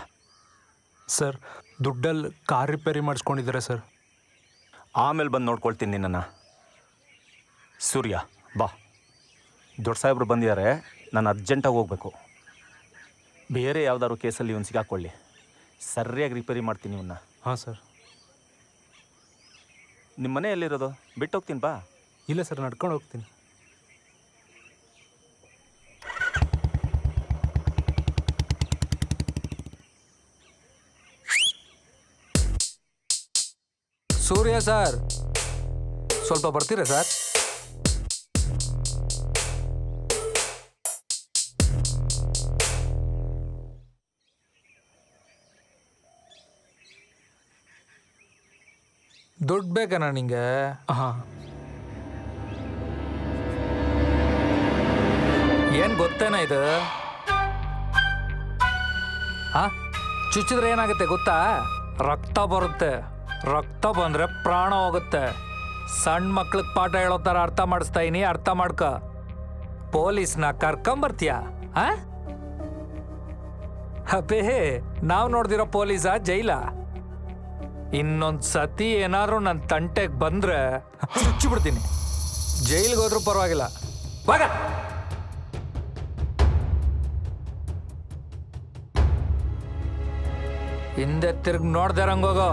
ಸರ್, ದುಡ್ಡಲ್ಲಿ ಕಾರ್ ರಿಪೇರಿ ಮಾಡಿಸ್ಕೊಂಡಿದ್ದಾರೆ ಸರ್. ಆಮೇಲೆ ಬಂದು ನೋಡ್ಕೊಳ್ತೀನಿ ನಿನ್ನನ್ನು. ಸೂರ್ಯ ಬಾ, ದೊಡ್ಡ ಸಾಹೇಬ್ರು ಬಂದಿದ್ದಾರೆ, ನಾನು ಅರ್ಜೆಂಟಾಗಿ ಹೋಗಬೇಕು. ಬೇರೆ ಯಾವ್ದಾದ್ರು ಕೇಸಲ್ಲಿ ಇವನು ಸಿಗಾಕೊಳ್ಳಿ, ಸರಿಯಾಗಿ ರಿಪೇರಿ ಮಾಡ್ತೀನಿ ಇವನ್ನ. ಹಾಂ ಸರ್. ನಿಮ್ಮ ಮನೆ ಎಲ್ಲಿರೋದು? ಬಿಟ್ಟು ಹೋಗ್ತೀನಿ ಬಾ. ಇಲ್ಲ ಸರ್, ನಡ್ಕೊಂಡು ಹೋಗ್ತೀನಿ. ಸೂರ್ಯ ಸರ್, ಸ್ವಲ್ಪ ಬರ್ತೀರಾ ಸರ್? ದುಡ್ಡು ಬೇಕಣ್ಣ ನಿಂಗೆ? ಹಾಂ. ಏನು ಗೊತ್ತೇನ ಇದು? ಹಾಂ, ಚುಚ್ಚಿದ್ರೆ ಏನಾಗುತ್ತೆ ಗೊತ್ತಾ? ರಕ್ತ ಬರುತ್ತೆ. ರಕ್ತ ಬಂದರೆ ಪ್ರಾಣ ಹೋಗುತ್ತೆ. ಸಣ್ಣ ಮಕ್ಳಿಗೆ ಪಾಠ ಹೇಳೋ ಥರ ಅರ್ಥ ಮಾಡಿಸ್ತಾ ಇದೀನಿ, ಅರ್ಥ ಮಾಡ್ಕ. ಪೊಲೀಸ್ನ ಕರ್ಕೊಂಬರ್ತೀಯ? ಅಬ್ಬೇ, ನಾವು ನೋಡ್ದಿರೋ ಪೊಲೀಸ ಜೈಲ? ಇನ್ನೊಂದು ಸತಿ ಏನಾದ್ರು ನನ್ನ ತಂಟೆಗೆ ಬಂದರೆ ಚುಚ್ಚಿಬಿಡ್ತೀನಿ. ಜೈಲಿಗೆ ಹೋದ್ರೂ ಪರವಾಗಿಲ್ಲ. ವಾಗ ಹಿಂದೆ ತಿರ್ಗಿ ನೋಡ್ದೆ ರಂಗೋಗೋ.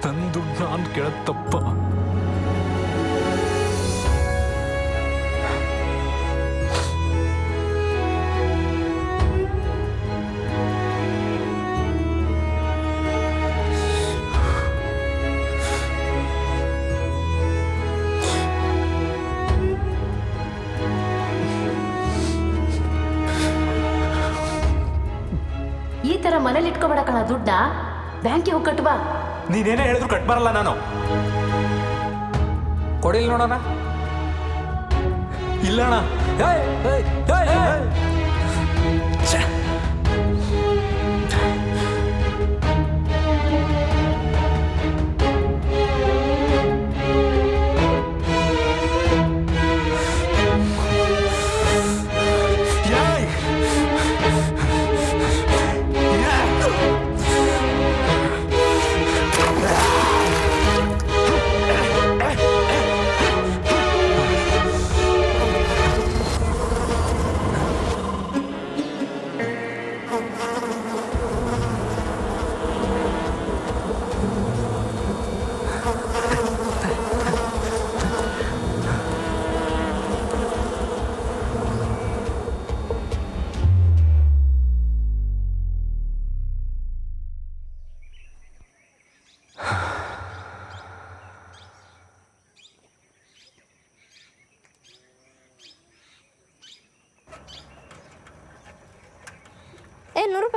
ತಂದು ನಾನು ಕೇಳೋದು ತಪ್ಪ. ಈ ತರ ಮನೇಲಿ ಇಟ್ಕೋಬೇಡ ಕಣ ದುಡ್ಡ. ಬ್ಯಾಂಕಿಗೆ ಹೋಗಿ ಕಟ್ಬಾ. ನೀನೇನೇ ಹೇಳಿದ್ರು ಕಟ್ ಬರಲ್ಲ ನಾನು. ಕೊಡಿಲ್ ನೋಡೋಣ. ಇಲ್ಲಣ್ಣ. ಏಯ್, ಏಯ್, ಏಯ್, ಏಯ್. ಛೆ.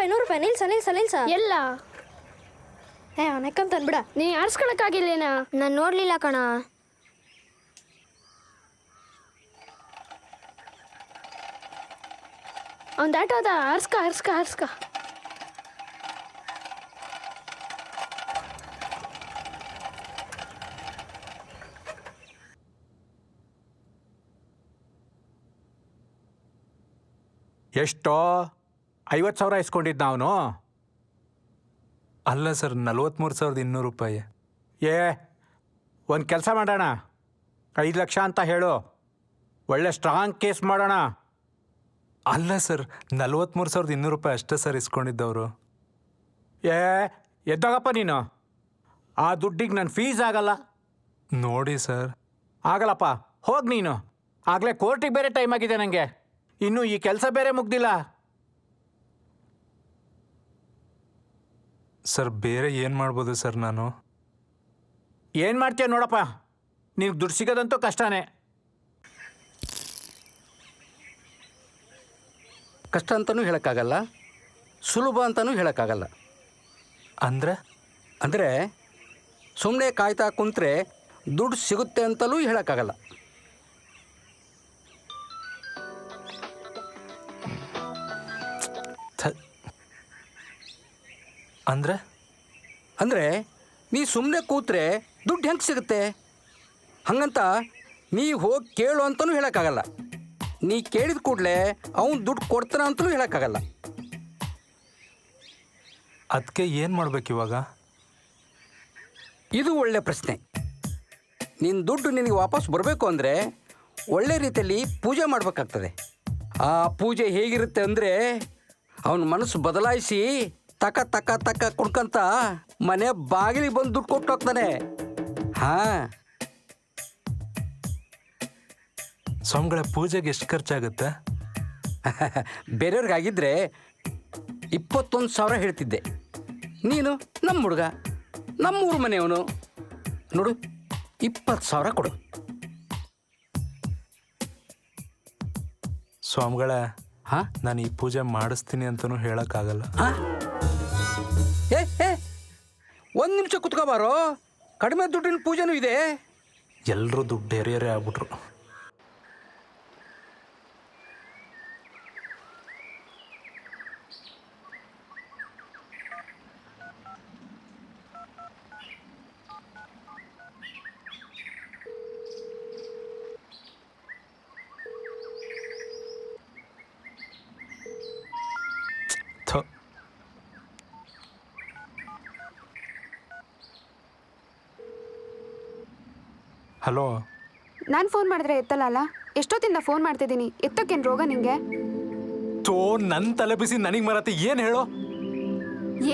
₹100 ನಿಲ್ಸ ಎಲ್ಲ ಅವನಕ್ಕಂತ ಅನ್ಬಿಡ. ನೀ ಆಡ್ಸ್ಕೊಳಕ್ಕಾಗಿಲ್ಲೇನಾ? ನಾನು ನೋಡ್ಲಿಲ್ಲ ಕಣ. ಅವ್ನ್ ದಾಟ ಅದ. ಹರ್ಸ್ಕ ಎಷ್ಟೋ 50,000 ಇಸ್ಕೊಂಡಿದ್ದ ಅವನು. ಅಲ್ಲ ಸರ್, 43,200 ರೂಪಾಯಿ. ಒಂದು ಕೆಲಸ ಮಾಡೋಣ, 5 ಲಕ್ಷ ಅಂತ ಹೇಳು, ಒಳ್ಳೆ ಸ್ಟ್ರಾಂಗ್ ಕೇಸ್ ಮಾಡೋಣ. ಅಲ್ಲ ಸರ್, 43,200 ರೂಪಾಯಿ ಅಷ್ಟೇ ಸರ್ ಇಸ್ಕೊಂಡಿದ್ದವರು. ಎದ್ದಾಗಪ್ಪ ನೀನು, ಆ ದುಡ್ಡಿಗೆ ನನ್ನ ಫೀಸ್ ಆಗಲ್ಲ. ನೋಡಿ ಸರ್. ಆಗಲ್ಲಪ್ಪ, ಹೋಗಿ ನೀನು. ಆಗಲೇ ಕೋರ್ಟಿಗೆ ಬೇರೆ ಟೈಮ್ ಆಗಿದೆ ನನಗೆ, ಇನ್ನೂ ಈ ಕೆಲಸ ಬೇರೆ ಮುಗ್ದಿಲ್ಲ. ಸರ್, ಬೇರೆ ಏನು ಮಾಡ್ಬೋದು ಸರ್ ನಾನು? ಏನು ಮಾಡ್ತೀಯ ನೋಡಪ್ಪ, ನಿನಗೆ ದುಡ್ಡು ಸಿಗೋದಂತೂ ಕಷ್ಟನೇ. ಕಷ್ಟ ಅಂತಲೂ ಹೇಳೋಕ್ಕಾಗಲ್ಲ, ಸುಲಭ ಅಂತಲೂ ಹೇಳೋಕ್ಕಾಗಲ್ಲ. ಅಂದರೆ ಸುಮ್ಮನೆ ಕಾಯ್ತಾ ಕುಂತ್ರೆ ದುಡ್ಡು ಸಿಗುತ್ತೆ ಅಂತಲೂ ಹೇಳೋಕ್ಕಾಗಲ್ಲ. ಅಂದರೆ ನೀ ಸುಮ್ಮನೆ ಕೂತ್ರೆ ದುಡ್ಡು ಹೆಂಗೆ ಸಿಗುತ್ತೆ? ಹಂಗಂತ ನೀ ಹೋಗಿ ಕೇಳು ಅಂತಲೂ ಹೇಳೋಕ್ಕಾಗಲ್ಲ. ನೀ ಕೇಳಿದ ಕೂಡಲೇ ಅವನು ದುಡ್ಡು ಕೊಡ್ತಾನ ಅಂತಲೂ ಹೇಳೋಕ್ಕಾಗಲ್ಲ. ಅದಕ್ಕೆ ಏನು ಮಾಡ್ಬೇಕು ಇವಾಗ? ಇದು ಒಳ್ಳೆ ಪ್ರಶ್ನೆ. ನಿನ್ನ ದುಡ್ಡು ನಿನಗೆ ವಾಪಸ್ ಬರಬೇಕು ಅಂದರೆ ಒಳ್ಳೆ ರೀತಿಯಲ್ಲಿ ಪೂಜೆ ಮಾಡಬೇಕಾಗ್ತದೆ. ಆ ಪೂಜೆ ಹೇಗಿರುತ್ತೆ ಅಂದರೆ ಅವನ ಮನಸ್ಸು ಬದಲಾಯಿಸಿ ತಕ್ಕ ತಕ್ಕ ತಕ್ಕ ಕುಡ್ಕಂತ ಮನೆ ಬಾಗಿಲಿಗೆ ಬಂದು ದುಡ್ಡು ಕೊಟ್ಟು ಹೋಗ್ತಾನೆ. ಸ್ವಾಮಿಗಳ ಪೂಜೆಗೆ ಎಷ್ಟು ಖರ್ಚಾಗುತ್ತೆ? ಬೇರೆಯವ್ರಿಗಾಗಿದ್ದರೆ 21,000 ಹೇಳ್ತಿದ್ದೆ. ನೀನು ನಮ್ಮ ಹುಡುಗ, ನಮ್ಮೂರು ಮನೆಯವನು, ನೋಡು 20,000 ಕೊಡು. ಸ್ವಾಮಿಗಳ, ನಾನು ಈ ಪೂಜೆ ಮಾಡಿಸ್ತೀನಿ ಅಂತಲೂ ಹೇಳೋಕ್ಕಾಗಲ್ಲ. ಒಂದು ನಿಮಿಷ ಕುತ್ಕೋಬಾರೋ, ಕಡಿಮೆ ದುಡ್ಡಿನ ಪೂಜೆನೂ ಇದೆ. ಎಲ್ಲರೂ ದುಡ್ಡು ಏರಿಯರೇ ಆಗ್ಬಿಟ್ರು. ಹಲೋ. ನಾನು ಫೋನ್ ಮಾಡಿದ್ರೆ ಎತ್ತಲ್ಲ. ಎಷ್ಟೊತ್ತಿಂದ ಫೋನ್ ಮಾಡ್ತಿದ್ದೀನಿ, ಎತ್ತಕ್ಕೇನು ರೋಗ ನಿಂಗೆ? ನನ್ನ ತಲೆ ಬಿಸಿ ನನಗೆ ಮರತ್ತೆ. ಏನು ಹೇಳೋ?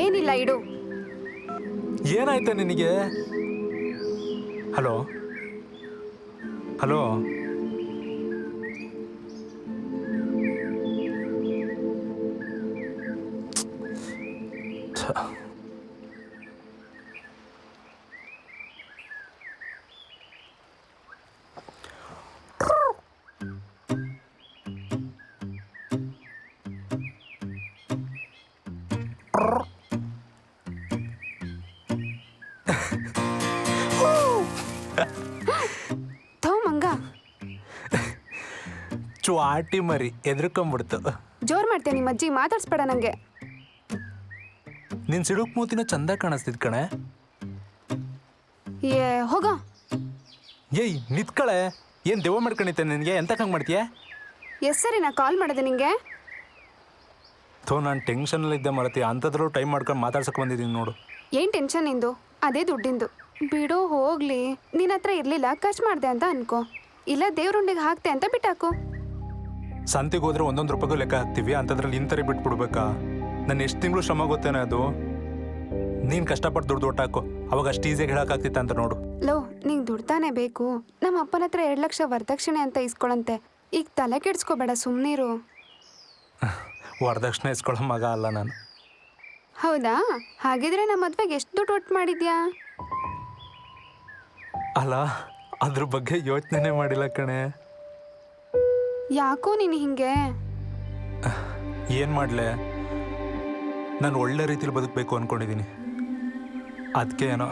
ಏನಿಲ್ಲ, ಇಡು. ಏನಾಯ್ತ ನಿನಗೆ? Hello hello. ಚ್ವಾಟಿ ಮರಿ ಎದ್ರಕೊಂಬಿಡ್ತು. ಜೋರ್ ಮಾಡ್ತೀಯ ನಿಮ್ಮ ಅಜ್ಜಿ, ಮಾತಾಡ್ಸ್ಬೇಡ ನಂಗೆ. ನಿನ್ ಸಿಡುಕ್ ಮೂತಿನ ಚಂದ ಕಾಣಿಸ್ತಿದ್ ಕಣೆ. ಏ ಹೋಗ. ಏಯ್ ನಿತ್ಕಳೆ, ಏನ್ ದೆವ್ವ ಮಾಡ್ಕೊಂಡಿದ್ದೆ ನಿನಗೆ? ಎಂತ ಹಂಗೆ ಮಾಡ್ತೀಯ? ಎಸ್ ಸರಿ, ನಾ ಕಾಲ್ ಮಾಡಿದೆ ನಿಂಗೆ. ನಾನು ಟೆನ್ಷನಲ್ಲಿದ್ದೆ ಮರತಿ, ಅಂಥದ್ರಲ್ಲೂ ಟೈಮ್ ಮಾಡ್ಕೊಂಡು ಮಾತಾಡ್ಸಕ್ಕೆ ಬಂದಿದ್ದೀನಿ ನೋಡು. ಏನ್ ಟೆನ್ಷನ್ ನಿಂದು? ಅದೇ ದುಡ್ಡಿಂದು. ಬಿಡೋ ಹೋಗ್ಲಿ, ನಿನ್ನ ಹತ್ರ ಇರ್ಲಿಲ್ಲ, ಖರ್ಚು ಮಾಡ್ದೆ ಅಂತ ಅನ್ಕೋ, ಇಲ್ಲ ದೇವ್ರುಂಡಿಗೆ ಹಾಕ್ತೆ ಅಂತ ಬಿಟ್ಟಾಕು. ಸಂತಿಗೆ ಹೋದ್ರೆ 1 ರೂಪಾಯಿಗೂ ಲೆಕ್ಕ ಹಾಕ್ತೀವಿ, ಅಂಥದ್ರಲ್ಲಿ ಇಂಥರೇ ಬಿಟ್ಬಿಡ್ಬೇಕಾ? ನಾನು ಎಷ್ಟು ತಿಂಗಳು ಶ್ರಮ ಗೊತ್ತೇನೆ ಅದು. ನೀನು ಕಷ್ಟಪಟ್ಟು ದುಡ್ಡು ಒಟ್ಟಾಕು, ಅವಾಗ ಅಷ್ಟು ಈಸಿಯಾಗಿ ಹೇಳೋಕ್ಕಾಗ್ತಿತ್ತು ಅಂತ ನೋಡು. ಲೋ, ನಿಂಗೆ ದುಡ್ತಾನೆ ಬೇಕು. ನಮ್ಮ ಅಪ್ಪನ ಹತ್ರ 2 ಲಕ್ಷ ವರದಕ್ಷಿಣೆ ಅಂತ ಇಸ್ಕೊಳಂತೆ. ಈಗ ತಲೆ ಕೆಡ್ಸ್ಕೋಬೇಡ, ಸುಮ್ಮನಿರು. ವರದಕ್ಷಿಣೆ ಇಸ್ಕೊಳ್ಳೋ ಮಗ ಅಲ್ಲ ನಾನು. ಹೌದಾ? ಹಾಗಿದ್ರೆ ನಮ್ಮ ಮದ್ವೆಗೆ ಎಷ್ಟು ದುಡ್ಡು ಒಟ್ಟು ಮಾಡಿದ್ಯಾ? ಅಲ್ಲ, ಅದ್ರ ಬಗ್ಗೆ ಯೋಚನೆ ಮಾಡಿಲ್ಲ ಕಣೆ. ಯಾಕೋ ನೀನು ಹಿಂಗೆ? ಏನು ಮಾಡಲೆ, ನಾನು ಒಳ್ಳೆ ರೀತಿಲಿ ಬದುಕಬೇಕು ಅಂದ್ಕೊಂಡಿದ್ದೀನಿ. ಅದಕ್ಕೆ ಏನೋ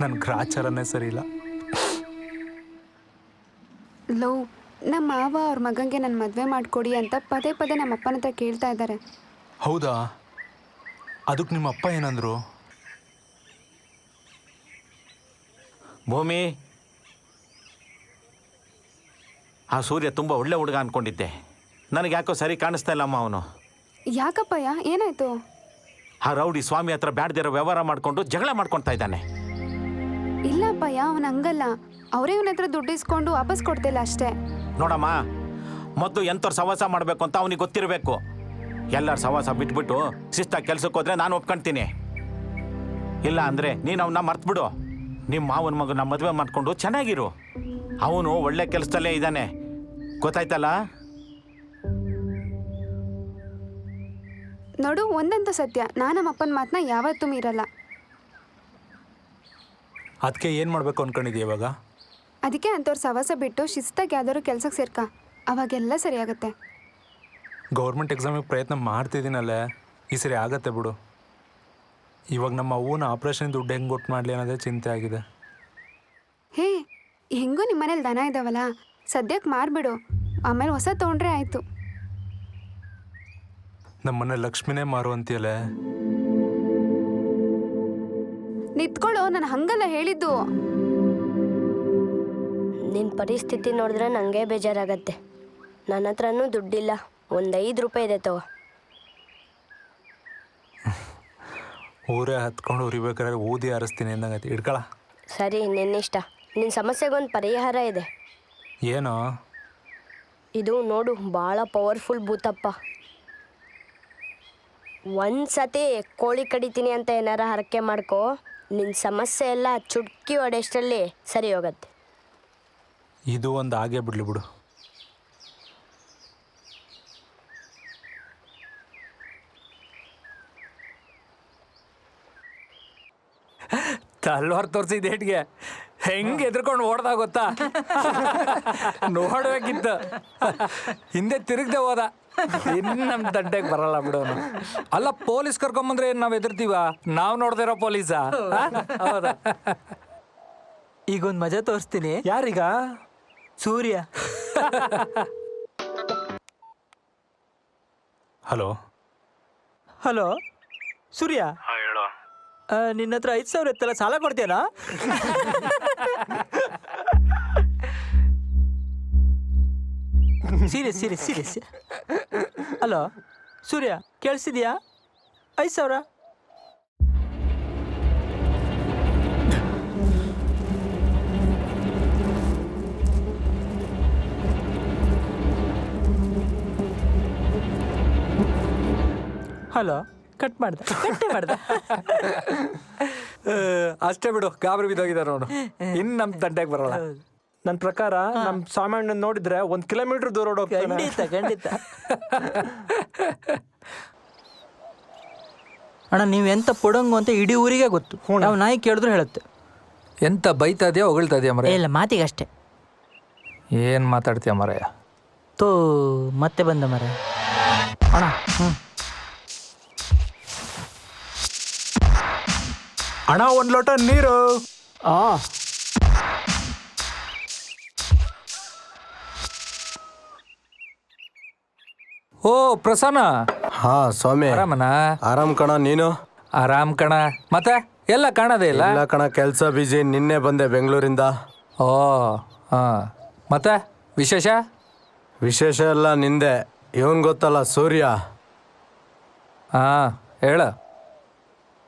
ನನ್ನ ಗ್ರಾಚಾರನೇ ಸರಿ ಇಲ್ಲ. ಲೋ, ನಮ್ಮ ಮಾವ ಅವ್ರ ಮಗಂಗೆ ನನ್ನ ಮದುವೆ ಮಾಡಿಕೊಡಿ ಅಂತ ಪದೇ ಪದೇ ನಮ್ಮ ಅಪ್ಪನ ಹತ್ರ ಕೇಳ್ತಾ ಇದ್ದಾರೆ. ಹೌದಾ? ಅದಕ್ಕೆ ನಿಮ್ಮ ಅಪ್ಪ ಏನಂದ್ರು? ಭೂಮಿ, ಆ ಸೂರ್ಯ ತುಂಬ ಒಳ್ಳೆ ಹುಡುಗ ಅಂದ್ಕೊಂಡಿದ್ದೆ. ನನಗೆ ಯಾಕೋ ಸರಿ ಕಾಣಿಸ್ತಾ ಇಲ್ಲಮ್ಮ ಅವನು. ಯಾಕಪ್ಪಯ್ಯ, ಏನಾಯ್ತು? ಆ ರೌಡಿ ಸ್ವಾಮಿ ಹತ್ರ ಬ್ಯಾಡ್ದಿರೋ ವ್ಯವಹಾರ ಮಾಡಿಕೊಂಡು ಜಗಳ ಮಾಡ್ಕೊಳ್ತಾ ಇದ್ದಾನೆ. ಇಲ್ಲಪ್ಪಯ್ಯ, ಅವನು ಹಂಗಲ್ಲ. ಅವರೇ ಇವನ ಹತ್ರ ದುಡ್ಡು ಇಸ್ಕೊಂಡು ವಾಪಸ್ ಕೊಡ್ತಿಲ್ಲ ಅಷ್ಟೇ. ನೋಡಮ್ಮ, ಮೊದಲು ಎಂಥವ್ರು ಸವಾಸ ಮಾಡಬೇಕು ಅಂತ ಅವನಿಗೆ ಗೊತ್ತಿರಬೇಕು. ಎಲ್ಲರ ಸವಾಸ ಬಿಟ್ಬಿಟ್ಟು ಶಿಸ್ತಾಗಿ ಕೆಲ್ಸಕ್ಕೆ ಹೋದ್ರೆ ನಾನು ಒಪ್ಕೊಳ್ತೀನಿ. ಇಲ್ಲ ಅಂದರೆ ನೀನು ಅವನ್ನ ಮರ್ತ್ಬಿಡು. ನಿಮ್ಮ ಮಾವನ ಮಗನ ಮದುವೆ ಮಾಡ್ಕೊಂಡು ಚೆನ್ನಾಗಿರು. ಅವನು ಒಳ್ಳೆ ಕೆಲಸದಲ್ಲೇ ಇದ್ದಾನೆ, ಗೊತ್ತಾಯ್ತಲ್ಲ? ನೋಡು, ಒಂದಂತೂ ಸತ್ಯ, ನಾನು ನಮ್ಮ ಅಪ್ಪನ ಮಾತನ್ನ ಯಾವತ್ತೂ ಮೀರಲ್ಲ. ಅದಕ್ಕೆ ಏನು ಮಾಡಬೇಕು ಅಂದ್ಕೊಂಡಿದ್ದೀಯ ಇವಾಗ? ಅದಕ್ಕೆ ಅಂಥವ್ರು ಸವಾಸ ಬಿಟ್ಟು ಶಿಸ್ತಾಗಿ ಯಾವ್ದಾದ್ರು ಕೆಲ್ಸಕ್ಕೆ ಸೇರ್ಕ, ಅವಾಗೆಲ್ಲ ಸರಿಯಾಗುತ್ತೆ. ಗೌರ್ಮೆಂಟ್ ಎಕ್ಸಾಮಿಗೆ ಪ್ರಯತ್ನ ಮಾಡ್ತಿದ್ದೀನಲ್ಲೇ, ಈ ಸರಿ ಆಗತ್ತೆ ಬಿಡು. ಇವಾಗ ನಮ್ಮ ಅವ್ವನ ಆಪ್ರೇಷನ್ ದುಡ್ಡು ಹೆಂಗೆ ಕೊಟ್ಟು ಮಾಡಲಿ ಅನ್ನೋದೇ ಚಿಂತೆ ಆಗಿದೆ. ಹೇ, ಹೆಂಗೂ ನಿಮ್ಮ ಮನೇಲಿ ದನ ಇದ್ದಾವಲ್ಲ, ಸದ್ಯಕ್ಕೆ ಮಾರ್ಬಿಡು, ಆಮೇಲೆ ಹೊಸ ತೊಗೊಂಡ್ರೆ ಆಯಿತು. ನಮ್ಮನೆ ಲಕ್ಷ್ಮಿನೇ ಮಾರು ಅಂತೀಯಲ್ಲೇ. ನಿತ್ಕೊಳ್ಳೋ, ನಾನು ಹಂಗಲ್ಲ ಹೇಳಿದ್ದು. ನಿನ್ನ ಪರಿಸ್ಥಿತಿ ನೋಡಿದ್ರೆ ನನಗೆ ಬೇಜಾರಾಗತ್ತೆ. ನನ್ನ ಹತ್ರನೂ ದುಡ್ಡಿಲ್ಲ, ಒಂದು 5 ರೂಪಾಯಿ ಇದೆ ತಗೋ. ಊರೇ ಹತ್ಕೊಂಡು ಉರಿಬೇಕಾದ್ರೆ ಊದಿ ಹಾರಿಸ್ತೀನಿ ಅಂದಂಗೈತಿ, ಇಡ್ಕೊಳ. ಸರಿ, ನಿನ್ನಿಷ್ಟ. ನಿನ್ನ ಸಮಸ್ಯೆಗೊಂದು ಪರಿಹಾರ ಇದೆ. ಏನೋ? ಇದು ನೋಡು, ಭಾಳ ಪವರ್ಫುಲ್ ಭೂತಪ್ಪ. ಒಂದ್ಸತಿ ಕೋಳಿ ಕಡಿತೀನಿ ಅಂತ ಏನಾರ ಹರಕೆ ಮಾಡ್ಕೋ, ನಿನ್ನ ಸಮಸ್ಯೆ ಎಲ್ಲ ಚುಟ್ಕಿ ಹೊಡೆಷ್ಟರಲ್ಲಿ ಸರಿ ಹೋಗತ್ತೆ. ಇದು ಒಂದು ಆಗೇ ಬಿಡ್ಲಿ ಬಿಡು. ತಲ್ವಾರ್ ತೋರಿಸಿ ಡೇಟ್ಗೆ ಹೆಂಗೆ ಎದ್ರಕೊಂಡು ಓಡ್ದ ಗೊತ್ತಾ? ನೋಡ್ಬೇಕಿತ್ತು, ಹಿಂದೆ ತಿರುಗದೆ ಹೋದ. ಇನ್ನು ನಮ್ಮ ದಂಡೆಗೆ ಬರಲ್ಲ ಬಿಡೋನು. ಅಲ್ಲ, ಪೊಲೀಸ್ ಕರ್ಕೊಂಬಂದ್ರೆ ನಾವು ಎದುರ್ತೀವ? ನಾವು ನೋಡ್ದೇ ಇರೋ ಪೊಲೀಸಾ? ಹೌದಾ? ಈಗೊಂದು ಮಜಾ ತೋರಿಸ್ತೀನಿ. ಯಾರೀಗ? ಸೂರ್ಯ. ಹಲೋ ಹಲೋ ಸೂರ್ಯ, ಹೇಳು. ನಿನ್ನ ಹತ್ರ 5,000 ಇತ್ತಲ್ಲ, ಸಾಲ ಕೊಡ್ತೀಯನಾ? Serious serious serious. Hello Surya, ಕೇಳಿಸಿದ್ಯಾ? 5,000. ಹಲೋ, ಕಟ್ ಮಾಡ್ದೆ. ಅಷ್ಟೇ ಬಿಡು, ಗಾಬರಿ ಬಿದ್ದೋಗಿದ್ದಾರೆ ನೋಡು. ಇನ್ನು ನಮ್ಮ ದಂಡೆಗೆ ಬರಲ್ಲ. ನನ್ನ ಪ್ರಕಾರ ನಮ್ಮ ಸಾಮಾನ್ಯ ನೋಡಿದ್ರೆ 1 ಕಿಲೋಮೀಟರ್ ದೂರ ಓಡೋಗ್ತಾನೆ. ಖಂಡಿತ ಖಂಡಿತ. ಅಣ್ಣ, ನೀವೆಂತ ಪೊಡಂಗು ಅಂತ ಇಡೀ ಊರಿಗೆ ಗೊತ್ತು. ನಾವು ನಾಯಿ ಕೇಳಿದ್ರು ಹೇಳುತ್ತೆ. ಎಂತ ಬೈತಾ ಇದೆಯಾ ಹೊಗಳ್ತಾ ಇದೆಯಾ ಮರ? ಇಲ್ಲ, ಮಾತಿಗಷ್ಟೇ. ಏನು ಮಾತಾಡ್ತೀಯ ಮರಯ್ಯ? ತೋ ಮತ್ತೆ ಬಂದ ಮರ ಅಣ್ಣ. ಅಣ್ಣ, 1 ಲೋಟ ನೀರು. ಓ ಪ್ರಸನ್ನ. ಹಾ ಸ್ವಾಮಿ. ಆರಾಮನ? ಆರಾಮ್ ಕಣ, ನೀನು? ಆರಾಮ್ ಕಣ. ಮತ್ತೆ ಎಲ್ಲ ಕಾಣದೇ ಇಲ್ಲ? ಇಲ್ಲ ಕಣ, ಕೆಲಸ ಬಿಜಿ. ನಿನ್ನೆ ಬಂದೆ ಬೆಂಗಳೂರಿಂದ. ಓ ಹಾ. ಮತ್ತೆ ವಿಶೇಷ? ವಿಶೇಷ ಎಲ್ಲ ನಿಂದೆ. ಇವನ್ ಗೊತ್ತಲ್ಲ, ಸೂರ್ಯ. ಹಾ ಹೇಳ.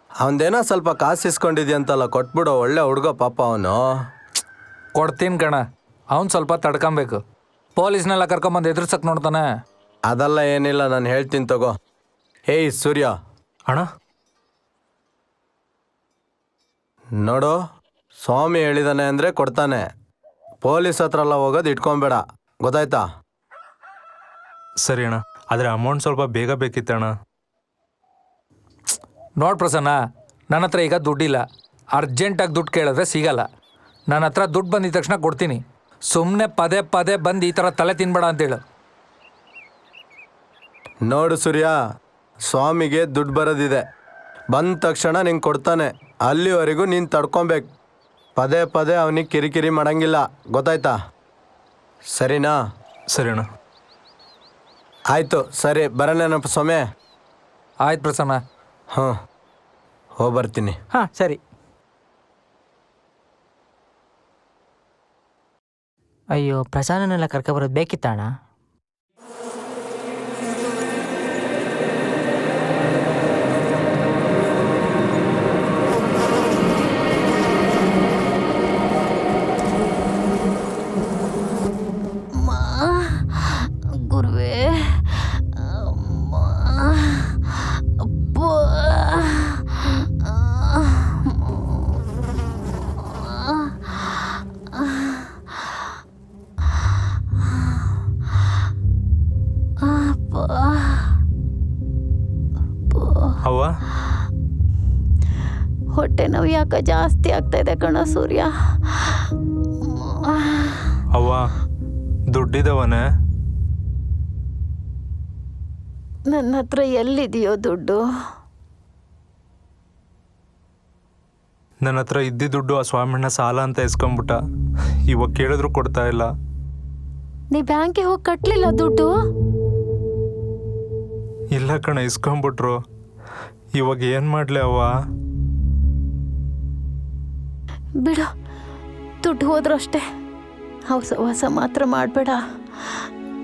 ಅವನದೇನೋ ಸ್ವಲ್ಪ ಕಾಸು ಇಸ್ಕೊಂಡಿದ್ಯಂತಲ್ಲ, ಕೊಟ್ಬಿಡು. ಒಳ್ಳೆ ಹುಡುಗ ಪಾಪ ಅವನು. ಕೊಡ್ತೀನಿ ಕಣ. ಅವ್ನು ಸ್ವಲ್ಪ ತಡ್ಕೊಬೇಕು. ಪೊಲೀಸ್ನೆಲ್ಲ ಕರ್ಕೊಂಬಂದು ಎದುರ್ಸಕ್ ನೋಡ್ತಾನೆ. ಅದೆಲ್ಲ ಏನಿಲ್ಲ, ನಾನು ಹೇಳ್ತೀನಿ ತಗೋ. ಹೇಯ್ ಸೂರ್ಯ. ಅಣ್ಣ ನೋಡು, ಸ್ವಾಮಿ ಹೇಳಿದಾನೆ ಅಂದರೆ ಕೊಡ್ತಾನೆ. ಪೊಲೀಸ್ ಹತ್ರ ಎಲ್ಲ ಹೋಗೋದು ಇಟ್ಕೊಂಬೇಡ, ಗೊತ್ತಾಯ್ತಾ? ಸರಿ ಅಣ್ಣ, ಆದರೆ ಅಮೌಂಟ್ ಸ್ವಲ್ಪ ಬೇಗ ಬೇಕಿತ್ತಣ್ಣ. ನೋಡ್ ಪ್ರಸನ್ನ, ನನ್ನ ಹತ್ರ ಈಗ ದುಡ್ಡಿಲ್ಲ. ಅರ್ಜೆಂಟಾಗಿ ದುಡ್ಡು ಕೇಳಿದ್ರೆ ಸಿಗಲ್ಲ. ನನ್ನ ಹತ್ರ ದುಡ್ಡು ಬಂದಿದ ತಕ್ಷಣ ಕೊಡ್ತೀನಿ. ಸುಮ್ಮನೆ ಪದೇ ಪದೇ ಬಂದು ಈ ಥರ ತಲೆ ತಿನ್ಬೇಡ ಅಂತೇಳು. ನೋಡು ಸೂರ್ಯ, ಸ್ವಾಮಿಗೆ ದುಡ್ಡು ಬರೋದಿದೆ. ಬಂದ ತಕ್ಷಣ ನಿಂಗೆ ಕೊಡ್ತಾನೆ. ಅಲ್ಲಿವರೆಗೂ ನೀನು ತಡ್ಕೊಬೇಕು. ಪದೇ ಪದೇ ಅವನಿಗೆ ಕಿರಿಕಿರಿ ಮಾಡಂಗಿಲ್ಲ, ಗೊತ್ತಾಯ್ತಾ? ಸರಿನಾ? ಸರಿ ಅಣ್ಣ. ಆಯಿತು, ಸರಿ ಬರೋಣೇನಪ್ಪ ಸ್ವಾಮಿ. ಆಯ್ತು ಪ್ರಸನ್ನ. ಹಾಂ, ಹೋಗಿ ಬರ್ತೀನಿ. ಹಾಂ ಸರಿ. ಅಯ್ಯೋ, ಪ್ರಸಾದನೆಲ್ಲ ಕರ್ಕೊಬರೋದು ಬೇಕಿತ್ತಣ್ಣ. ಗುರುವೇ, ಅವ್ವ, ಹೊಟ್ಟೆ ನೋವು ಯಾಕೆ ಜಾಸ್ತಿ ಆಗ್ತಾ ಇದೆ ಕಣ ಸೂರ್ಯ. ಅವ್ವ, ದುಡ್ಡಿದವನೇ? ನನ್ನ ಹತ್ರ ಎಲ್ಲಿದೆಯೋ ದುಡ್ಡು? ನನ್ನ ಹತ್ರ ಇದ್ದಿದ್ದ ದುಡ್ಡು ಆ ಸ್ವಾಮಣ್ಣ ಸಾಲ ಅಂತ ಇಸ್ಕೊಂಬಿಟ್ಟ. ಇವಾಗ ಕೇಳಿದ್ರು ಕೊಡ್ತಾ ಇಲ್ಲ. ನೀ ಬ್ಯಾಂಕಿಗೆ ಹೋಗಿ ಕಟ್ಟಲಿಲ್ಲ ದುಡ್ಡು? ಇಲ್ಲ ಕಣ, ಇಸ್ಕೊಂಬಿಟ್ರು. ಇವಾಗ ಏನು ಮಾಡಲಿ ಅವ್ವ? ಬಿಡು, ದುಡ್ಡು ಹೋದ್ರೂ ಅಷ್ಟೇ. ಹವಸ ಮಾತ್ರ ಮಾಡಬೇಡ.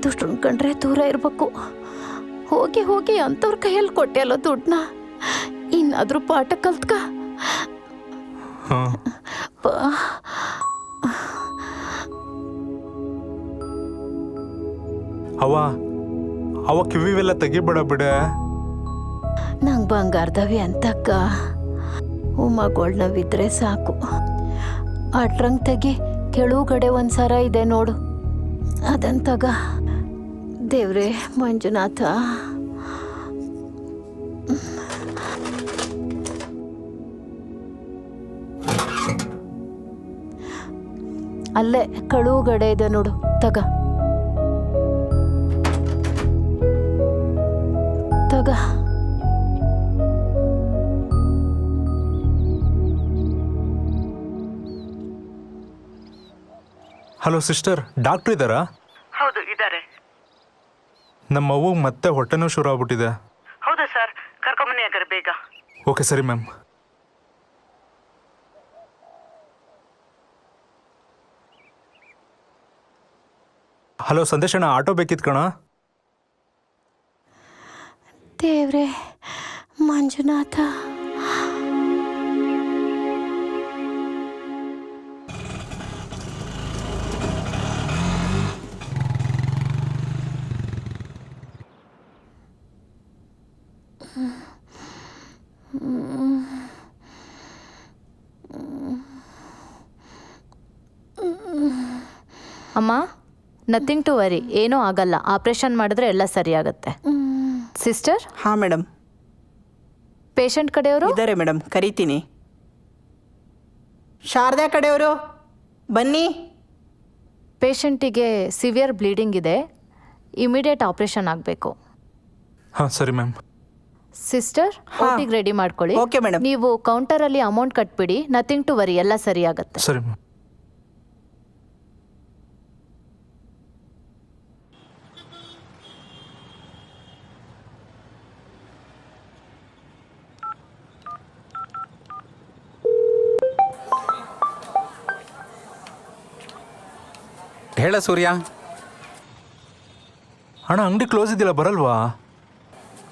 ದುಡ್ಡು ಕಂಡ್ರೆ ದೂರ ಇರಬೇಕು. ಹೋಗಿ ಹೋಗಿ ಅಂಥವ್ರ ಕೈಯಲ್ಲಿ ಕೊಟ್ಟೆಯಲ್ಲ ದುಡ್ಡನ್ನ. ಇನ್ನಾದರೂ ಪಾಠ ಕಲ್ತ್ಕ. ಅವ ಕಿವಿವೆಲ್ಲ ತೆಗಿಬೇಡ ಬಿಡೆ. ನಂಗೆ ಬಂಗಾರದವಿ ಅಂತಕ್ಕ ಉಮ್ಮಗಳನ್ನವಿದ್ರೆ ಸಾಕು. ಅಟ್ರಂಗ್ ತೆಗಿ. ಕೆಳಗಡೆ ಒಂದು ಸರ ಇದೆ ನೋಡು, ಅದಂತಗ. ದೇವ್ರೇ ಮಂಜುನಾಥ. ಅಲ್ಲೇ ಕಳುಗಡೆ ಇದೆ ನೋಡು, ತಗ ತಗ. ಹಲೋ ಸಿಸ್ಟರ್, ಡಾಕ್ಟ್ರ್ ಇದ್ದಾರಾ? ಹೌದು, ಇದ್ದಾರೆ. ನಮ್ಮ ಅವ್ವಗೆ ಮತ್ತೆ ಹೊಟ್ಟೆನೂ ಶುರು ಆಗ್ಬಿಟ್ಟಿದೆ. ಹೌದಾ ಸರ್? ಕರ್ಕೊಂಬನ್ನಿ ಹಾಗಾದ್ರೆ ಬೇಗ. ಓಕೆ ಸರಿ ಮ್ಯಾಮ್. ಹಲೋ ಸಂದೇಶಣ್ಣ, ಆಟೋ ಬೇಕಿತ್ತು ಕಣ. ದೇವ್ರೇ ಮಂಜುನಾಥ. ಅಮ್ಮ, ನಥಿಂಗ್ ಟು ವರಿ, ಏನೂ ಆಗಲ್ಲ. ಆಪ್ರೇಷನ್ ಮಾಡಿದ್ರೆ ಎಲ್ಲ ಸರಿಯಾಗತ್ತೆ. ಸಿಸ್ಟರ್? ಹಾಂ ಮೇಡಮ್. ಪೇಷಂಟ್ ಕಡೆಯವರು ಇದ್ದಾರೆ ಮೇಡಮ್, ಕರಿತೀನಿ. ಶಾರದಾ ಕಡೆಯವರು ಬನ್ನಿ. ಪೇಷಂಟಿಗೆ ಸಿವಿಯರ್ ಬ್ಲೀಡಿಂಗ್ ಇದೆ. ಇಮಿಡಿಯೇಟ್ ಆಪ್ರೇಷನ್ ಆಗಬೇಕು. ಹಾಂ ಸರಿ ಮ್ಯಾಮ್. ಸಿಸ್ಟರ್, ಓಟಿಗೆ ರೆಡಿ ಮಾಡ್ಕೊಳ್ಳಿ. Okay madam. ನೀವು ಕೌಂಟರಲ್ಲಿ ಅಮೌಂಟ್ ಕಟ್ಬಿಡಿ. ನಥಿಂಗ್ ಟು ವರಿ, ಎಲ್ಲ ಸರಿಯಾಗತ್ತೆ. ಸರಿ ಮ್ಯಾಮ್. ಹೇಳ ಸೂರ್ಯ. ಅಣ್ಣ ಅಂಗಡಿ ಕ್ಲೋಸ್ ಇದೆಯಲ್ಲ, ಬರಲ್ವಾ?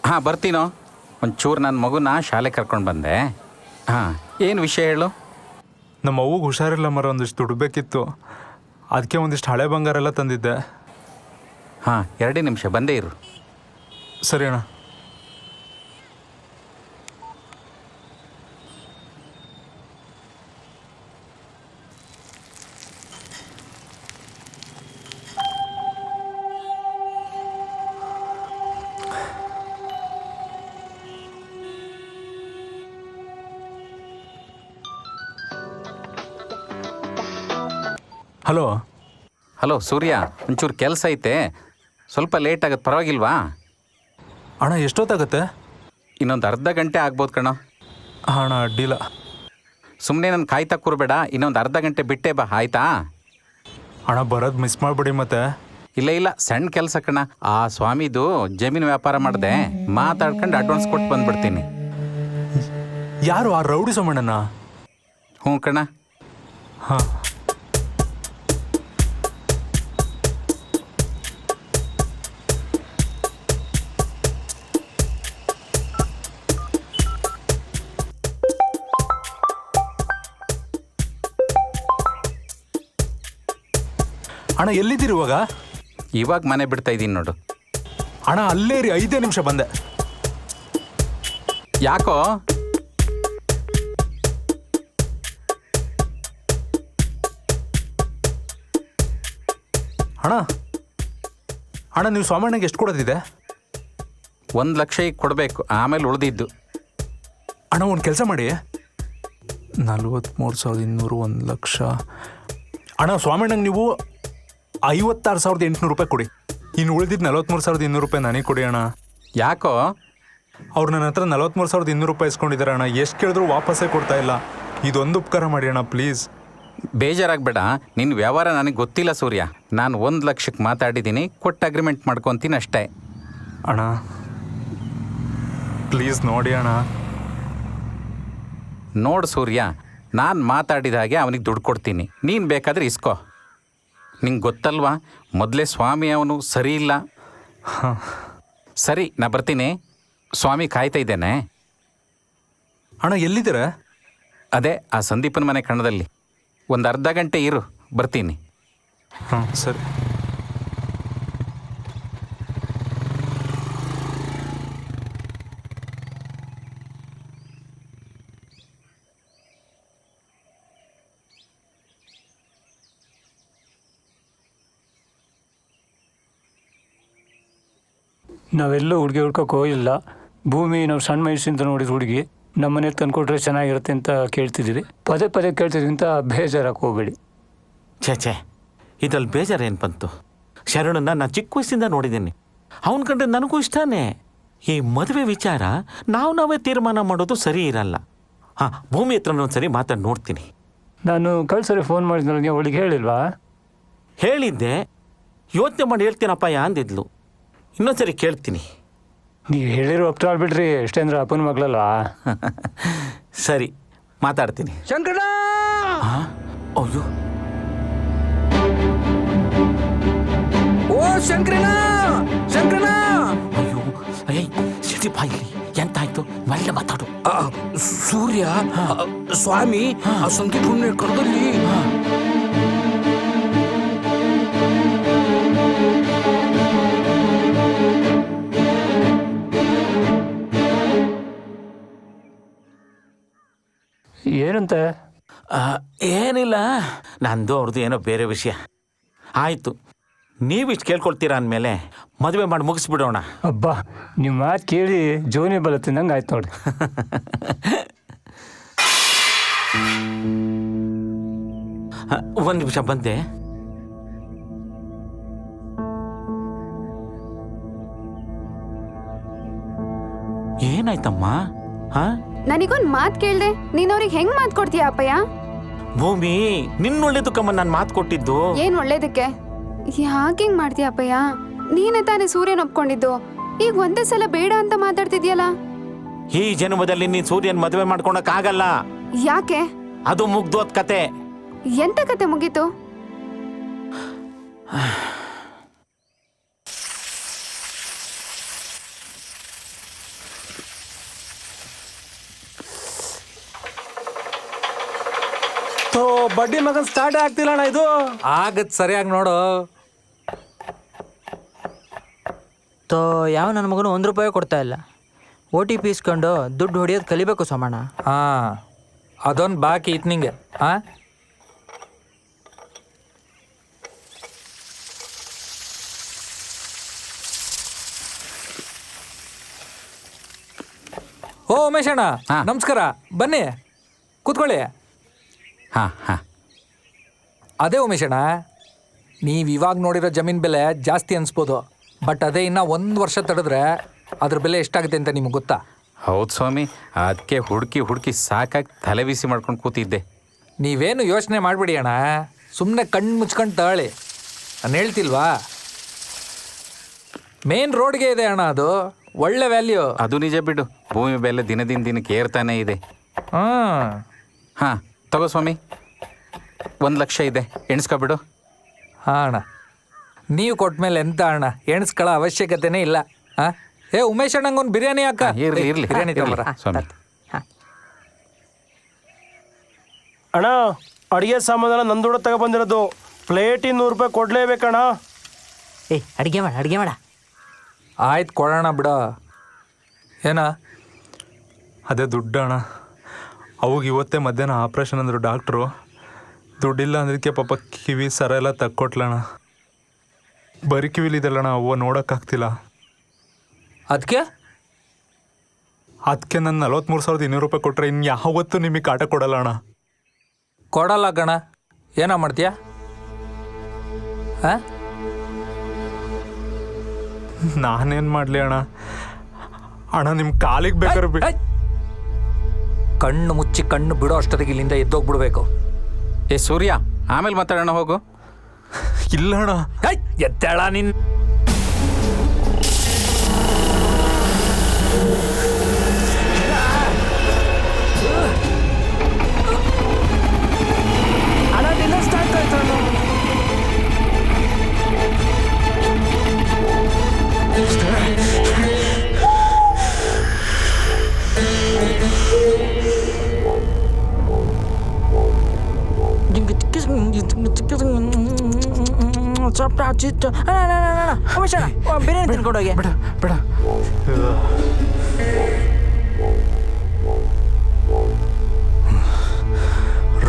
ಹಾಂ ಬರ್ತೀನೋ. ಒಂಚೂರು ನನ್ನ ಮಗುನ ಶಾಲೆ ಕರ್ಕೊಂಡು ಬಂದೆ. ಹಾಂ, ಏನು ವಿಷಯ ಹೇಳು. ನಮ್ಮ ಅವ್ವಗೆ ಹುಷಾರಿಲ್ಲ ಮರ, ಒಂದಿಷ್ಟು ದುಡ್ಡು ಬೇಕಿತ್ತು. ಅದಕ್ಕೆ ಒಂದಿಷ್ಟು ಹಳೆ ಬಂಗಾರ ಎಲ್ಲ ತಂದಿದ್ದೆ. ಹಾಂ, 2 ನಿಮಿಷ ಬಂದೇ ಇರು. ಸರಿ ಅಣ್ಣ. ಹಲೋ. ಹಲೋ ಸೂರ್ಯ, ಒಂಚೂರು ಕೆಲಸ ಐತೆ, ಸ್ವಲ್ಪ ಲೇಟ್ ಆಗುತ್ತೆ, ಪರವಾಗಿಲ್ವಾ? ಅಣ್ಣ ಎಷ್ಟೊತ್ತಾಗತ್ತೆ? ಇನ್ನೊಂದು ಅರ್ಧ ಗಂಟೆ ಆಗ್ಬೋದು ಕಣೋ. ಅಣ್ಣ ಅಡ್ಡಿಲ್ಲ. ಸುಮ್ಮನೆ ನಾನು ಕಾಯ್ತಾ ಕೂರಬೇಡ, ಇನ್ನೊಂದು ಅರ್ಧ ಗಂಟೆ ಬಿಟ್ಟೇ ಬಾ, ಆಯ್ತಾ? ಅಣ್ಣ ಬರೋದು ಮಿಸ್ ಮಾಡಿಬಿಡಿ ಮತ್ತೆ. ಇಲ್ಲ ಇಲ್ಲ, ಸಣ್ಣ ಕೆಲಸ ಕಣ. ಆ ಸ್ವಾಮಿದು ಜಮೀನು ವ್ಯಾಪಾರ ಮಾಡಿದೆ, ಮಾತಾಡ್ಕೊಂಡು ಅಡ್ವಾನ್ಸ್ ಕೊಟ್ಟು ಬಂದ್ಬಿಡ್ತೀನಿ. ಯಾರು ಆ ರೌಡಿ ಸೋಮಣ್ಣನ? ಹ್ಞೂ ಕಣ. ಹಾಂ. ಅಣ್ಣ ಎಲ್ಲಿದ್ದೀರಿ ಇವಾಗ? ಇವಾಗ ಮನೆ ಬಿಡ್ತಾ ಇದ್ದೀನಿ ನೋಡು. ಅಣ್ಣ ಅಲ್ಲೇ ರೀ, 5 ನಿಮಿಷ ಬಂದೆ. ಯಾಕೋ? ಅಣ್ಣ ಅಣ್ಣ ನೀವು ಸೋಮಣ್ಣಗೆ ಎಷ್ಟು ಕೊಡೋದಿದೆ? 1 ಲಕ್ಷ ಈಗ ಕೊಡಬೇಕು, ಆಮೇಲೆ ಉಳಿದಿದ್ದು. ಅಣ್ಣ ಒಂದು ಕೆಲಸ ಮಾಡಿ, 43,200 1 ಲಕ್ಷ. ಅಣ್ಣ ಸ್ವಾಮಣ್ಣಂಗೆ ನೀವು 56,800 ರೂಪಾಯಿ ಕೊಡಿ. ಇನ್ನು ಉಳಿದಿದ್ದು 43,200 ರೂಪಾಯಿ ನನಗೆ ಕೊಡಿ ಅಣ್ಣ. ಯಾಕೋ? ಅವ್ರು ನನ್ನ ಹತ್ರ 43,200 ರೂಪಾಯಿ ಇಸ್ಕೊಂಡಿದ್ದಾರೆ ಅಣ್ಣ. ಎಷ್ಟು ಕೇಳಿದ್ರು ವಾಪಸ್ಸೇ ಕೊಡ್ತಾ ಇಲ್ಲ. ಇದೊಂದು ಉಪಕಾರ ಮಾಡಿ ಅಣ್ಣ ಪ್ಲೀಸ್. ಬೇಜಾರಾಗಬೇಡ, ನಿನ್ನ ವ್ಯವಹಾರ ನನಗೆ ಗೊತ್ತಿಲ್ಲ ಸೂರ್ಯ. ನಾನು 1 ಲಕ್ಷಕ್ಕೆ ಮಾತಾಡಿದ್ದೀನಿ, ಕೊಟ್ಟು ಅಗ್ರಿಮೆಂಟ್ ಮಾಡ್ಕೊತೀನಿ ಅಷ್ಟೇ. ಅಣ್ಣ ಪ್ಲೀಸ್ ನೋಡಿ ಅಣ್ಣ. ನೋಡು ಸೂರ್ಯ, ನಾನು ಮಾತಾಡಿದ ಹಾಗೆ ಅವನಿಗೆ ದುಡ್ಡು ಕೊಡ್ತೀನಿ, ನೀನು ಬೇಕಾದರೆ ಇಸ್ಕೋ. ನಿಂಗೆ ಗೊತ್ತಲ್ವಾ, ಮೊದಲೇ ಸ್ವಾಮಿ ಅವನು ಸರಿ ಇಲ್ಲ. ಸರಿ, ನಾ ಬರ್ತೀನಿ. ಸ್ವಾಮಿ ಕಾಯ್ತಾ ಇದ್ದೇನೆ. ಅಣ್ಣ ಎಲ್ಲಿದ್ದೀರ? ಅದೇ ಆ ಸಂದೀಪನ ಮನೆ ಕಣ್ಣದಲ್ಲಿ. ಒಂದು ಅರ್ಧ ಗಂಟೆ ಇರು, ಬರ್ತೀನಿ. ಹಾಂ ಸರಿ. ನಾವೆಲ್ಲೂ ಹುಡುಗಿ ಹುಡ್ಕೋಕೆ ಹೋಗಿಲ್ಲ. ಭೂಮಿ ನಾವು ಸಣ್ಣ ವಯಸ್ಸಿಂದ ನೋಡಿದ ಹುಡುಗಿ ನಮ್ಮನೆ ತಂದುಕೊಟ್ರೆ ಚೆನ್ನಾಗಿರುತ್ತೆ ಅಂತ ಕೇಳ್ತಿದ್ದೀವಿ. ಪದೇ ಪದೇ ಕೇಳ್ತಿದ್ರಿಂದ ಬೇಜಾರಕ್ಕೆ ಹೋಗ್ಬೇಡಿ. ಛೇ, ಇದ್ರಲ್ಲಿ ಬೇಜಾರೇನು ಬಂತು? ಶರಣನ್ನ ನಾನು ಚಿಕ್ಕ ವಯಸ್ಸಿಂದ ನೋಡಿದ್ದೀನಿ. ಅವನ ಕಂಡ್ರೆ ನನಗೂ ಇಷ್ಟನೇ. ಈ ಮದುವೆ ವಿಚಾರ ನಾವೇ ತೀರ್ಮಾನ ಮಾಡೋದು ಸರಿ ಇರಲ್ಲ. ಹಾಂ, ಭೂಮಿ ಹತ್ರ ಒಂದ್ಸರಿ ಮಾತಾಡಿ ನೋಡ್ತೀನಿ. ನಾನು ಕಳ್ಸರಿ ಫೋನ್ ಮಾಡಿದ್ನಲ್ಲ, ನೀವು ಅವಳಿಗೆ ಹೇಳಿಲ್ವಾ? ಹೇಳಿದ್ದೆ, ಯೋಚನೆ ಮಾಡಿ ಹೇಳ್ತೀನಪ್ಪಯ್ಯ ಅಂದಿದ್ಲು. ಇನ್ನೊಂದ್ಸರಿ ಕೇಳ್ತೀನಿ. ನೀವು ಹೇಳಿರೋ ಒಪ್ಟಾಳ್ ಬಿಡ್ರಿ, ಎಷ್ಟೇಂದ್ರ ಅಪ್ಪನ ಮಗಳಲ್ವಾ? ಸರಿ, ಮಾತಾಡ್ತೀನಿ. ಶಂಕರ! ಅಯ್ಯೋ, ಓ ಶಂಕರನ! ಶಂಕರನ! ಅಯ್ಯೋ, ಅಯ್ಯ ಸಿಟಿ ಬಾಯಿಲಿ ಎಂತಾಯ್ತು? ಒಳ್ಳೆ ಮಾತಾಡು. ಸೂರ್ಯ, ಸ್ವಾಮಿ ಆ ಸಂದೀಪನ ಕರೆದಲ್ಲಿ. ಏನಂತ? ಏನಿಲ್ಲ, ನಂದು ಅವ್ರದ್ದು ಏನೋ ಬೇರೆ ವಿಷಯ. ಆಯಿತು, ನೀವಿಷ್ಟು ಕೇಳ್ಕೊಳ್ತೀರಾ ಅಂದಮೇಲೆ ಮದುವೆ ಮಾಡಿ ಮುಗಿಸ್ಬಿಡೋಣ. ಅಬ್ಬಾ, ನಿಮ್ಮ ಮಾತು ಕೇಳಿ ಜೋನಿ ಬಲ ತಿನ್ನಂಗೆ ಆಯ್ತು ನೋಡಿ. ಒಂದು ನಿಮಿಷ ಬಂದೆ. ಏನಾಯ್ತಮ್ಮ? ನನಗೊಂದು ಮಾತು ಕೇಳ್ದೆ, ನೀನ್ ಅವ್ರಿಗೆ ಹೆಂಗ್ ಮಾತು ಕೊಡ್ತೀಯ ಅಪ್ಪಯ್ಯ? ಭೂಮಿ, ನಿನ್ನೊಳ್ಳೇದಕ್ಕಮ್ಮ ನಾನು ಮಾತು ಕೊಟ್ಟಿದ್ದು. ಏನ್ ಒಳ್ಳೇದಕ್ಕೆ? ಯಾಕೆ ಹಿಂಗ್ ಮಾಡ್ತೀಯ ಅಪ್ಪಯ್ಯ? ನೀನೇ ತಾನೇ ಸೂರ್ಯನ ಒಪ್ಕೊಂಡಿದ್ದು, ಈಗ ಒಂದೇ ಸಲ ಬೇಡ ಅಂತ ಮಾತಾಡ್ತಿದ್ಯಲ್ಲ. ಈ ಜನ್ಮದಲ್ಲಿ ನೀನ್ ಸೂರ್ಯನ್ ಮದುವೆ ಮಾಡ್ಕೊಳಕ್ ಆಗಲ್ಲ. ಯಾಕೆ? ಅದು ಮುಗ್ದೋದ್ ಕತೆ. ಎಂತ ಕತೆ ಮುಗೀತು? ಬಡ್ಡಿ ಮಗನ್ ಸ್ಟಾರ್ಟ್ ಆಗ್ತಿಲ್ಲ ಅಣ್ಣ ಇದು. ಆಗತ್ ಸರಿಯಾಗಿ ನೋಡು. ತೋ ಯಾವ ನನ್ನ ಮಗನು 1 ರೂಪಾಯಿ ಕೊಡ್ತಾ ಇಲ್ಲ. OTP ಇಸ್ಕೊಂಡು ದುಡ್ಡು ಹೊಡಿಯೋದು ಕಲಿಬೇಕು ಸೋಮಣ್ಣ. ಹಾಂ, ಅದೊಂದು ಬಾಕಿ ಇತ್ತು ನಿಂಗೆ. ಹಾಂ, ಓ ಉಮೇಶ್ ಅಣ್ಣ, ನಮಸ್ಕಾರ. ಬನ್ನಿ ಕೂತ್ಕೊಳ್ಳಿ. ಹಾಂ ಹಾಂ. ಅದೇ ಉಮೇಶ್ ಅಣ್ಣ, ನೀವು ಇವಾಗ ನೋಡಿರೋ ಜಮೀನ್ ಬೆಲೆ ಜಾಸ್ತಿ ಅನಿಸ್ಬೋದು, ಬಟ್ ಅದೇ ಇನ್ನು 1 ವರ್ಷ ತಡೆದ್ರೆ ಅದ್ರ ಬೆಲೆ ಎಷ್ಟಾಗುತ್ತೆ ಅಂತ ನಿಮ್ಗೆ ಗೊತ್ತಾ? ಹೌದು ಸ್ವಾಮಿ, ಅದಕ್ಕೆ ಹುಡುಕಿ ಸಾಕಾಗಿ ತಲೆ ಬಿಸಿ ಮಾಡ್ಕೊಂಡು ಕೂತಿದ್ದೆ. ನೀವೇನು ಯೋಚನೆ ಮಾಡಿಬಿಡಿ ಅಣ್ಣ, ಸುಮ್ಮನೆ ಕಣ್ಣು ಮುಚ್ಕೊಂಡು ತಗೊಳ್ಳಿ. ನಾನು ಹೇಳ್ತಿಲ್ವಾ, ಮೇನ್ ರೋಡ್ಗೆ ಇದೆ ಅಣ್ಣ, ಅದು ಒಳ್ಳೆ ವ್ಯಾಲ್ಯೂ. ಅದು ನಿಜ ಬಿಡು, ಭೂಮಿ ಬೆಲೆ ದಿನಕ್ಕೆ ಏರ್ತಾನೆ ಇದೆ. ಹಾಂ ಹಾಂ ತಗೋ ಸ್ವಾಮಿ, 1 ಲಕ್ಷ ಇದೆ, ಎಣಿಸ್ಕೊಬಿಡು. ಹಾಂ ಅಣ್ಣ, ನೀವು ಕೊಟ್ಮೇಲೆ ಎಂತ ಅಣ್ಣ, ಎಣಿಸ್ಕೊಳ್ಳೋ ಅವಶ್ಯಕತೆನೇ ಇಲ್ಲ. ಹಾಂ, ಏ ಉಮೇಶ್ ಅಣ್ಣಂಗೆ ಒಂದು ಬಿರಿಯಾನಿ ಹಾಕ. ಇರ್ಲಿ ಬಿರಿಯಾನಿ ತಗೊಂಬರ ಸ್ವಾಮಿ. ಅಣ್ಣ ಅಡಿಗೆ ಸಾಮಾನೆಲ್ಲ ನಂದೂಡ ತಗೊಬಂದಿರೋದು, ಪ್ಲೇಟಿಗೆ 100 ರೂಪಾಯಿ ಕೊಡ್ಲೇಬೇಕಣ್ಣ. ಅಡಿಗೆ ಮಾಡ. ಆಯ್ತು, ಕೊಡೋಣ ಬಿಡೋ. ಏನ ಅದೇ ದುಡ್ಡು ಅಣ್ಣ. ಅವಾಗ ಇವತ್ತೇ ಮಧ್ಯಾಹ್ನ ಆಪ್ರೇಷನ್ ಅಂದರು ಡಾಕ್ಟ್ರು. ದುಡ್ಡಿಲ್ಲ ಅಂದಕ್ಕೆ ಪಾಪ ಕಿವಿ ಸರ ಎಲ್ಲ ತಕ್ಕೊಟ್ಲಣ್ಣ. ಬರೀ ಕಿವಿಲಿದಲ್ಲಣ್ಣ, ಅವ್ವ ನೋಡೋಕ್ಕಾಗ್ತಿಲ್ಲ. ಅದಕ್ಕೆ ನಾನು 43,200 ರೂಪಾಯಿ ಕೊಟ್ಟರೆ ಇನ್ನು ಯಾವತ್ತೂ ನಿಮಗೆ ಕಾಟ ಕೊಡಲ್ಲ ಅಣ್ಣ. ಕೊಡಲ್ಲ ಕಣ, ಏನೋ ಮಾಡ್ತೀಯ? ಹಾಂ, ನಾನೇನು ಮಾಡಲಿ ಅಣ್ಣ? ನಿಮ್ಮ ಕಾಲಿಗೆ ಬೇಕಾದ್ರೆ ಕಣ್ಣು ಮುಚ್ಚಿ ಕಣ್ಣು ಬಿಡೋ ಅಷ್ಟೊತ್ತಿಗೆ ಇಲ್ಲಿಂದ ಎದ್ದೋಗ್ಬಿಡ್ಬೇಕು. ಏ ಸೂರ್ಯ, ಆಮೇಲೆ ಮಾತಾಡೋಣ, ಹೋಗು. ಇಲ್ಲ ಅಣ್ಣ, ಎತ್ತೇಳ ನಿನ್. ಸ್ಟಾರ್ಟ್ ಆಯ್ತು ಅಣ್ಣ. ಬಿರಿಯಾನಿ ತಿನ್ಕೊಂಡೋಗಿ. ಬೇಡ.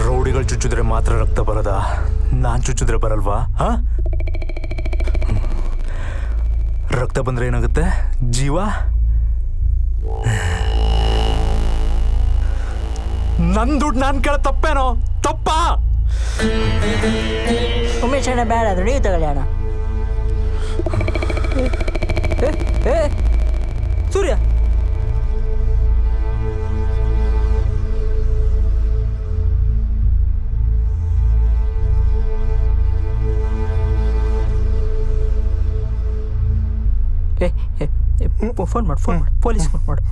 ರೌಡಿಗಳು ಚುಚ್ಚಿದ್ರೆ ಮಾತ್ರ ರಕ್ತ ಬರೋದಾ? ನಾನು ಚುಚ್ಚಿದ್ರೆ ಬರಲ್ವಾ? ಹಾಂ, ರಕ್ತ ಬಂದ್ರೆ ಏನಾಗುತ್ತೆ? ಜೀವ. ನನ್ನ ದುಡ್ಡು ನಾನು ಕೇಳ ತಪ್ಪೇನೋ? ತಪ್ಪಾ? ಉಮೇಶ್ ಅಣ್ಣ ಬೇಡ, ಅದು ನೀವು ತಗೊಳ್ಳಿ ಅಣ್ಣ. ಸೂರ್ಯ, ಫೋನ್ ಮಾಡು, ಪೊಲೀಸ್ ಫೋನ್ ಮಾಡು.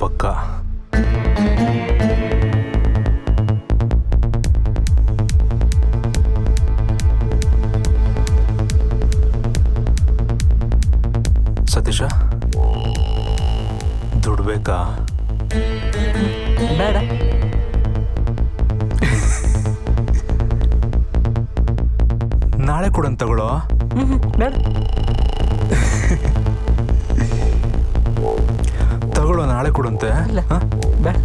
ಪಕ್ಕ ಸತೀಶ, ದುಡ್ಡು ಬೇಕಾ? ಬೇಡ. ನಾಳೆ ಕೊಡಂತ ತಗೊಳ್ಳೋ. ಬೇಡ. ತಗೊಳ್ಳೋ, ನಾಳೆ ಕೊಡಂತೆ. ಬೇಡ.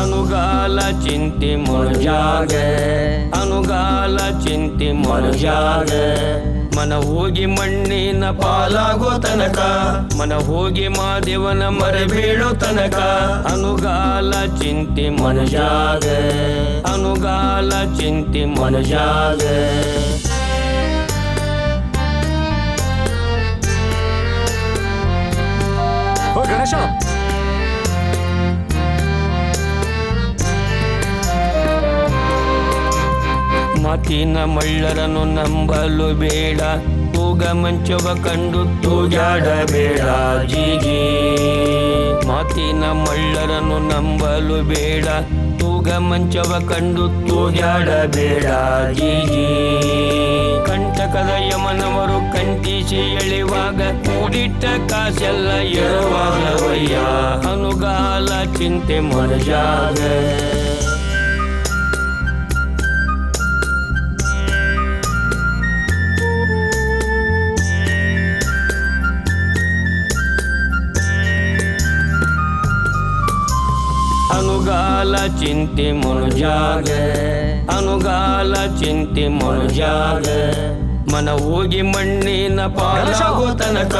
ಅನುಗಾಲ ಚಿಂತೆ ಮೊಳಜಾಗ, ಅನುಗಾಲ ಚಿಂತೆ ಮೊಳಜಾಗ, ಮನ ಹೋಗಿ ಮಣ್ಣಿನ ಪಾಲಾಗೋ ತನಕ, ಮನ ಹೋಗಿ ಮಾದೇವನ ಮರಬೇಡೋ ತನಕ. ಅನುಗಾಲ ಚಿಂತೆ ಮೊಳಜಾಗ, ಅನುಗಾಲ ಚಿಂತೆ ಮೊಳಜಾಗ. ಓ ಗಣೇಶ, ಮಾತಿನ ಮಳ್ಳರನ್ನು ನಂಬಲು ಬೇಡ, ತೂಗ ಮಂಚವ ಕಂಡು ತೂಗಾಡಬೇಡ ಜೀಗಿ. ಮಾತಿನ ಮಳ್ಳರನ್ನು ನಂಬಲು ಬೇಡ, ತೂಗ ಮಂಚವ ಕಂಡು ತೂಗಾಡಬೇಡ ಜೀಗಿ. ಕಂಟಕದ ಯಮನವರು ಕಂಟಿಸಿ ಎಳೆಯುವಾಗ ಕೂಡಿಟ್ಟ ಕಾಸೆಲ್ಲ ಎರುವಾಗವಯ್ಯ. ಅನುಗಾಲ ಚಿಂತೆ ಮೊಳಜಾಗ. ಅನುಗಾಲ ಚಿಂತೆ ಮೊಳಜಾಗ, ಅನುಗಾಲ ಚಿಂತೆ ಮೊಳಜಾಗ, ಮನ ಹೋಗಿ ಮಣ್ಣಿನ ಪಾಲಾಗೋ ತನಕ,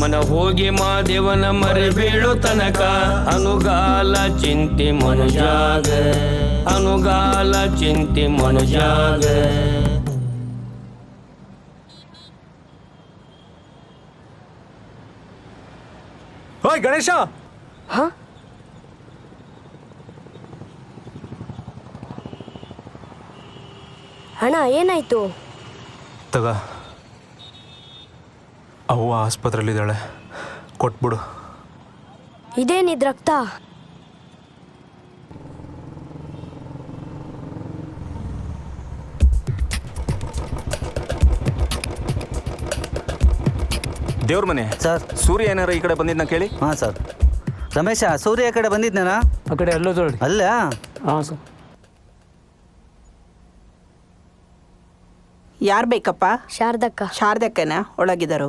ಮನ ಹೋಗಿ ಮಾದೇವನ ಮರಬೇಡೋ ತನಕ. ಅನುಗಾಲ ಚಿಂತೆ ಮೊಳಜಾಗ, ಅನುಗಾಲ ಚಿಂತೆ ಮೊಳಜಾಗ. ಓಯ್ ಗಣೇಶ, ಅಣ್ಣ ಏನಾಯ್ತು? ತಗ, ಅವ್ವ ಆಸ್ಪತ್ರೆಯಲ್ಲಿದ್ದಾಳೆ, ಕೊಟ್ಬಿಡು. ಇದೇನಿದ್ ರಕ್ತ? ದೇವ್ರ ಮನೆ ಸರ್. ಸೂರ್ಯ ಏನಾರ ಈ ಕಡೆ ಬಂದಿದ್ನ ಕೇಳಿ. ಹಾಂ ಸರ್. ರಮೇಶ, ಸೂರ್ಯ ಕಡೆ ಬಂದಿದ್ನೇನಾ? ಆ ಕಡೆ ಅಲ್ಲೋ ನೋಡಿ. ಅಲ್ಲ? ಹಾಂ ಸರ್. ಯಾರು ಬೇಕಪ್ಪ? ಶಾರದಕ್ಕ. ಶಾರದಕ್ಕನ ಒಳಗಿದರು.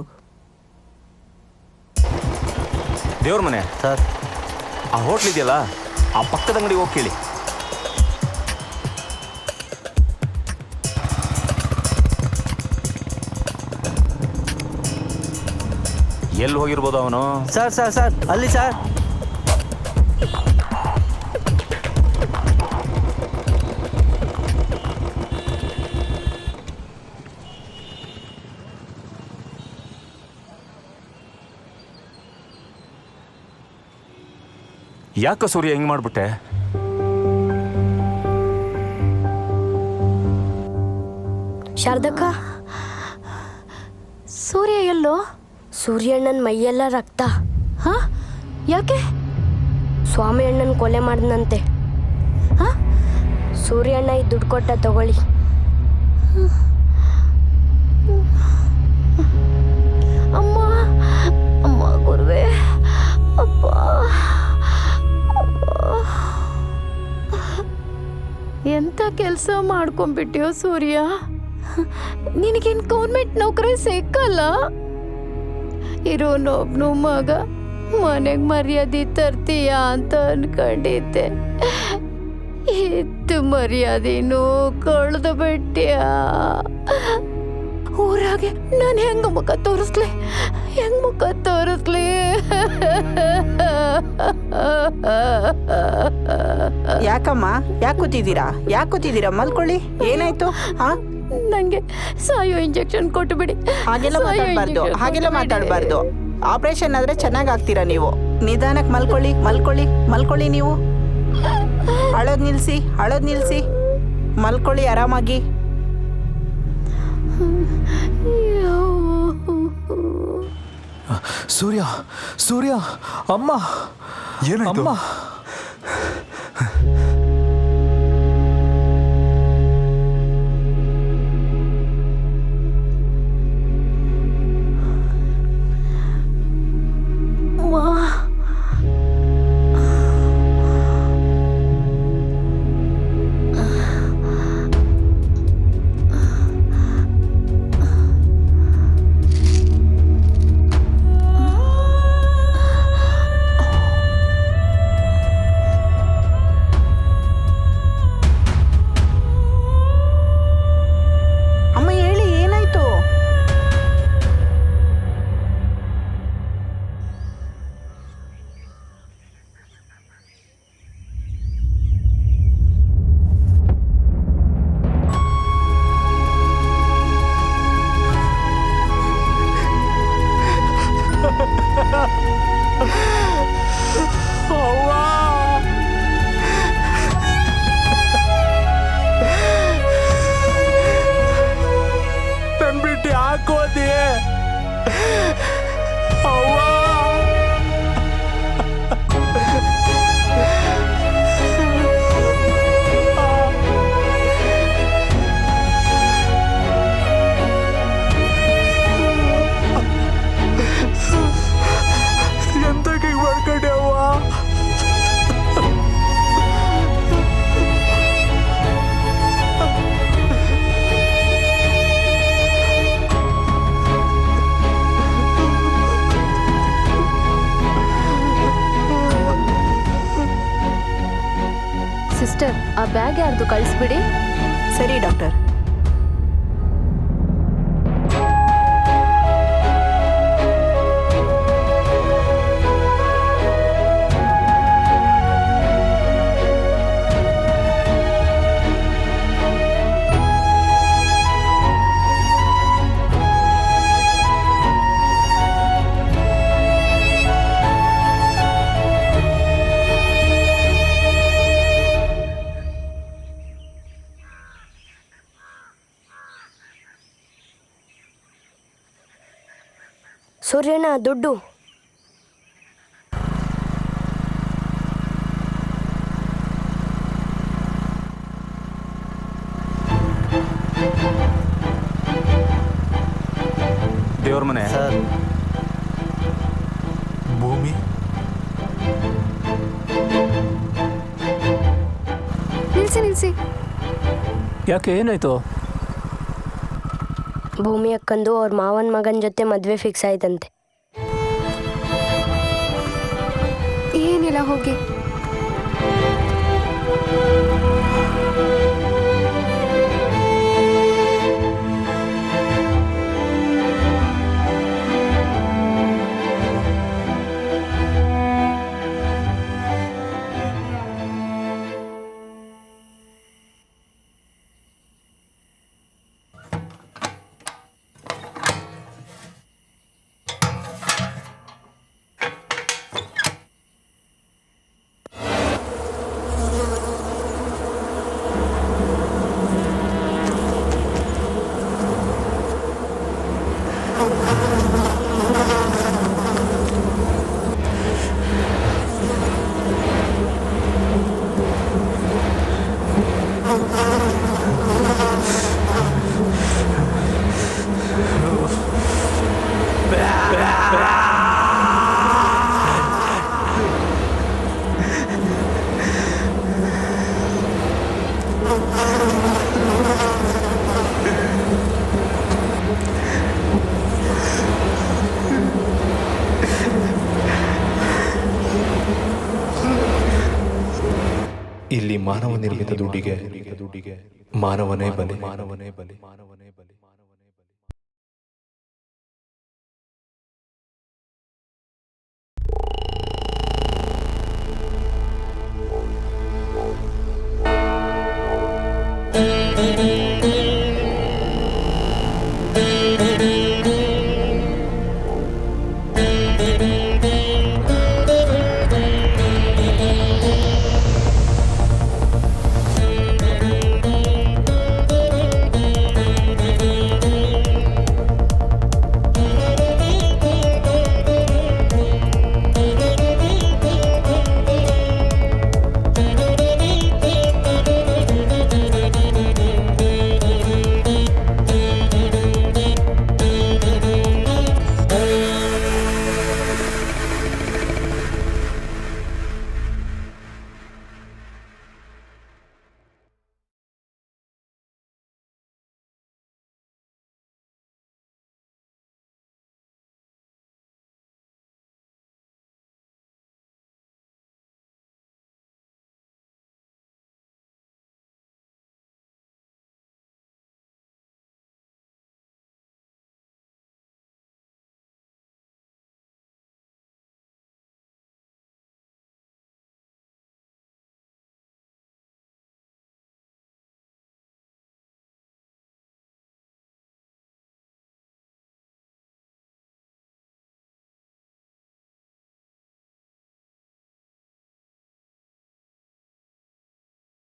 ದೇವ್ರ ಮನೆ ಸರ್. ಆ ಹೋಟ್ಲ್ ಇದೆಯಲ್ಲ, ಆ ಪಕ್ಕದ ಅಂಗಡಿ ಹೋಗಿ ಕೇಳಿ. ಎಲ್ಲಿ ಹೋಗಿರ್ಬೋದು ಅವನು? ಸರ್ ಸರ್ ಸರ್, ಅಲ್ಲಿ ಸರ್. ಯಾಕ ಸೂರ್ಯ ಹಿಂಗ್ ಮಾಡ್ಬಿಟ್ಟೆ? ಶಾರದಕ್ಕ, ಸೂರ್ಯ ಎಲ್ಲೋ? ಸೂರ್ಯಣ್ಣನ ಮೈಯೆಲ್ಲ ರಕ್ತ. ಹಾ? ಯಾಕೆ? ಸ್ವಾಮಿ ಅಣ್ಣನ ಕೊಲೆ ಮಾಡಿದ್ನಂತೆ. ಸೂರ್ಯಣ್ಣ ಈ ದುಡ್ಡು ಕೊಟ್ಟ ತಗೊಳ್ಳಿ. ಅಮ್ಮ, ಅಮ್ಮ ಗುರುವೆ, ಅಪ್ಪ. ಎಂತ ಕೆಲಸ ಮಾಡ್ಕೊಂಡ್ಬಿಟ್ಯೋ ಸೂರ್ಯ. ನಿನಗೇನು ಗೌರ್ಮೆಂಟ್ ನೌಕರಿ ಸಿಕ್ಕಲ್ಲ? ಇರೋನೊಬ್ನು ಮಗ, ಮನೆಗೆ ಮರ್ಯಾದೆ ತರ್ತೀಯ ಅಂತ ಅನ್ಕೊಂಡಿದ್ದೆ. ಮಾತು ಮರ್ಯಾದೆನೂ ಕಳೆದು ಬಿಟ್ಟ್ಯಾ. ಊರಾಗೆ ನಾನು ಹೆಂಗ ಮುಖ ತೋರಿಸ್ಲಿ, ಹೆಂಗ್ ಮುಖ ತೋರಿಸ್ಲಿ? ಯಾಕಮ್ಮ ಯಾಕೆ ಕೂತಿದ್ದೀರಾ? ಮಲ್ಕೊಳ್ಳಿ. ಏನಾಯ್ತು? ನಂಗೆ ಸಾಯೋ ಇಂಜೆಕ್ಷನ್ ಕೊಟ್ಟುಬಿಡಿ. ಹಾಗೆಲ್ಲ ಮಾತಾಡಬಾರ್ದು. ಆಪರೇಷನ್ ಆದ್ರೆ ಚೆನ್ನಾಗಿ ಆಗ್ತೀರಾ ನೀವು. ನಿಧಾನಕ್ಕೆ ಮಲ್ಕೊಳ್ಳಿ ನೀವು. ಅಳೋದ್ ನಿಲ್ಸಿ ಮಲ್ಕೊಳ್ಳಿ ಆರಾಮಾಗಿ. ಸೂರ್ಯ ಅಮ್ಮ, ಏನಾಯ್ತು? ಅಮ್ಮ, ಸಿಸ್ಟರ್, ಆ ಬ್ಯಾಗ್ ಯಾರ್ದು ಕಳಿಸ್ಬಿಡಿ. ಸರಿ ಡಾಕ್ಟರ್. ಸೂರ್ಯನ ದುಡ್ಡು. ದೇವ್ರ ಮನೆ. ಭೂಮಿ ನಿಲ್ಸಿ. ಯಾಕೆ ಏನಾಯ್ತು? ಭೂಮಿ ಅಕ್ಕಂದು ಅವ್ರ ಮಾವನ ಮಗನ ಜೊತೆ ಮದುವೆ ಫಿಕ್ಸ್ ಆಯ್ತಂತೆ. ಏನಿಲ್ಲ, ಹೋಗಿ. ಮಾನವ ನಿರ್ಮಿತ ದುಡ್ಡಿಗೆ ಮಾನವನೇ ಬಲಿ.